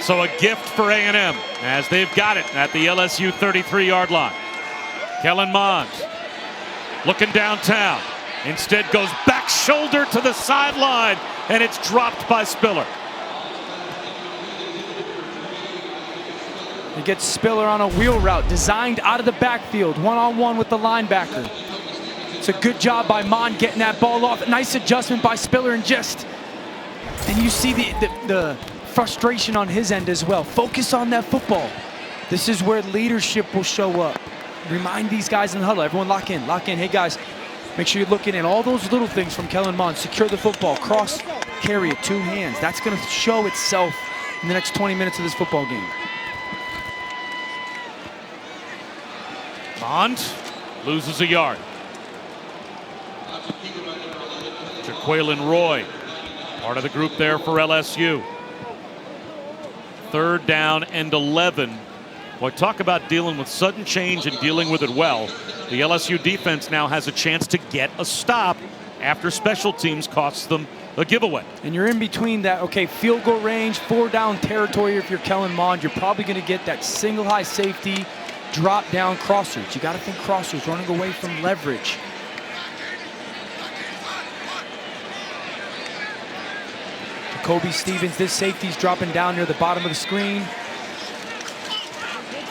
So a gift for A&M as they've got it at the LSU 33-yard line. Kellen Mond looking downtown. Instead goes back shoulder to the sideline, and it's dropped by Spiller. He gets Spiller on a wheel route designed out of the backfield, one-on-one with the linebacker. It's a good job by Mond getting that ball off. Nice adjustment by Spiller, and you see the frustration on his end as well. Focus on that football. This is where leadership will show up. Remind these guys in the huddle. Everyone lock in, lock in. Hey guys, make sure you're looking in. All those little things from Kellen Mond. Secure the football, cross, carry it, 2 hands. That's gonna show itself in the next 20 minutes of this football game. Mond loses a yard. Jaquelin Roy, part of the group there for LSU. 3rd down and 11. Boy, talk about dealing with sudden change and dealing with it well. The LSU defense now has a chance to get a stop after special teams costs them a giveaway. And you're in between that, okay, field goal range, 4-down territory. If you're Kellen Mond, you're probably going to get that single high safety, drop down crossers. You got to think crossers, running away from leverage. Kobe Stevens, this safety's dropping down near the bottom of the screen.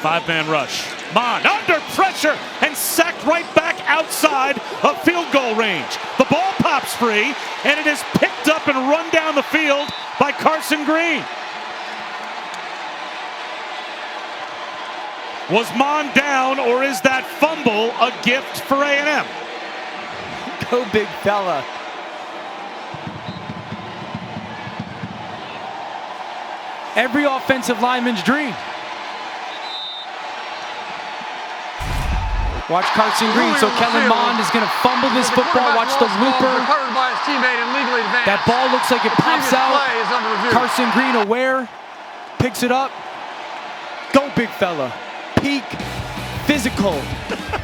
5-man rush. Mond under pressure and sacked right back outside of field goal range. The ball pops free, and it is picked up and run down the field by Carson Green. Was Mond down, or is that fumble a gift for A&M? Go big fella. Every offensive lineman's dream. Watch Carson Green. So Kellen Mond is going to fumble this football. Watch the looper. By his teammate and legally advanced. That ball looks like it pops out. Carson Green aware. Picks it up. Go big fella. Peak. Physical.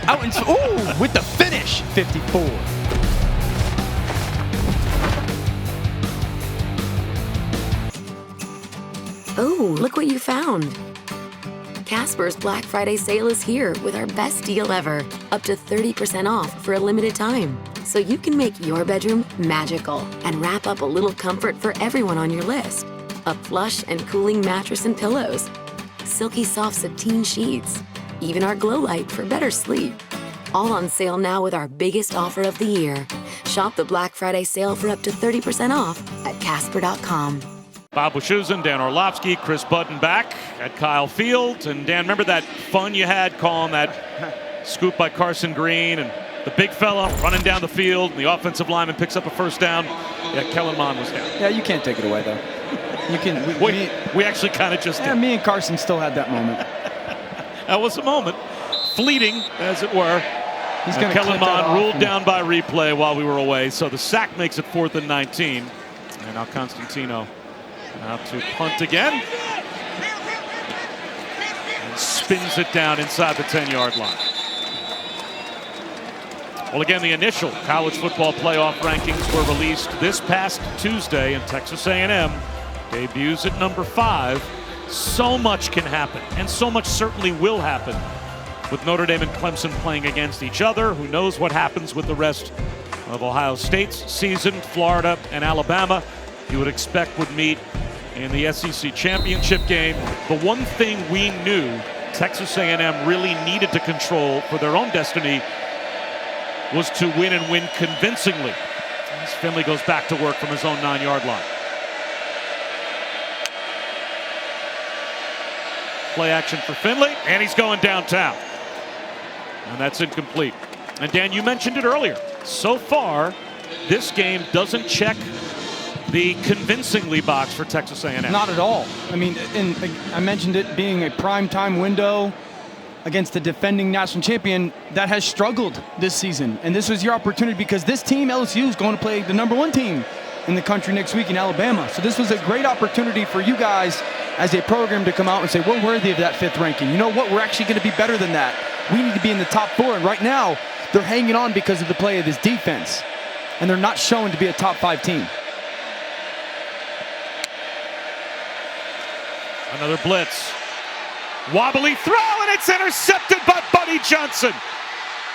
Out and ooh, with the finish. 54. Oh, look what you found. Casper's Black Friday sale is here with our best deal ever. Up to 30% off for a limited time. So you can make your bedroom magical and wrap up a little comfort for everyone on your list. A plush and cooling mattress and pillows. Silky soft sateen sheets. Even our glow light for better sleep. All on sale now with our biggest offer of the year. Shop the Black Friday sale for up to 30% off at Casper.com. Bob Wischusen, Dan Orlovsky, Chris Budden back at Kyle Field. And Dan, remember that fun you had calling that scoop by Carson Green and the big fella running down the field and the offensive lineman picks up a 1st down? Yeah, Kellen Mond was down. Yeah, you can't take it away though. You can. We actually kind of just did. Me and Carson still had that moment. That was a moment, fleeting as it were. He's going to Kellen Mond ruled down by replay while we were away. So the sack makes it 4th and 19. And now Constantino Now to punt again. And spins it down inside the 10-yard line. Well, again, the initial college football playoff rankings were released this past Tuesday, and Texas A&M debuts at number 5. So much can happen, and so much certainly will happen with Notre Dame and Clemson playing against each other. Who knows what happens with the rest of Ohio State's season? Florida and Alabama, you would expect, would meet in the SEC championship game. The one thing we knew Texas A&M really needed to control for their own destiny was to win and win convincingly. As Finley goes back to work from his own 9-yard line. Play action for Finley, and he's going downtown. And that's incomplete. And Dan, you mentioned it earlier. So far, this game doesn't check the convincingly box for Texas A&M. Not at all. I mean, I mentioned it being a primetime window against the defending national champion that has struggled this season. And this was your opportunity because this team, LSU, is going to play the #1 team in the country next week in Alabama. So this was a great opportunity for you guys as a program to come out and say, we're worthy of that 5th ranking. You know what? We're actually going to be better than that. We need to be in the top 4. And right now, they're hanging on because of the play of this defense. And they're not showing to be a top 5 team. Another blitz. Wobbly throw, and it's intercepted by Buddy Johnson.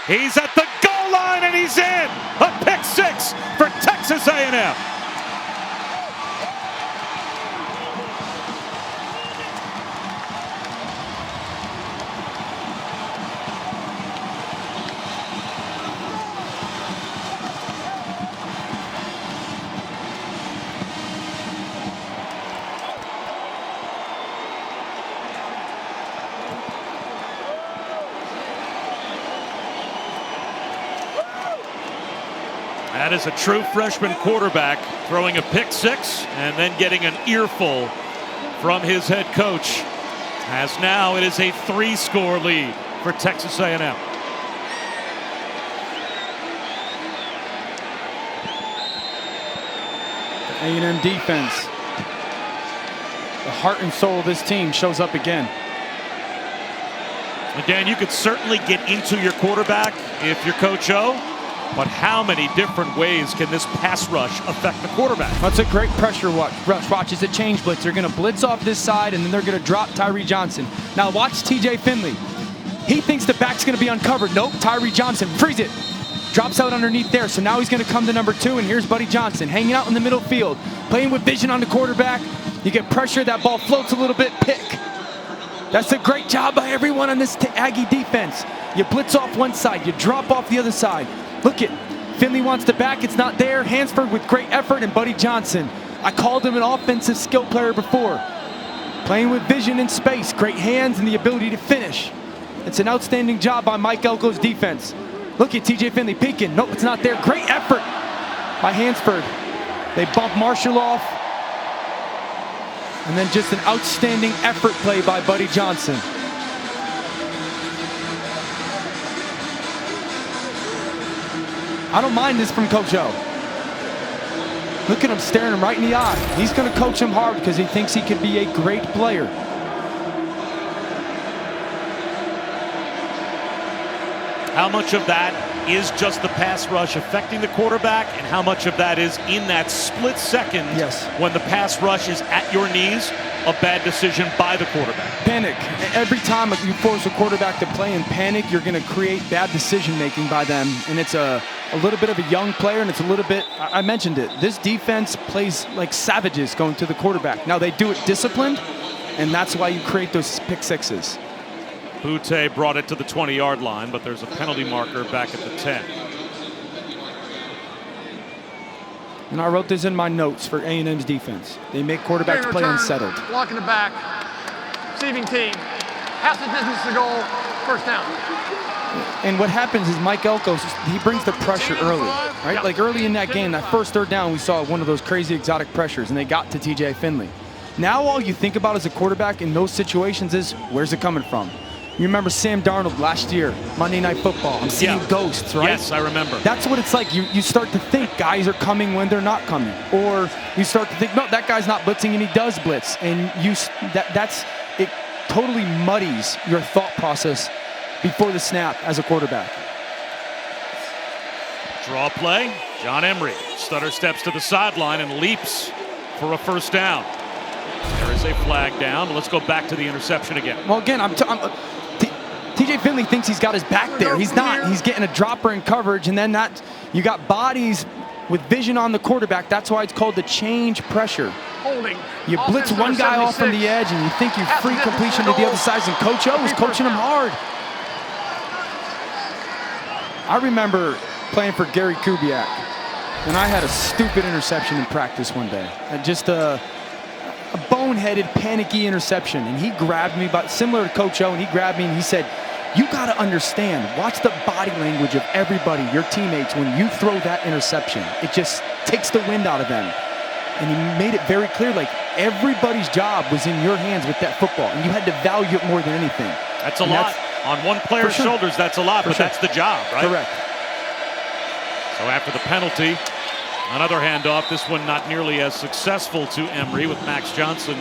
He's at the goal line, and he's in. A pick 6 for Texas A&M. That is a true freshman quarterback throwing a pick 6 and then getting an earful from his head coach. As now it is a 3-score lead for Texas A&M. The A&M defense, the heart and soul of this team, shows up again. Again, you could certainly get into your quarterback if you're Coach O. But how many different ways can this pass rush affect the quarterback? That's a great pressure rush. Watch as a change blitz. They're going to blitz off this side, and then they're going to drop Tyree Johnson. Now watch TJ Finley. He thinks the back's going to be uncovered. Nope, Tyree Johnson, freeze it. Drops out underneath there, so now he's going to come to number 2, and here's Buddy Johnson hanging out in the middle field, playing with vision on the quarterback. You get pressure, that ball floats a little bit, pick. That's a great job by everyone on this Aggie defense. You blitz off one side, you drop off the other side. Look it, Finley wants the back, it's not there. Hansford with great effort, and Buddy Johnson. I called him an offensive skill player before. Playing with vision and space, great hands and the ability to finish. It's an outstanding job by Mike Elko's defense. Look at TJ Finley peeking. Nope, it's not there. Great effort by Hansford. They bump Marshall off. And then just an outstanding effort play by Buddy Johnson. I don't mind this from Coach O. Look at him staring him right in the eye. He's going to coach him hard because he thinks he can be a great player. How much of that is just the pass rush affecting the quarterback, and how much of that is in that split second when the pass rush is at your knees, a bad decision by the quarterback? Panic. Every time you force a quarterback to play in panic, you're going to create bad decision making by them, and it's a little bit of a young player, and it's a little bit, I mentioned it, this defense plays like savages going to the quarterback. Now they do it disciplined, and that's why you create those pick 6s. Butte brought it to the 20-yard line, but there's a penalty marker back at the 10. And I wrote this in my notes for A&M's defense. They make quarterbacks play unsettled. Block in the back, receiving team, half the distance to goal, first down. And what happens is Mike Elko, he brings the pressure early, right? Like early in that game, that first 3rd down, we saw one of those crazy exotic pressures, and they got to TJ Finley. Now all you think about as a quarterback in those situations is, where's it coming from? You remember Sam Darnold last year, Monday Night Football. I'm seeing ghosts, right? Yes, I remember. That's what it's like. You start to think guys are coming when they're not coming. Or you start to think, no, that guy's not blitzing and he does blitz. And it totally muddies your thought process before the snap as a quarterback. Draw play. John Emery stutter steps to the sideline and leaps for a first down. There is a flag down. Let's go back to the interception again. Well, again, TJ Finley thinks he's got his back there. He's not. He's getting a dropper in coverage, and then you got bodies with vision on the quarterback. That's why it's called the change pressure. Holding. You blitz one guy off from the edge, and you think you free completion to the other side, and Coach O was coaching him hard. I remember playing for Gary Kubiak, and I had a stupid interception in practice one day. Just a boneheaded, panicky interception, and he grabbed me, similar to Coach O, and he grabbed me and he said, you got to understand, watch the body language of everybody, your teammates, when you throw that interception. It just takes the wind out of them. And he made it very clear, like, everybody's job was in your hands with that football, and you had to value it more than anything. That's a lot. On one player's shoulders, that's a lot, but that's the job, right? Correct. So after the penalty, another handoff, this one not nearly as successful to Emery, with Max Johnson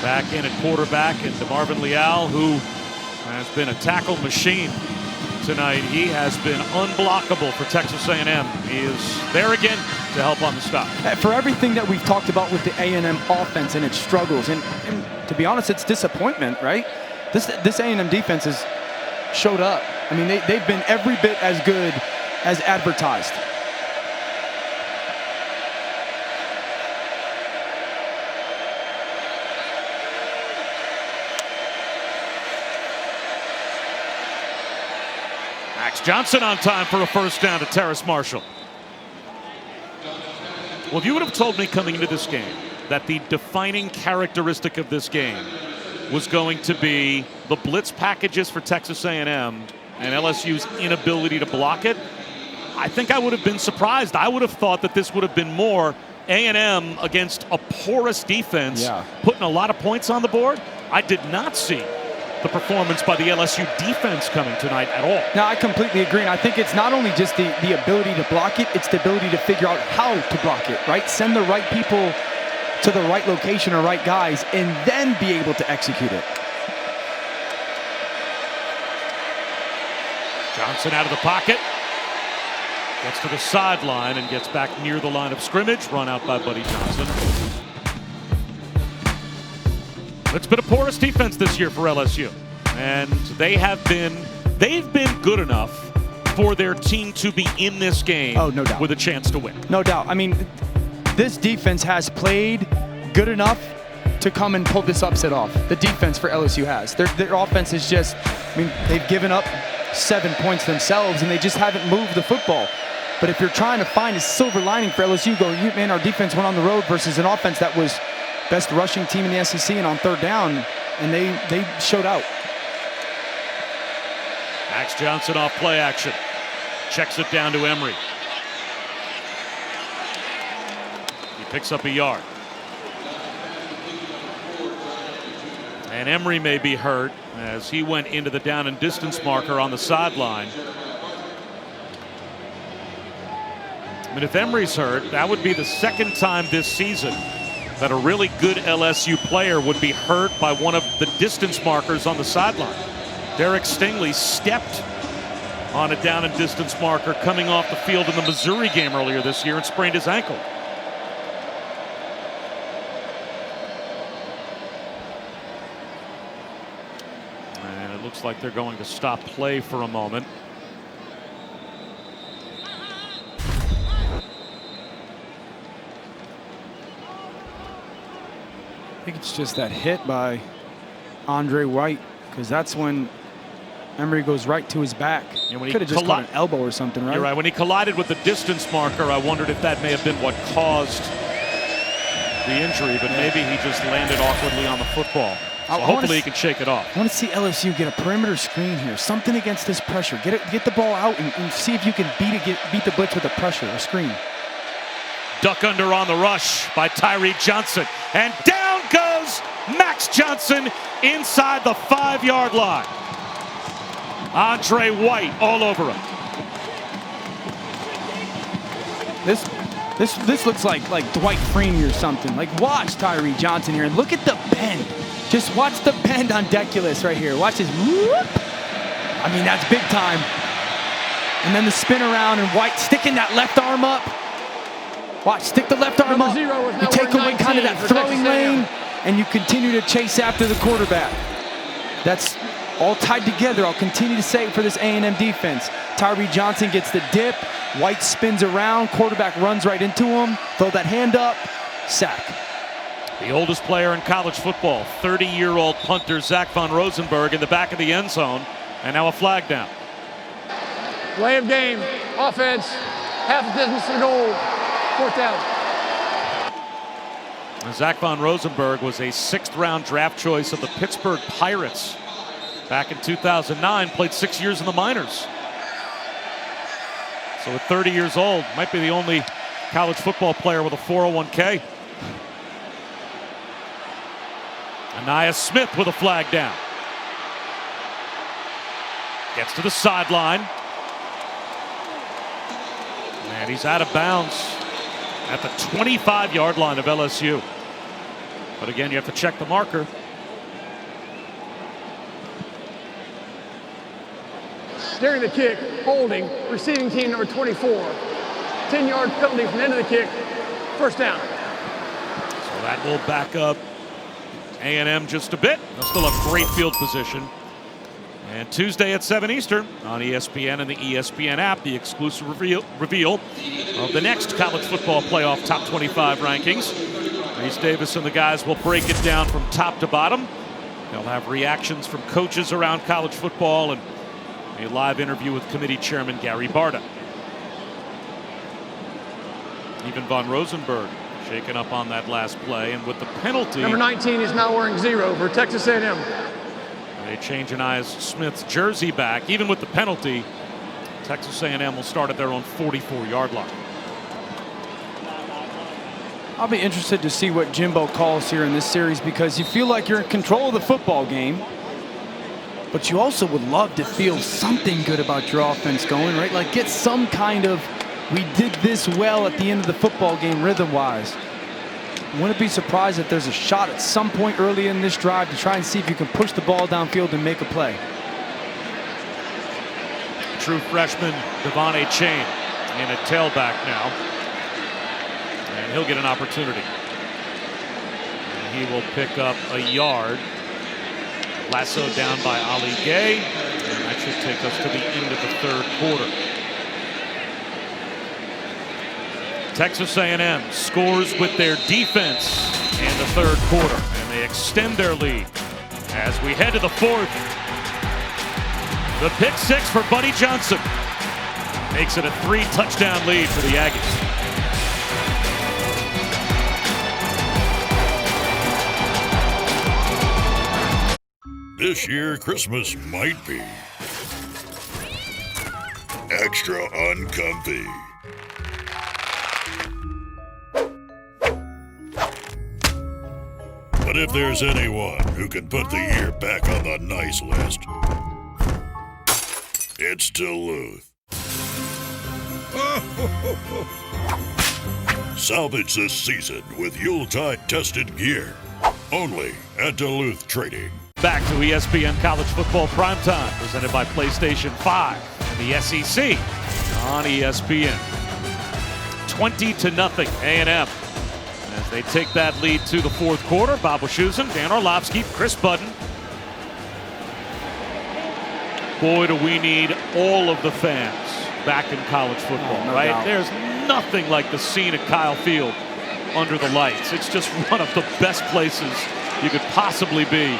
back in at quarterback, and DeMarvin Leal, who has been a tackle machine tonight. He has been unblockable for Texas A&M. He is there again to help on the stop. For everything that we've talked about with the A&M offense and its struggles, and to be honest, it's disappointment, right? This A&M defense has showed up. I mean, they've been every bit as good as advertised. Max Johnson on time for a first down to Terrace Marshall. Well, if you would have told me coming into this game that the defining characteristic of this game was going to be the blitz packages for Texas A&M and LSU's inability to block it, I think I would have been surprised. I would have thought that this would have been more A&M against a porous defense, putting a lot of points on the board. I did not see the performance by the LSU defense coming tonight at all. No, I completely agree. And I think it's not only just the ability to block it, it's the ability to figure out how to block it, right? Send the right people to the right location or right guys, and then be able to execute it. Johnson out of the pocket. Gets to the sideline and gets back near the line of scrimmage. Run out by Buddy Johnson. It's been a porous defense this year for LSU. And they've been good enough for their team to be in this game no doubt. With a chance to win. No doubt. I mean, this defense has played good enough to come and pull this upset off. The defense for LSU has. Their offense is just, I mean, they've given up 7 points themselves, and they just haven't moved the football. But if you're trying to find a silver lining for LSU, man, our defense went on the road versus an offense that was best rushing team in the SEC and on third down, and they showed out. Max Johnson off play action. Checks it down to Emery. He picks up a yard. And Emery may be hurt as he went into the down and distance marker on the sideline. I mean, if Emery's hurt, that would be the second time this season that a really good LSU player would be hurt by one of the distance markers on the sideline. Derek Stingley stepped on a down and distance marker coming off the field in the Missouri game earlier this year and sprained his ankle. And it looks like they're going to stop play for a moment. I think it's just that hit by Andre White, because that's when Emery goes right to his back. Could have just caught an elbow or something, right? You're right. When he collided with the distance marker, I wondered if that may have been what caused the injury, but maybe he just landed awkwardly on the football. So hopefully he can shake it off. I want to see LSU get a perimeter screen here, something against this pressure. Get the ball out and see if you can beat the blitz with a pressure, a screen. Duck under on the rush by Tyree Johnson. And down goes Max Johnson inside the 5-yard line. Andre White all over him. This looks like Dwight Freeney or something. Like, watch Tyree Johnson here, and look at the bend. Just watch the bend on Deculus right here. Watch his whoop. I mean, that's big time. And then the spin around, and White sticking that left arm up. Watch, stick the left arm up. You take away kind of that throwing lane, and you continue to chase after the quarterback. That's all tied together. I'll continue to say it for this A&M defense. Tyree Johnson gets the dip. White spins around. Quarterback runs right into him. Throw that hand up. Sack. The oldest player in college football, 30-year-old punter Zach Von Rosenberg in the back of the end zone. And now a flag down. Play of game. Offense. Half the distance to the goal. 4th down. Zach Von Rosenberg was a 6th-round draft choice of the Pittsburgh Pirates back in 2009, played 6 years in the minors. So at 30 years old, might be the only college football player with a 401k. Anais Smith with a flag down. Gets to the sideline. And he's out of bounds at the 25-yard line of LSU. But again, you have to check the marker. During the kick, holding, receiving team number 24. 10-yard penalty from the end of the kick. 1st down. So that will back up A&M just a bit. They'll still have great field position. And Tuesday at 7 Eastern on ESPN and the ESPN app, the exclusive reveal of the next college football playoff top 25 rankings. Reese Davis and the guys will break it down from top to bottom. They'll have reactions from coaches around college football and a live interview with committee chairman Gary Barta. Even Von Rosenberg shaken up on that last play, and with the penalty. Number 19 is now wearing 0 for Texas A&M. They change Anais Smith's jersey back. Even with the penalty, Texas A&M will start at their own 44-yard line. I'll be interested to see what Jimbo calls here in this series, because you feel like you're in control of the football game, but you also would love to feel something good about your offense going, right? Like get some kind of, we did this well at the end of the football game rhythm-wise. Wouldn't be surprised if there's a shot at some point early in this drive to try and see if you can push the ball downfield and make a play. True freshman Devon Chain in a tailback now. And he'll get an opportunity. And he will pick up a yard. Lasso down by Ali Gay. And that should take us to the end of the 3rd quarter. Texas A&M scores with their defense in the 3rd quarter, and they extend their lead as we head to the 4th. The pick 6 for Buddy Johnson makes it a 3-touchdown lead for the Aggies. This year, Christmas might be extra uncomfy. But if there's anyone who can put the year back on the nice list, it's Duluth. Salvage this season with Yuletide tested gear. Only at Duluth Trading. Back to ESPN College Football Primetime, presented by PlayStation 5 and the SEC on ESPN. 20-0 A&M. As they take that lead to the 4th quarter, Bob Wischusen, Dan Orlovsky, Chris Budden. Boy, do we need all of the fans back in college football, no right? doubt. There's nothing like the scene at Kyle Field under the lights. It's just one of the best places you could possibly be.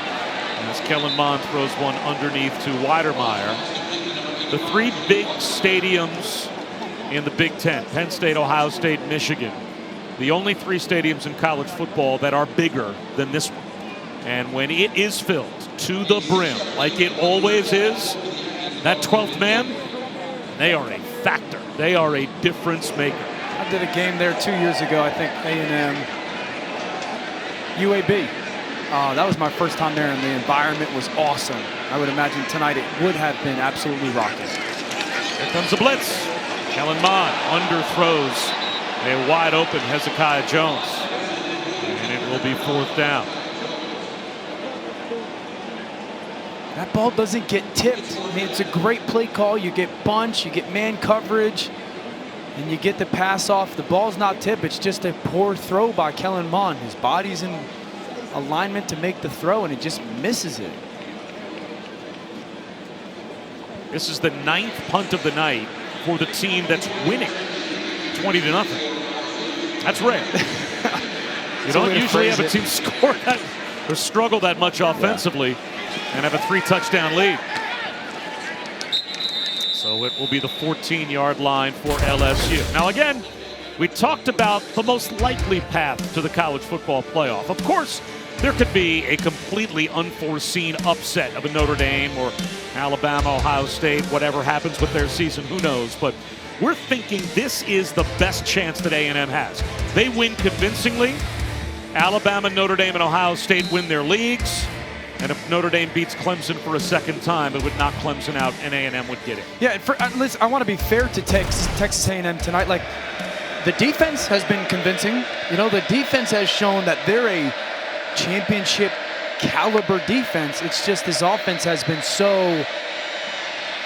As Kellen Mond throws one underneath to Weidermeyer. The 3 big stadiums in the Big Ten, Penn State, Ohio State, Michigan. The only 3 stadiums in college football that are bigger than this one. And when it is filled to the brim, like it always is, that 12th man, they are a factor. They are a difference maker. I did a game there 2 years ago, I think A&M, UAB. That was my first time there, and the environment was awesome. I would imagine tonight it would have been absolutely rocking. Here comes a blitz. Kellen Mond underthrows a wide open Hezekiah Jones. And it will be 4th down. That ball doesn't get tipped. I mean, it's a great play call. You get bunch, you get man coverage, and you get the pass off. The ball's not tipped. It's just a poor throw by Kellen Mond. His body's in alignment to make the throw, and it just misses it. This is the 9th punt of the night for the team that's winning 20-0. That's rare. You don't usually have a team score that or struggle that much offensively and have a 3-touchdown lead. So it will be the 14-yard line for LSU. Now again, we talked about the most likely path to the college football playoff. Of course, there could be a completely unforeseen upset of a Notre Dame or Alabama, Ohio State, whatever happens with their season, who knows. But we're thinking this is the best chance that A&M has. They win convincingly. Alabama, Notre Dame, and Ohio State win their leagues. And if Notre Dame beats Clemson for a second time, it would knock Clemson out, and A&M would get it. Yeah, listen, I want to be fair to Texas A&M tonight. Like, the defense has been convincing. You know, the defense has shown that they're a championship caliber defense. It's just this offense has been so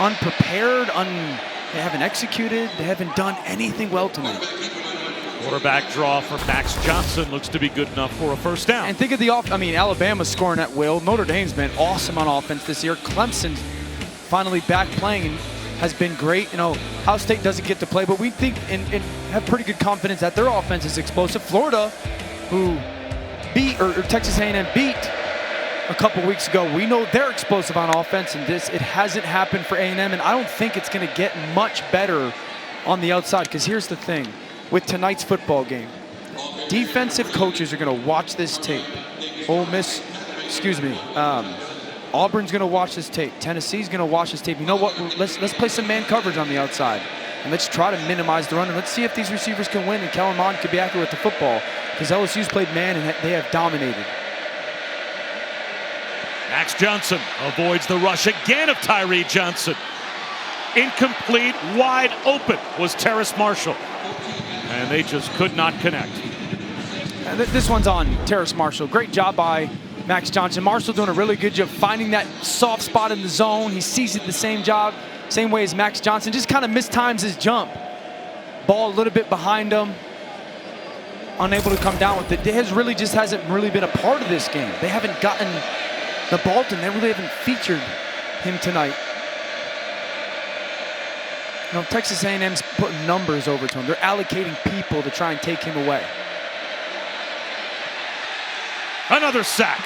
unprepared, they haven't executed, they haven't done anything well tonight. Quarterback draw for Max Johnson looks to be good enough for a 1st down. And think of the Alabama's scoring at will. Notre Dame's been awesome on offense this year. Clemson's finally back playing and has been great. You know, Ohio State doesn't get to play, but we think and have pretty good confidence that their offense is explosive. Florida, who beat or Texas A&M beat a couple weeks ago, we know they're explosive on offense, and it hasn't happened for A&M, and I don't think it's going to get much better on the outside, because here's the thing with tonight's football game. Defensive coaches are going to watch this tape. Auburn's going to watch this tape. Tennessee's going to watch this tape. You know what? Let's play some man coverage on the outside, and let's try to minimize the run, and let's see if these receivers can win and Kellen Mond can be accurate with the football, because LSU's played man and they have dominated. Max Johnson avoids the rush again of Tyree Johnson. Incomplete, wide open was Terrace Marshall. And they just could not connect. And this one's on Terrace Marshall. Great job by Max Johnson. Marshall doing a really good job finding that soft spot in the zone. He sees it the same way as Max Johnson. Just kind of mistimes his jump. Ball a little bit behind him. Unable to come down with it. It really just hasn't really been a part of this game. They haven't gotten the ball to him. They really haven't featured him tonight. You know, Texas A&M's putting numbers over to him. They're allocating people to try and take him away. Another sack.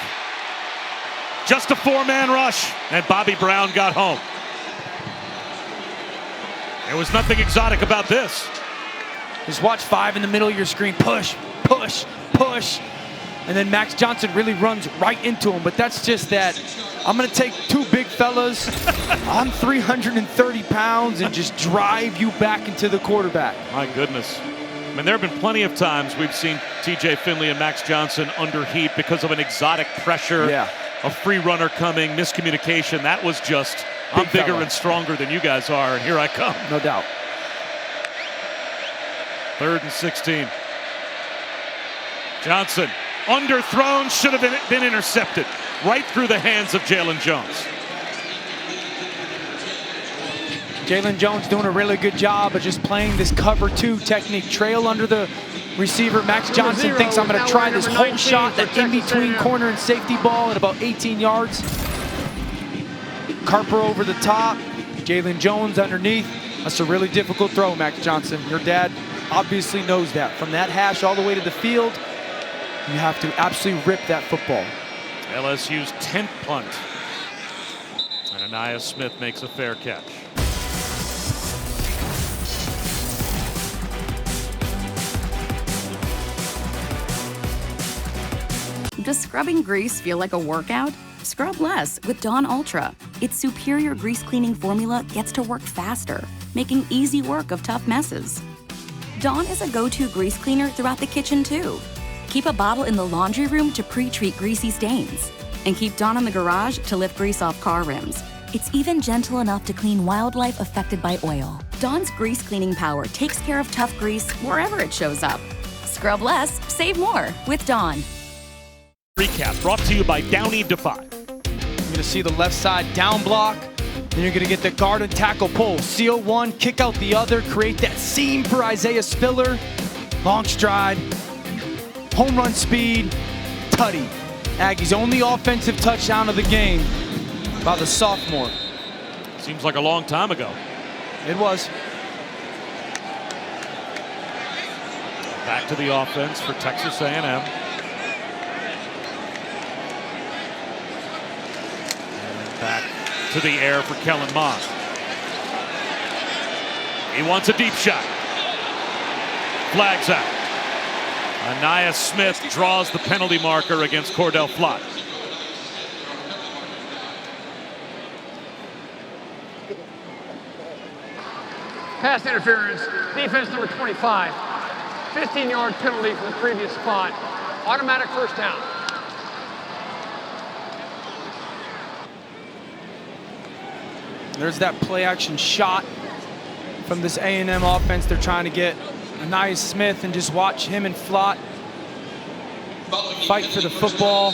Just a 4-man rush, and Bobby Brown got home. There was nothing exotic about this. Just watch 5 in the middle of your screen. Push, push, push. And then Max Johnson really runs right into him. But that's just that. I'm going to take 2 big fellas on 330 pounds and just drive you back into the quarterback. My goodness. I mean, there have been plenty of times we've seen TJ Finley and Max Johnson under heat because of an exotic pressure, a free runner coming, miscommunication. That was just, I'm bigger and stronger than you guys are, and here I come. No doubt. 3rd and 16. Johnson, underthrown, should have been intercepted. Right through the hands of Jalen Jones. Jalen Jones doing a really good job of just playing this cover 2 technique. Trail under the receiver. Max Johnson thinks I'm going to try this whole shot, that in-between corner and safety ball at about 18 yards. Carper over the top. Jalen Jones underneath. That's a really difficult throw, Max Johnson. Your dad obviously knows that. From that hash all the way to the field, you have to absolutely rip that football. LSU's 10th punt. And Anaya Smith makes a fair catch. Does scrubbing grease feel like a workout? Scrub less with Dawn Ultra. Its superior grease cleaning formula gets to work faster, making easy work of tough messes. Dawn is a go-to grease cleaner throughout the kitchen too. Keep a bottle in the laundry room to pre-treat greasy stains. And keep Dawn in the garage to lift grease off car rims. It's even gentle enough to clean wildlife affected by oil. Dawn's grease cleaning power takes care of tough grease wherever it shows up. Scrub less, save more with Dawn. Recap brought to you by Downey Defy. You're going to see the left side down block. Then you're going to get the guard and tackle pull. Seal one, kick out the other, create that seam for Isaiah Spiller. Long stride, home run speed, tutty. Aggies' only offensive touchdown of the game by the sophomore. Seems like a long time ago. It was. Back to the offense for Texas A&M. And back to the air for Kellen Mond. He wants a deep shot. Flags out. Anaya Smith draws the penalty marker against Cordell Flott. Pass interference, defense number 25. 15-yard penalty from the previous spot. Automatic first down. There's that play action shot from this A&M offense. They're trying to get Anaya Smith and just watch him and Flott fight for the football.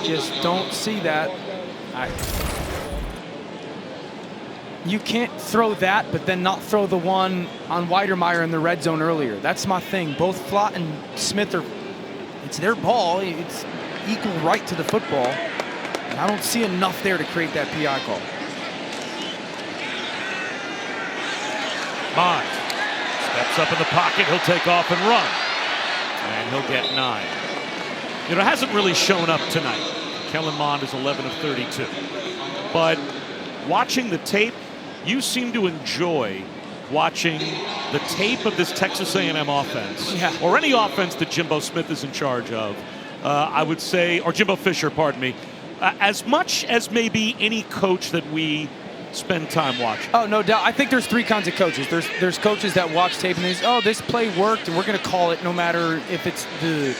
Just don't see that. You can't throw that, but then not throw the one on Weidermeyer in the red zone earlier. That's my thing. Both Flott and Smith are, it's their ball. It's equal right to the football. And I don't see enough there to create that PI call. Mond steps up in the pocket. He'll take off and run. And he'll get 9. You know, it hasn't really shown up tonight. Kellen Mond is 11 of 32. But watching the tape, you seem to enjoy watching the tape of this Texas A&M offense, or any offense that Jimbo Smith is in charge of, I would say, or Jimbo Fisher, pardon me, as much as maybe any coach that we spend time watching. Oh, no doubt. I think there's 3 kinds of coaches. There's coaches that watch tape and they say, oh, this play worked, and we're going to call it no matter if it's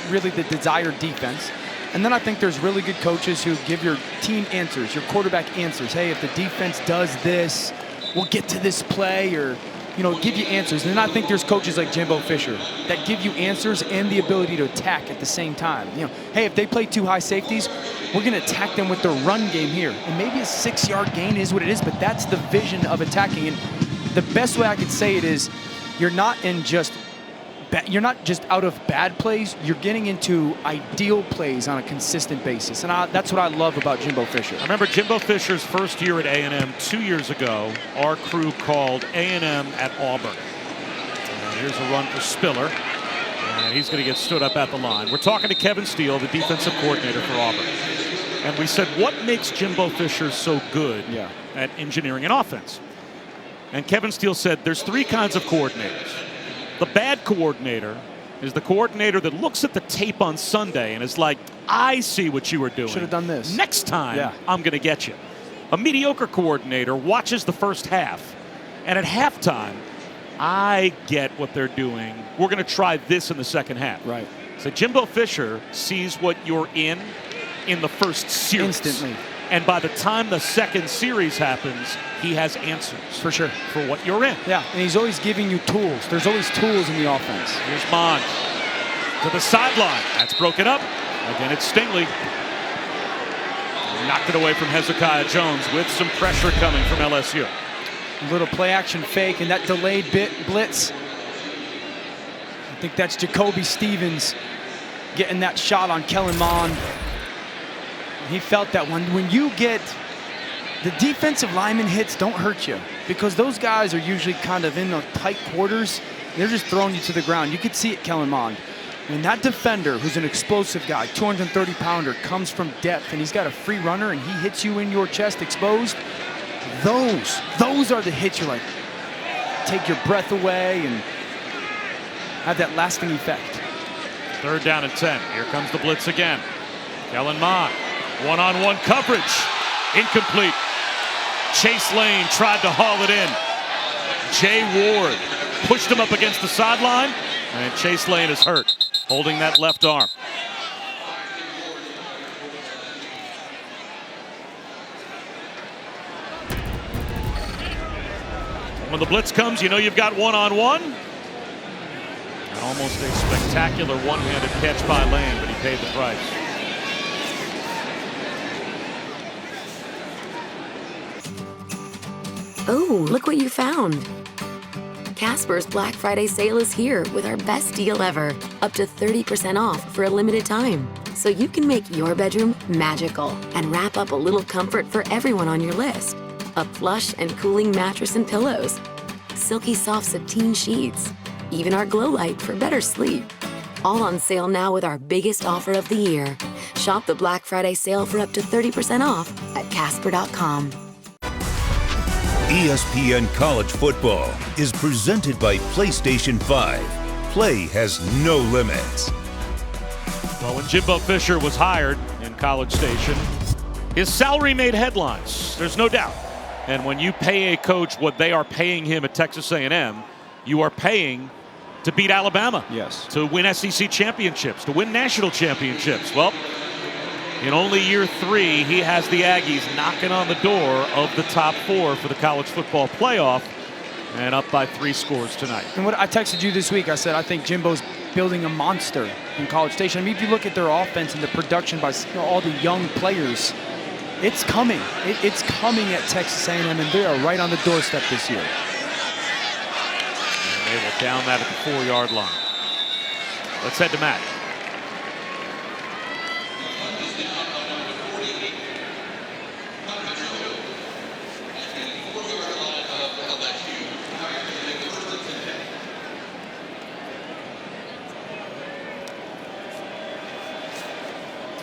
really the desired defense. And then I think there's really good coaches who give your team answers, your quarterback answers. Hey, if the defense does this, we'll get to this play, or, you know, give you answers. And then I think there's coaches like Jimbo Fisher that give you answers and the ability to attack at the same time. You know, hey, if they play 2 high safeties, we're going to attack them with the run game here. And maybe a 6-yard gain is what it is, but that's the vision of attacking. And the best way I could say it is you're not just out of bad plays, you're getting into ideal plays on a consistent basis. And that's what I love about Jimbo Fisher. I remember Jimbo Fisher's first year at A&M 2 years ago. Our crew called A&M at Auburn. And here's a run for Spiller. And he's going to get stood up at the line. We're talking to Kevin Steele, the defensive coordinator for Auburn. And we said, what makes Jimbo Fisher so good at engineering an offense? And Kevin Steele said, there's 3 kinds of coordinators. The bad coordinator is the coordinator that looks at the tape on Sunday and is like, I see what you were doing. Should have done this. Next time, I'm going to get you. A mediocre coordinator watches the first half, and at halftime, I get what they're doing. We're going to try this in the second half. Right. So Jimbo Fisher sees what you're in the first series. Instantly. And by the time the second series happens, he has answers. For sure. For what you're in. Yeah, and he's always giving you tools. There's always tools in the offense. Here's Mond to the sideline. That's broken up. Again, it's Stingley. Knocked it away from Hezekiah Jones with some pressure coming from LSU. A little play action fake and that delayed blitz. I think that's Jacoby Stevens getting that shot on Kellen Mond. He felt that one. When you get the defensive lineman hits, don't hurt you, because those guys are usually kind of in the tight quarters. They're just throwing you to the ground. You could see it, Kellen Mond. When that defender, who's an explosive guy, 230-pounder, comes from depth and he's got a free runner and he hits you in your chest exposed, those are the hits you're like, take your breath away and have that lasting effect. 3rd down and 10. Here comes the blitz again. Kellen Mond. One-on-one coverage. Incomplete. Chase Lane tried to haul it in. Jay Ward pushed him up against the sideline, and Chase Lane is hurt. holding that left arm. When the blitz comes, you know you've got one-on-one. And almost a spectacular one-handed catch by Lane, but he paid the price. Oh, look what you found. Casper's Black Friday sale is here with our best deal ever. Up to 30% off for a limited time. So you can make your bedroom magical and wrap up a little comfort for everyone on your list. A plush and cooling mattress and pillows. Silky soft sateen sheets. Even our glow light for better sleep. All on sale now with our biggest offer of the year. Shop the Black Friday sale for up to 30% off at Casper.com. ESPN College Football is presented by PlayStation 5. Play has no limits. Well, when Jimbo Fisher was hired in College Station, his salary made headlines. There's no doubt. And when you pay a coach what they are paying him at Texas A&M, you are paying to beat Alabama. Yes. To win SEC championships, to win national championships. Well, in only year 3, he has the Aggies knocking on the door of the top 4 for the college football playoff, and up by 3 scores tonight. And what I texted you this week, I said I think Jimbo's building a monster in College Station. I mean, if you look at their offense and the production by all the young players, it's coming. It's coming at Texas A&M, and they are right on the doorstep this year. And they will down that at the 4-yard line. Let's head to Matt.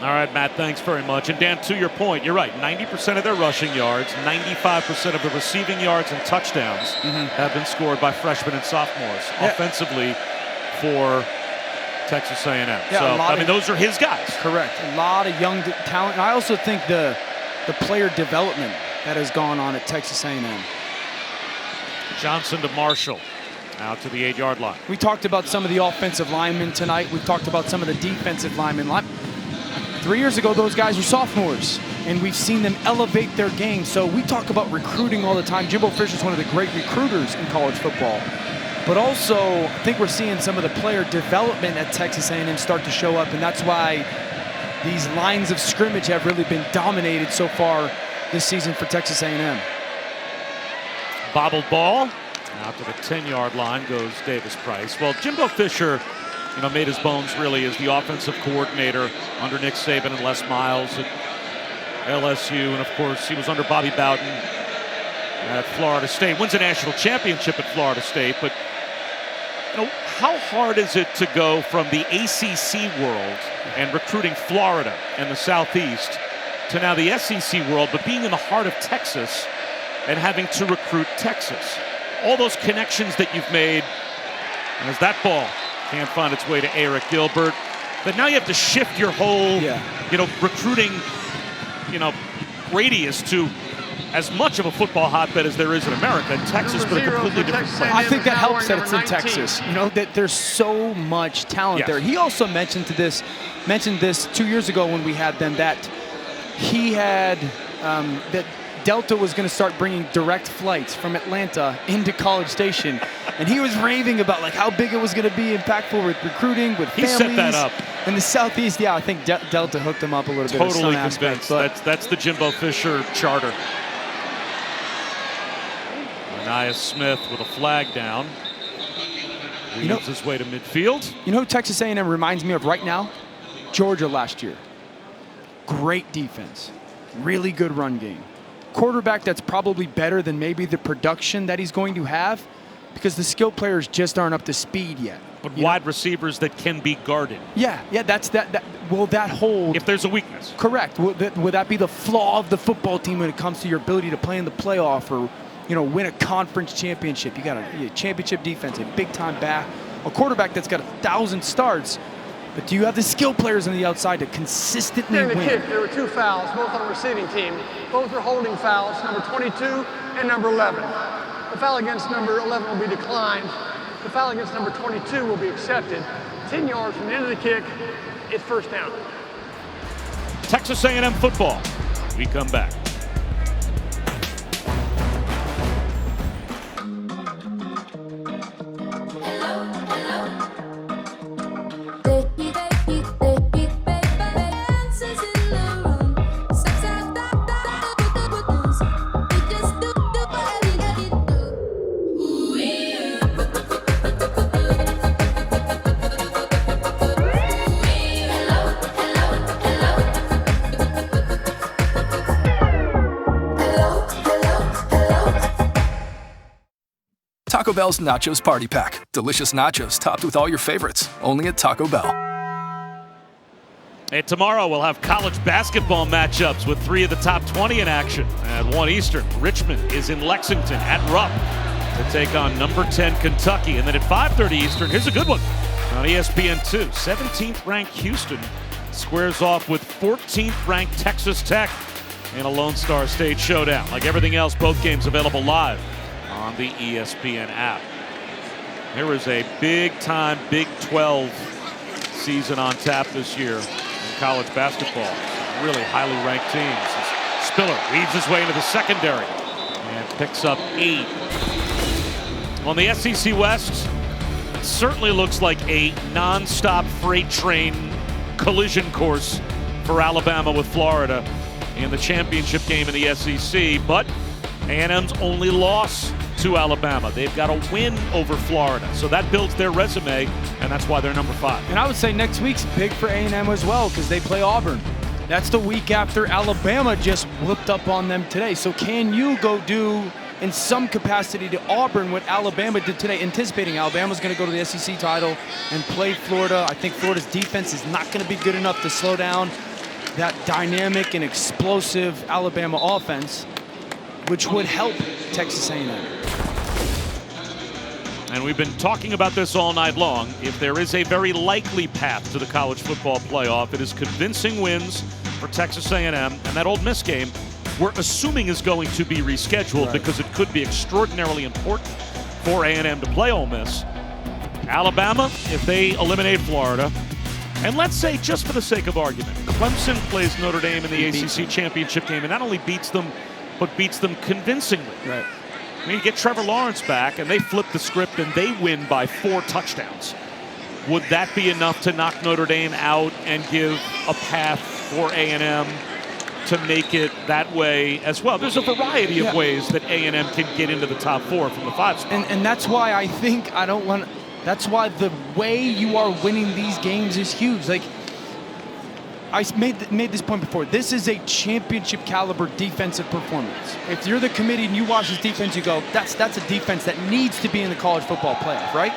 All right, Matt, thanks very much. And Dan, to your point, you're right. 90% of their rushing yards, 95% of the receiving yards and touchdowns have been scored by freshmen and sophomores offensively for Texas A&M. Yeah, so, I mean, those are his guys. Correct. A lot of young talent. And I also think the player development that has gone on at Texas A&M. Johnson to Marshall. Out to the 8-yard line. We talked about some of the offensive linemen tonight. We talked about some of the defensive linemen. 3 years ago, those guys were sophomores, and we've seen them elevate their game. So we talk about recruiting all the time. Jimbo Fisher is one of the great recruiters in college football. But also, I think we're seeing some of the player development at Texas A&M start to show up, and that's why these lines of scrimmage have really been dominated so far this season for Texas A&M. Bobbled ball. Out to the 10-yard line goes Davis Price. Well, Jimbo Fisher, made his bones really as the offensive coordinator under Nick Saban and Les Miles at LSU. And, of course, he was under Bobby Bowden at Florida State. Wins a national championship at Florida State. But, how hard is it to go from the ACC world and recruiting Florida and the Southeast to now the SEC world, but being in the heart of Texas and having to recruit Texas? All those connections that you've made, as that ball can't find its way to Eric Gilbert. But now you have to shift your whole, recruiting, radius to as much of a football hotbed as there is in America. Texas, but a completely different place. I think that helps that it's in Texas. That there's so much talent there. He also mentioned this 2 years ago when we had them, that he had that Delta was going to start bringing direct flights from Atlanta into College Station, and he was raving about how big it was going to be impactful with recruiting, with families. He set that up in the Southeast. Yeah, I think Delta hooked him up a little bit. Totally convinced. That's the Jimbo Fisher charter. Anais Smith with a flag down. Weaves his way to midfield. You know who Texas A&M reminds me of right now? Georgia last year. Great defense, really good run game. Quarterback that's probably better than maybe the production that he's going to have, because the skill players just aren't up to speed yet. But wide receivers that can be guarded. Yeah, that's that. Will that hold? If there's a weakness. Correct. Will that be the flaw of the football team when it comes to your ability to play in the playoff or, win a conference championship? You got a championship defense, a big-time back, a quarterback that's got 1,000 starts. But do you have the skill players on the outside to consistently win? During the kick, there were 2 fouls, both on the receiving team. Both were holding fouls, number 22 and number 11. The foul against number 11 will be declined. The foul against number 22 will be accepted. 10 yards from the end of the kick. It's first down. Texas A&M football. We come back. Taco Bell's Nachos Party Pack. Delicious nachos topped with all your favorites. Only at Taco Bell. And tomorrow we'll have college basketball matchups with 3 of the top 20 in action. At 1 Eastern, Richmond is in Lexington at Rupp to take on number 10 Kentucky. And then at 5:30 Eastern, here's a good one on ESPN2. 17th ranked Houston squares off with 14th ranked Texas Tech in a Lone Star State showdown. Like everything else, both games available live on the ESPN app. There is a big-time Big 12 season on tap this year in college basketball. Really highly ranked teams. Spiller weaves his way into the secondary and picks up 8. On the SEC West, it certainly looks like a non-stop freight train collision course for Alabama with Florida in the championship game in the SEC, but A&M's only loss to Alabama. They've got a win over Florida, so that builds their resume, and that's why they're number 5. And I would say next week's big for A&M as well, because they play Auburn. That's the week after Alabama just whooped up on them today. So can you go do, in some capacity, to Auburn what Alabama did today, anticipating Alabama's going to go to the SEC title and play Florida? I think Florida's defense is not going to be good enough to slow down that dynamic and explosive Alabama offense, which would help Texas A&M. And we've been talking about this all night long. If there is a very likely path to the college football playoff, it is convincing wins for Texas A&M. And that Ole Miss game, we're assuming is going to be rescheduled because it could be extraordinarily important for A&M to play Ole Miss. Alabama, if they eliminate Florida, and let's say, just for the sake of argument, Clemson plays Notre Dame in the ACC championship game and not only beats them, but beats them convincingly. Right. I mean, you get Trevor Lawrence back, and they flip the script, and they win by 4 touchdowns. Would that be enough to knock Notre Dame out and give a path for A&M to make it that way as well? There's a variety of ways that A&M can get into the top 4 from the 5 spot. And that's why I think that's why the way you are winning these games is huge. Like, I made this point before. This is a championship caliber defensive performance. If you're the committee and you watch this defense, you go, that's a defense that needs to be in the college football playoff, right?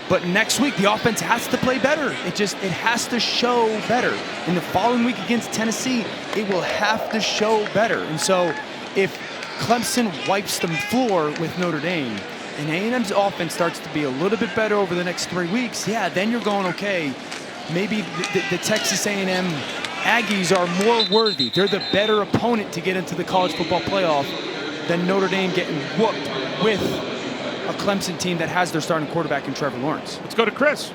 But next week, the offense has to play better. It has to show better. In the following week against Tennessee, it will have to show better. And so if Clemson wipes the floor with Notre Dame and A&M's offense starts to be a little bit better over the next 3 weeks, yeah, then you're going, okay, maybe the Texas A&M Aggies are more worthy. They're the better opponent to get into the college football playoff than Notre Dame getting whooped with a Clemson team that has their starting quarterback in Trevor Lawrence. Let's go to Chris.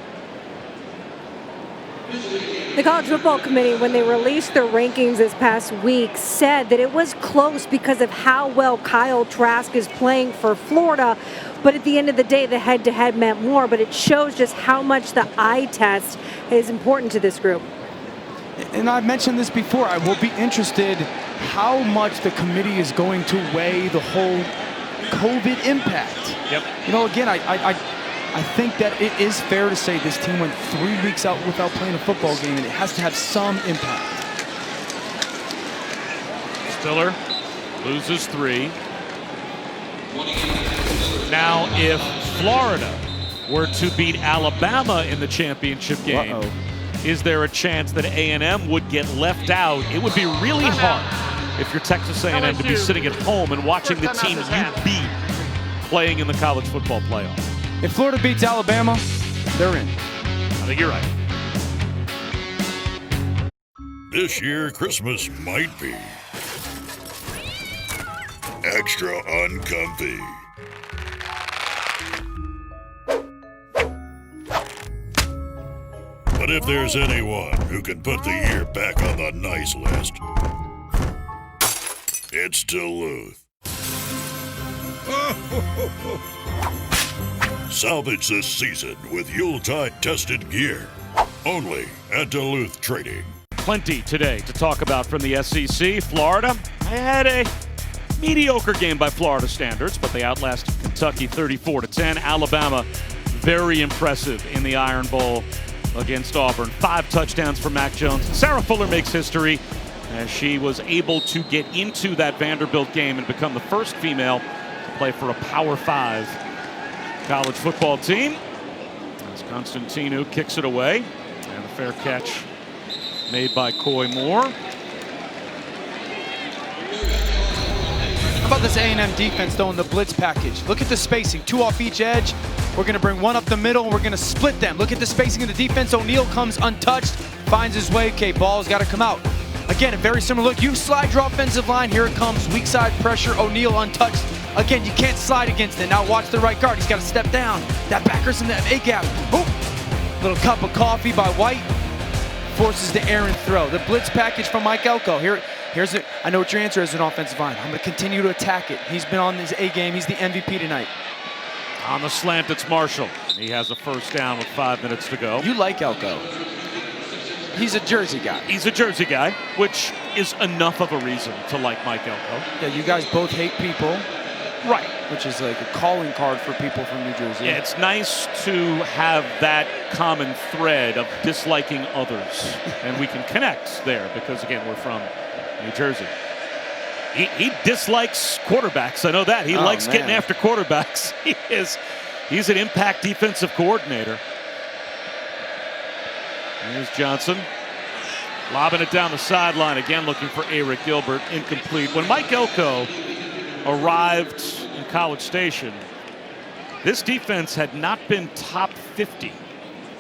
The College Football Committee, when they released their rankings this past week, said that it was close because of how well Kyle Trask is playing for Florida. But at the end of the day, the head-to-head meant more. But it shows just how much the eye test is important to this group. And I've mentioned this before. I will be interested how much the committee is going to weigh the whole COVID impact. Yep. You know, again, I think that it is fair to say this team went 3 weeks out without playing a football game, and it has to have some impact. Spiller loses 3. Now, if Florida were to beat Alabama in the championship game, is there a chance that A&M would get left out? It would be really hard if you're Texas A&M to be sitting at home and watching the teams you beat playing in the college football playoff. If Florida beats Alabama, they're in. I think you're right. This year, Christmas might be extra uncomfy. But if there's anyone who can put the year back on the nice list, it's Duluth. Salvage this season with Yuletide tested gear. Only at Duluth Trading. Plenty today to talk about from the SEC. Florida had a mediocre game by Florida standards, but they outlasted Kentucky 34-10. Alabama, very impressive in the Iron Bowl against Auburn. 5 touchdowns for Mac Jones. Sarah Fuller makes history as she was able to get into that Vanderbilt game and become the first female to play for a Power 5 college football team. As Constantinu kicks it away, and a fair catch made by Coy Moore. How about this A&M defense, though, in the blitz package? Look at the spacing. 2 off each edge. We're going to bring 1 up the middle, and we're going to split them. Look at the spacing of the defense. O'Neal comes untouched, finds his way. Okay, ball's got to come out. Again, a very similar look. You slide your offensive line. Here it comes. Weak side pressure. O'Neal untouched. Again, you can't slide against it. Now watch the right guard. He's got to step down. That backer's in that A-gap. Little cup of coffee by White. Forces the errant throw. The blitz package from Mike Elko. Here's it. I know what your answer is an offensive line. I'm going to continue to attack it. He's been on his A game. He's the MVP tonight. On the slant, it's Marshall. He has a first down with 5 minutes to go. You like Elko. He's a Jersey guy. He's a Jersey guy, which is enough of a reason to like Mike Elko. Yeah, you guys both hate people. Right. Which is like a calling card for people from New Jersey. Yeah, it's nice to have that common thread of disliking others. And we can connect there because, again, we're from New Jersey. He dislikes quarterbacks. I know that. He likes getting after quarterbacks. He's an impact defensive coordinator. Here's Johnson. Lobbing it down the sideline. Again, looking for Eric Gilbert. Incomplete. When Mike Elko arrived in College Station, this defense had not been top 50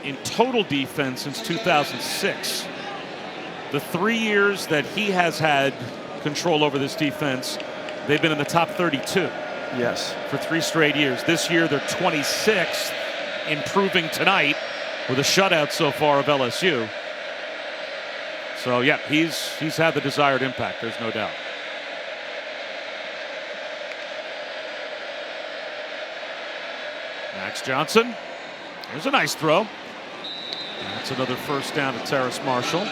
in total defense since 2006. The 3 years that he has had control over this defense, they've been in the top 32. Yes. For 3 straight years. This year, they're 26th, improving tonight with a shutout so far of LSU. So, yeah, he's had the desired impact. There's no doubt. Max Johnson. There's a nice throw. That's another first down to Terrace Marshall.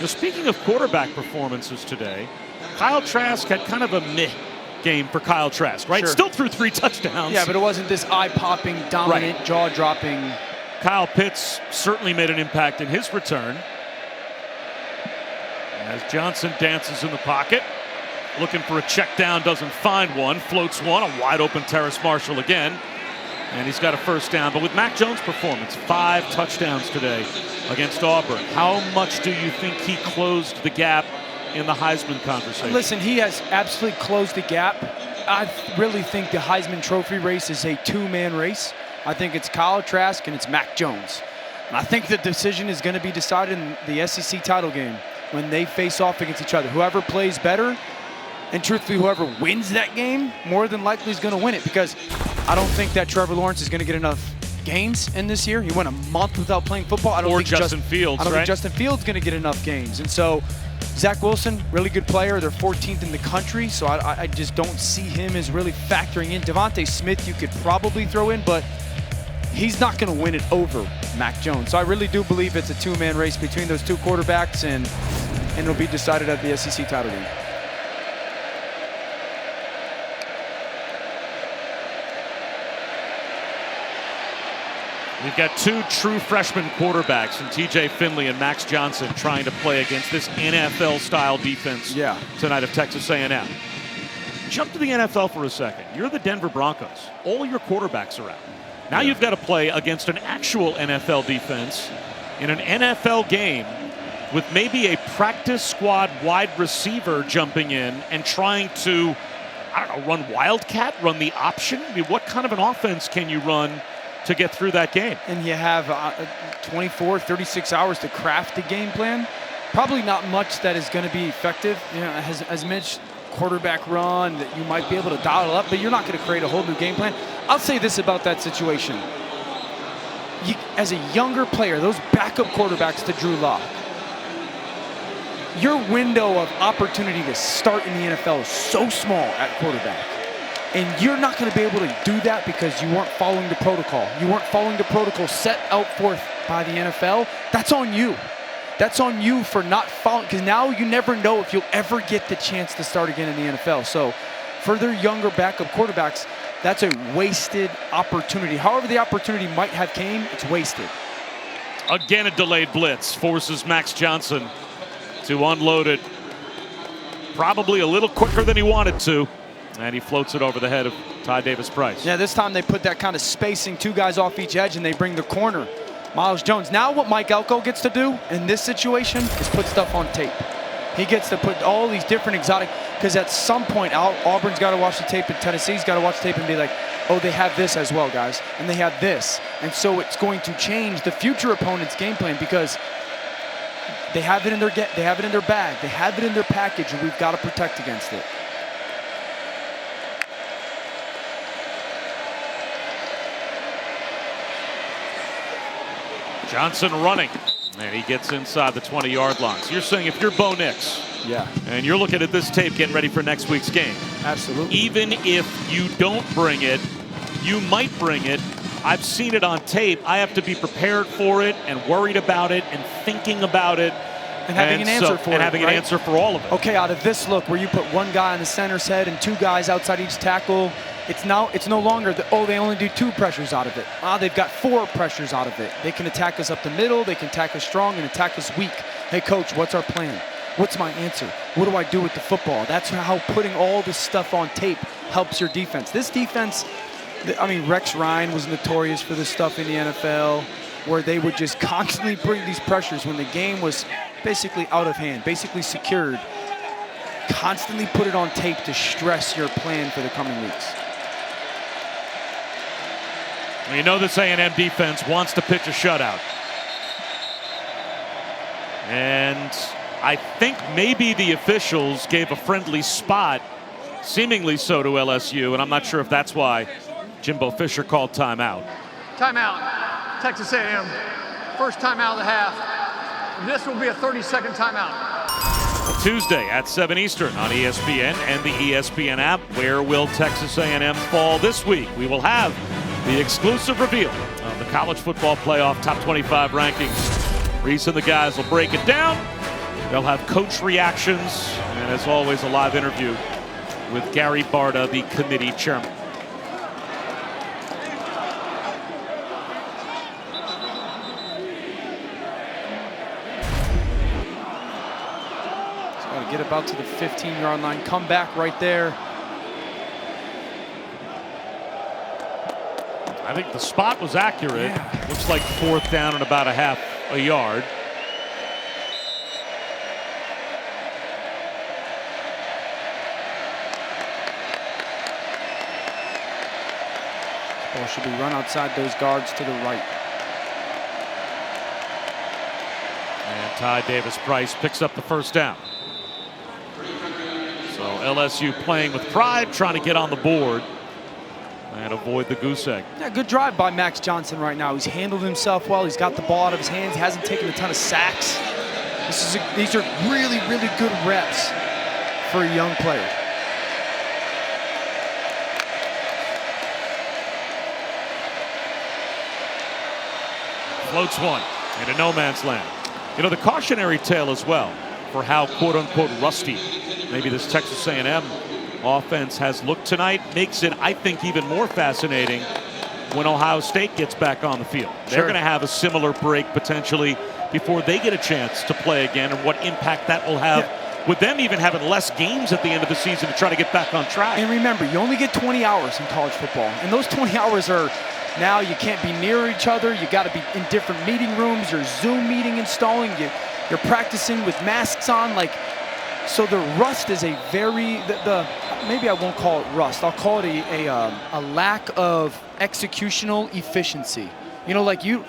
Now, speaking of quarterback performances today, Kyle Trask had kind of a meh game for Kyle Trask, right? Sure. Still threw 3 touchdowns. Yeah, but it wasn't this eye-popping, dominant, jaw-dropping. Kyle Pitts certainly made an impact in his return. As Johnson dances in the pocket, looking for a check down, doesn't find one, floats one, a wide open Terrace Marshall again. And he's got a first down. But with Mac Jones' performance, 5 touchdowns today against Auburn, how much do you think he closed the gap in the Heisman conversation? Listen, he has absolutely closed the gap. I really think the Heisman Trophy race is a 2-man race. I think it's Kyle Trask and it's Mac Jones. And I think the decision is going to be decided in the SEC title game when they face off against each other. Whoever plays better, and truthfully, whoever wins that game, more than likely is going to win it, because I don't think that Trevor Lawrence is going to get enough games in this year. He went a month without playing football. I don't think Justin Fields, I don't think Justin Fields is going to get enough games. And so Zach Wilson, really good player. They're 14th in the country, so I just don't see him as really factoring in. Devontae Smith you could probably throw in, but he's not going to win it over Mac Jones. So I really do believe it's a 2-man race between those 2 quarterbacks, and it'll be decided at the SEC title game. We've got 2 true freshman quarterbacks in TJ Finley and Max Johnson trying to play against this NFL-style defense tonight of Texas A&M. Jump to the NFL for a second. You're the Denver Broncos. All your quarterbacks are out. Now you've got to play against an actual NFL defense in an NFL game with maybe a practice squad wide receiver jumping in and trying to, I don't know, run wildcat, run the option. I mean, what kind of an offense can you run to get through that game? And you have 24, 36 hours to craft the game plan. Probably not much that is going to be effective. You know, as Mitch, quarterback run that you might be able to dial it up, but you're not going to create a whole new game plan. I'll say this about that situation. as a younger player, those backup quarterbacks to Drew Lock, your window of opportunity to start in the NFL is so small at quarterback. And you're not going to be able to do that because you weren't following the protocol. You weren't following the protocol set out forth by the NFL. That's on you. That's on you for not following, because now you never know if you'll ever get the chance to start again in the NFL. So for their younger backup quarterbacks, that's a wasted opportunity. However the opportunity might have came, it's wasted. Again, a delayed blitz forces Max Johnson to unload it probably a little quicker than he wanted to. And he floats it over the head of Ty Davis-Price. Yeah, this time they put that kind of spacing, 2 guys off each edge, and they bring the corner, Miles Jones. Now what Mike Elko gets to do in this situation is put stuff on tape. He gets to put all these different exotic, because at some point Auburn's got to watch the tape and Tennessee's got to watch the tape and be like, oh, they have this as well, guys, and they have this. And so it's going to change the future opponent's game plan, because they have it in their bag, they have it in their package, and we've got to protect against it. Johnson running, and he gets inside the 20-yard line. So you're saying if you're Bo Nix, yeah, and you're looking at this tape getting ready for next week's game, absolutely. Even if you don't bring it, you might bring it. I've seen it on tape. I have to be prepared for it and worried about it and thinking about it. And having an answer for it. And having an answer for all of it. Okay, out of this look where you put 1 guy on the center's head and 2 guys outside each tackle, it's no longer they only do 2 pressures out of it. They've got 4 pressures out of it. They can attack us up the middle, they can attack us strong and attack us weak. Hey coach, what's our plan? What's my answer? What do I do with the football? That's how putting all this stuff on tape helps your defense. This defense, I mean, Rex Ryan was notorious for this stuff in the NFL, where they would just constantly bring these pressures when the game was basically out of hand, basically secured. Constantly put it on tape to stress your plan for the coming weeks. Well, you know this A&M defense wants to pitch a shutout. And I think maybe the officials gave a friendly spot, seemingly so, to LSU, and I'm not sure if that's why Jimbo Fisher called timeout. Timeout, Texas A&M. First timeout of the half. This will be a 30-second timeout. Tuesday at 7 Eastern on ESPN and the ESPN app. Where will Texas A&M fall this week? We will have the exclusive reveal of the college football playoff top 25 rankings. Reese and the guys will break it down. They'll have coach reactions, and as always, a live interview with Gary Barta, the committee chairman. Get about to the 15-yard line, come back right there. I think the spot was accurate. Yeah. Looks like 4th down and about a yard. Ball should be run outside those guards to the right. And Ty Davis-Price picks up the first down. So LSU playing with pride, trying to get on the board and avoid the goose egg. Yeah, good drive by Max Johnson right now. He's handled himself well. He's got the ball out of his hands. He hasn't taken a ton of sacks. These are really, really good reps for a young player. Floats one into no man's land. You know, the cautionary tale as well for how quote-unquote rusty maybe this Texas A&M offense has looked tonight makes it, I think, even more fascinating when Ohio State gets back on the field. They're going to have a similar break potentially before they get a chance to play again, and what impact that will have with them even having less games at the end of the season to try to get back on track. And remember, you only get 20 hours in college football, and those 20 hours are now you can't be near each other. You got to be in different meeting rooms. Your Zoom meeting installing. You're practicing with masks on. So the rust is a very maybe I won't call it rust. I'll call it a lack of executional efficiency. You know, like you're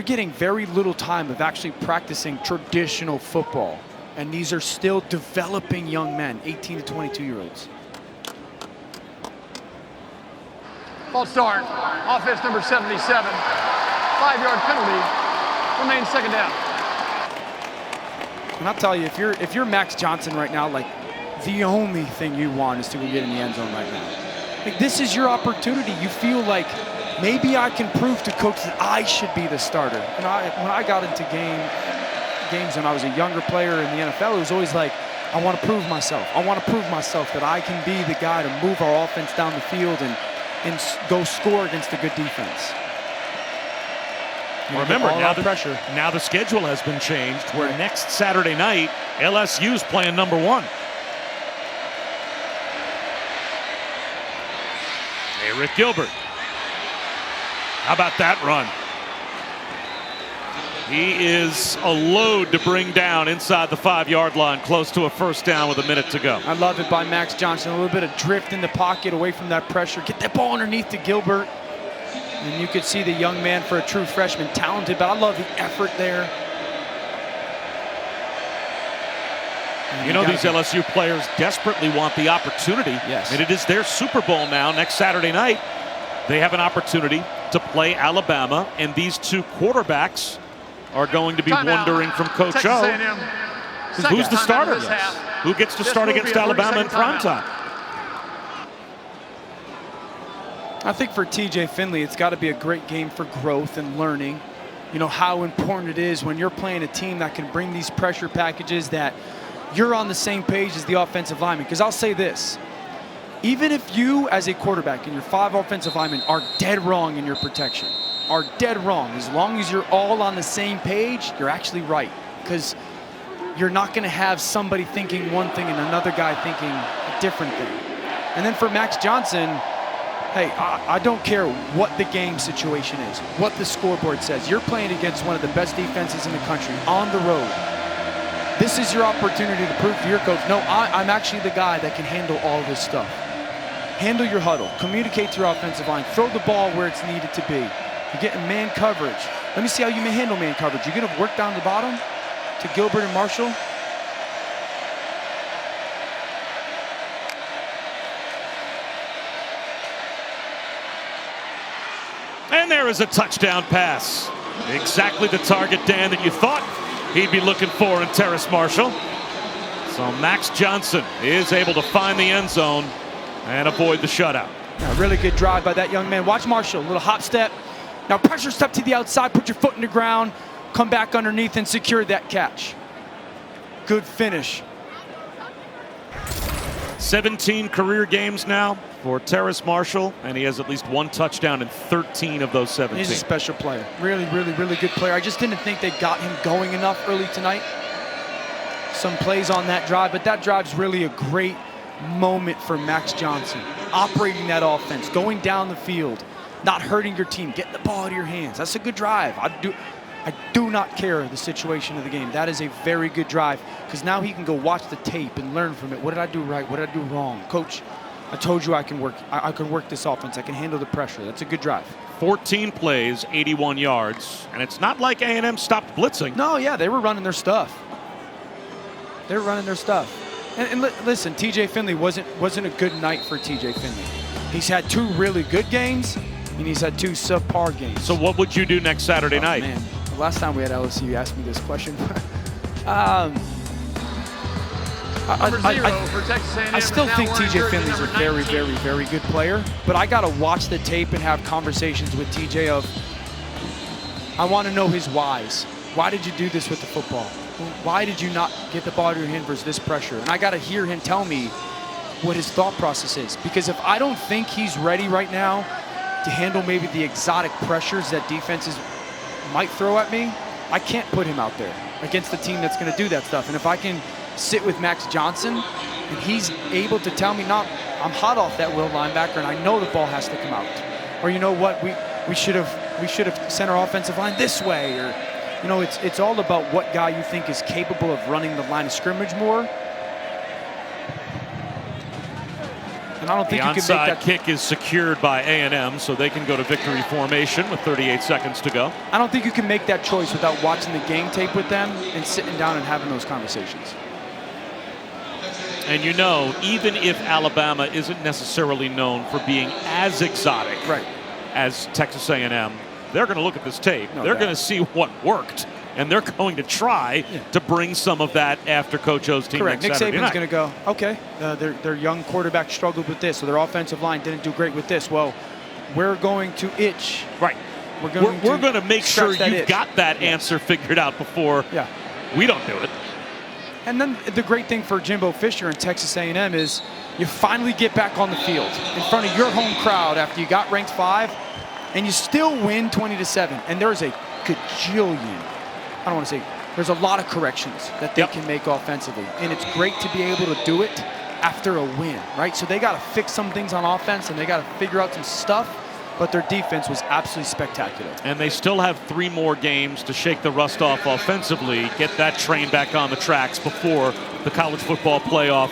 getting very little time of actually practicing traditional football, and these are still developing young men, 18 to 22-year-olds. False start. Offense number 77. 5-yard penalty. Remains second down. And I'll tell you, if you're Max Johnson right now, like, the only thing you want is to go get in the end zone right now. Like, this is your opportunity. You feel like maybe I can prove to coach that I should be the starter. And when I got into games when I was a younger player in the NFL, it was always like, I want to prove myself. I want to prove myself that I can be the guy to move our offense down the field and go score against a good defense. Remember, now the schedule has been changed, where next Saturday night, LSU's playing number 1. Eric Gilbert. How about that run? He is a load to bring down inside the 5-yard line, close to a first down with a minute to go. I love it by Max Johnson. A little bit of drift in the pocket away from that pressure. Get that ball underneath to Gilbert. And you could see the young man, for a true freshman, talented, but I love the effort there. You know, these LSU players desperately want the opportunity. Yes. And it is their Super Bowl now. Next Saturday night, they have an opportunity to play Alabama, and these two quarterbacks are going to be wondering from Coach O, who's the starter? Who gets to start against Alabama in primetime? I think for TJ Finley, it's got to be a great game for growth and learning. You know, how important it is when you're playing a team that can bring these pressure packages, that you're on the same page as the offensive lineman. Because I'll say this, even if you as a quarterback and your 5 offensive linemen are dead wrong in your protection, are dead wrong, as long as you're all on the same page, you're actually right. Because you're not going to have somebody thinking one thing and another guy thinking a different thing. And then for Max Johnson, hey, I don't care what the game situation is, what the scoreboard says. You're playing against one of the best defenses in the country on the road. This is your opportunity to prove to your coach, no, I'm actually the guy that can handle all this stuff. Handle your huddle, communicate to your offensive line, throw the ball where it's needed to be. You're getting man coverage. Let me see how you may handle man coverage. You're gonna work down the bottom to Gilbert and Marshall. And there is a touchdown pass. Exactly the target, Dan, that you thought he'd be looking for in Terrace Marshall. So Max Johnson is able to find the end zone and avoid the shutout. A really good drive by that young man. Watch Marshall, a little hop step. Now pressure step to the outside, put your foot in the ground, come back underneath and secure that catch. Good finish. 17 career games now for Terrace Marshall, and he has at least 1 touchdown in 13 of those 17. He's a special player. Really, really, really good player. I just didn't think they got him going enough early tonight. Some plays on that drive, but that drive's really a great moment for Max Johnson. Operating that offense, going down the field, not hurting your team, getting the ball out of your hands. That's a good drive. I do not care the situation of the game. That is a very good drive, because now he can go watch the tape and learn from it. What did I do right? What did I do wrong? Coach, I told you I can work. I can work this offense. I can handle the pressure. That's a good drive. 14 plays, 81 yards, and it's not like A&M stopped blitzing. No, yeah, they were running their stuff. They were running their stuff. And listen, TJ Finley wasn't a good night for TJ Finley. He's had 2 really good games, and he's had 2 subpar games. So what would you do next Saturday night? Man, the last time we had LSU, you asked me this question. I still think TJ Finley's a very, very, very good player, but I got to watch the tape and have conversations with TJ of, I want to know his whys. Why did you do this with the football? Why did you not get the ball out of your hand versus this pressure? And I got to hear him tell me what his thought process is, because if I don't think he's ready right now to handle maybe the exotic pressures that defenses might throw at me, I can't put him out there against the team that's going to do that stuff. And if I can sit with Max Johnson and he's able to tell me, no, I'm hot off that will linebacker and I know the ball has to come out, or you know what, we should have sent our offensive line this way, or you know, it's all about what guy you think is capable of running the line of scrimmage more. And I don't think you can make that. The onside kick is secured by A&M, so they can go to victory formation with 38 seconds to go. I don't think you can make that choice without watching the game tape with them and sitting down and having those conversations. And you know, even if Alabama isn't necessarily known for being as exotic as Texas A&M, they're going to look at this tape. No they're doubt. going to see what worked, and they're going to try to bring some of that after Coach O's team Correct. Nick next Saturday Saban's night. going to go, okay, their young quarterback struggled with this, so their offensive line didn't do great with this. Well, we're going to itch. Right. We're going to make sure scratch that you've itch. got that answer figured out before we don't do it. And then the great thing for Jimbo Fisher and Texas A&M is you finally get back on the field in front of your home crowd after you got ranked 5, and you still win 20-7. And there's a gajillion, I don't want to say, there's a lot of corrections that they can make offensively. And it's great to be able to do it after a win, right? So they got to fix some things on offense, and they got to figure out some stuff. But their defense was absolutely spectacular. And they still have 3 more games to shake the rust off offensively, get that train back on the tracks before the college football playoff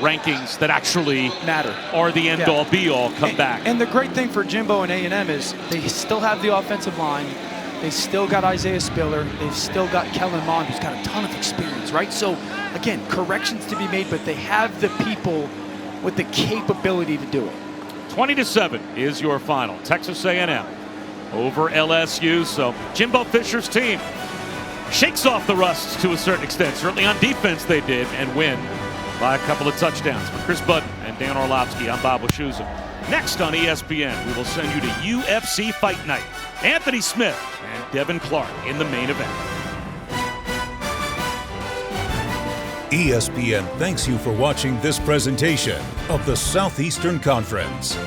rankings that actually matter are the end-all, be-all come back. And the great thing for Jimbo and A&M is they still have the offensive line. They still got Isaiah Spiller. They've still got Kellen Mond, who's got a ton of experience, right? So, again, corrections to be made, but they have the people with the capability to do it. 20-7 is your final. Texas A&M over LSU. So Jimbo Fisher's team shakes off the rust to a certain extent. Certainly on defense they did, and win by a couple of touchdowns. For Chris Budden and Dan Orlovsky, I'm Bob Wischusen. Next on ESPN, we will send you to UFC Fight Night. Anthony Smith and Devin Clark in the main event. ESPN thanks you for watching this presentation of the Southeastern Conference.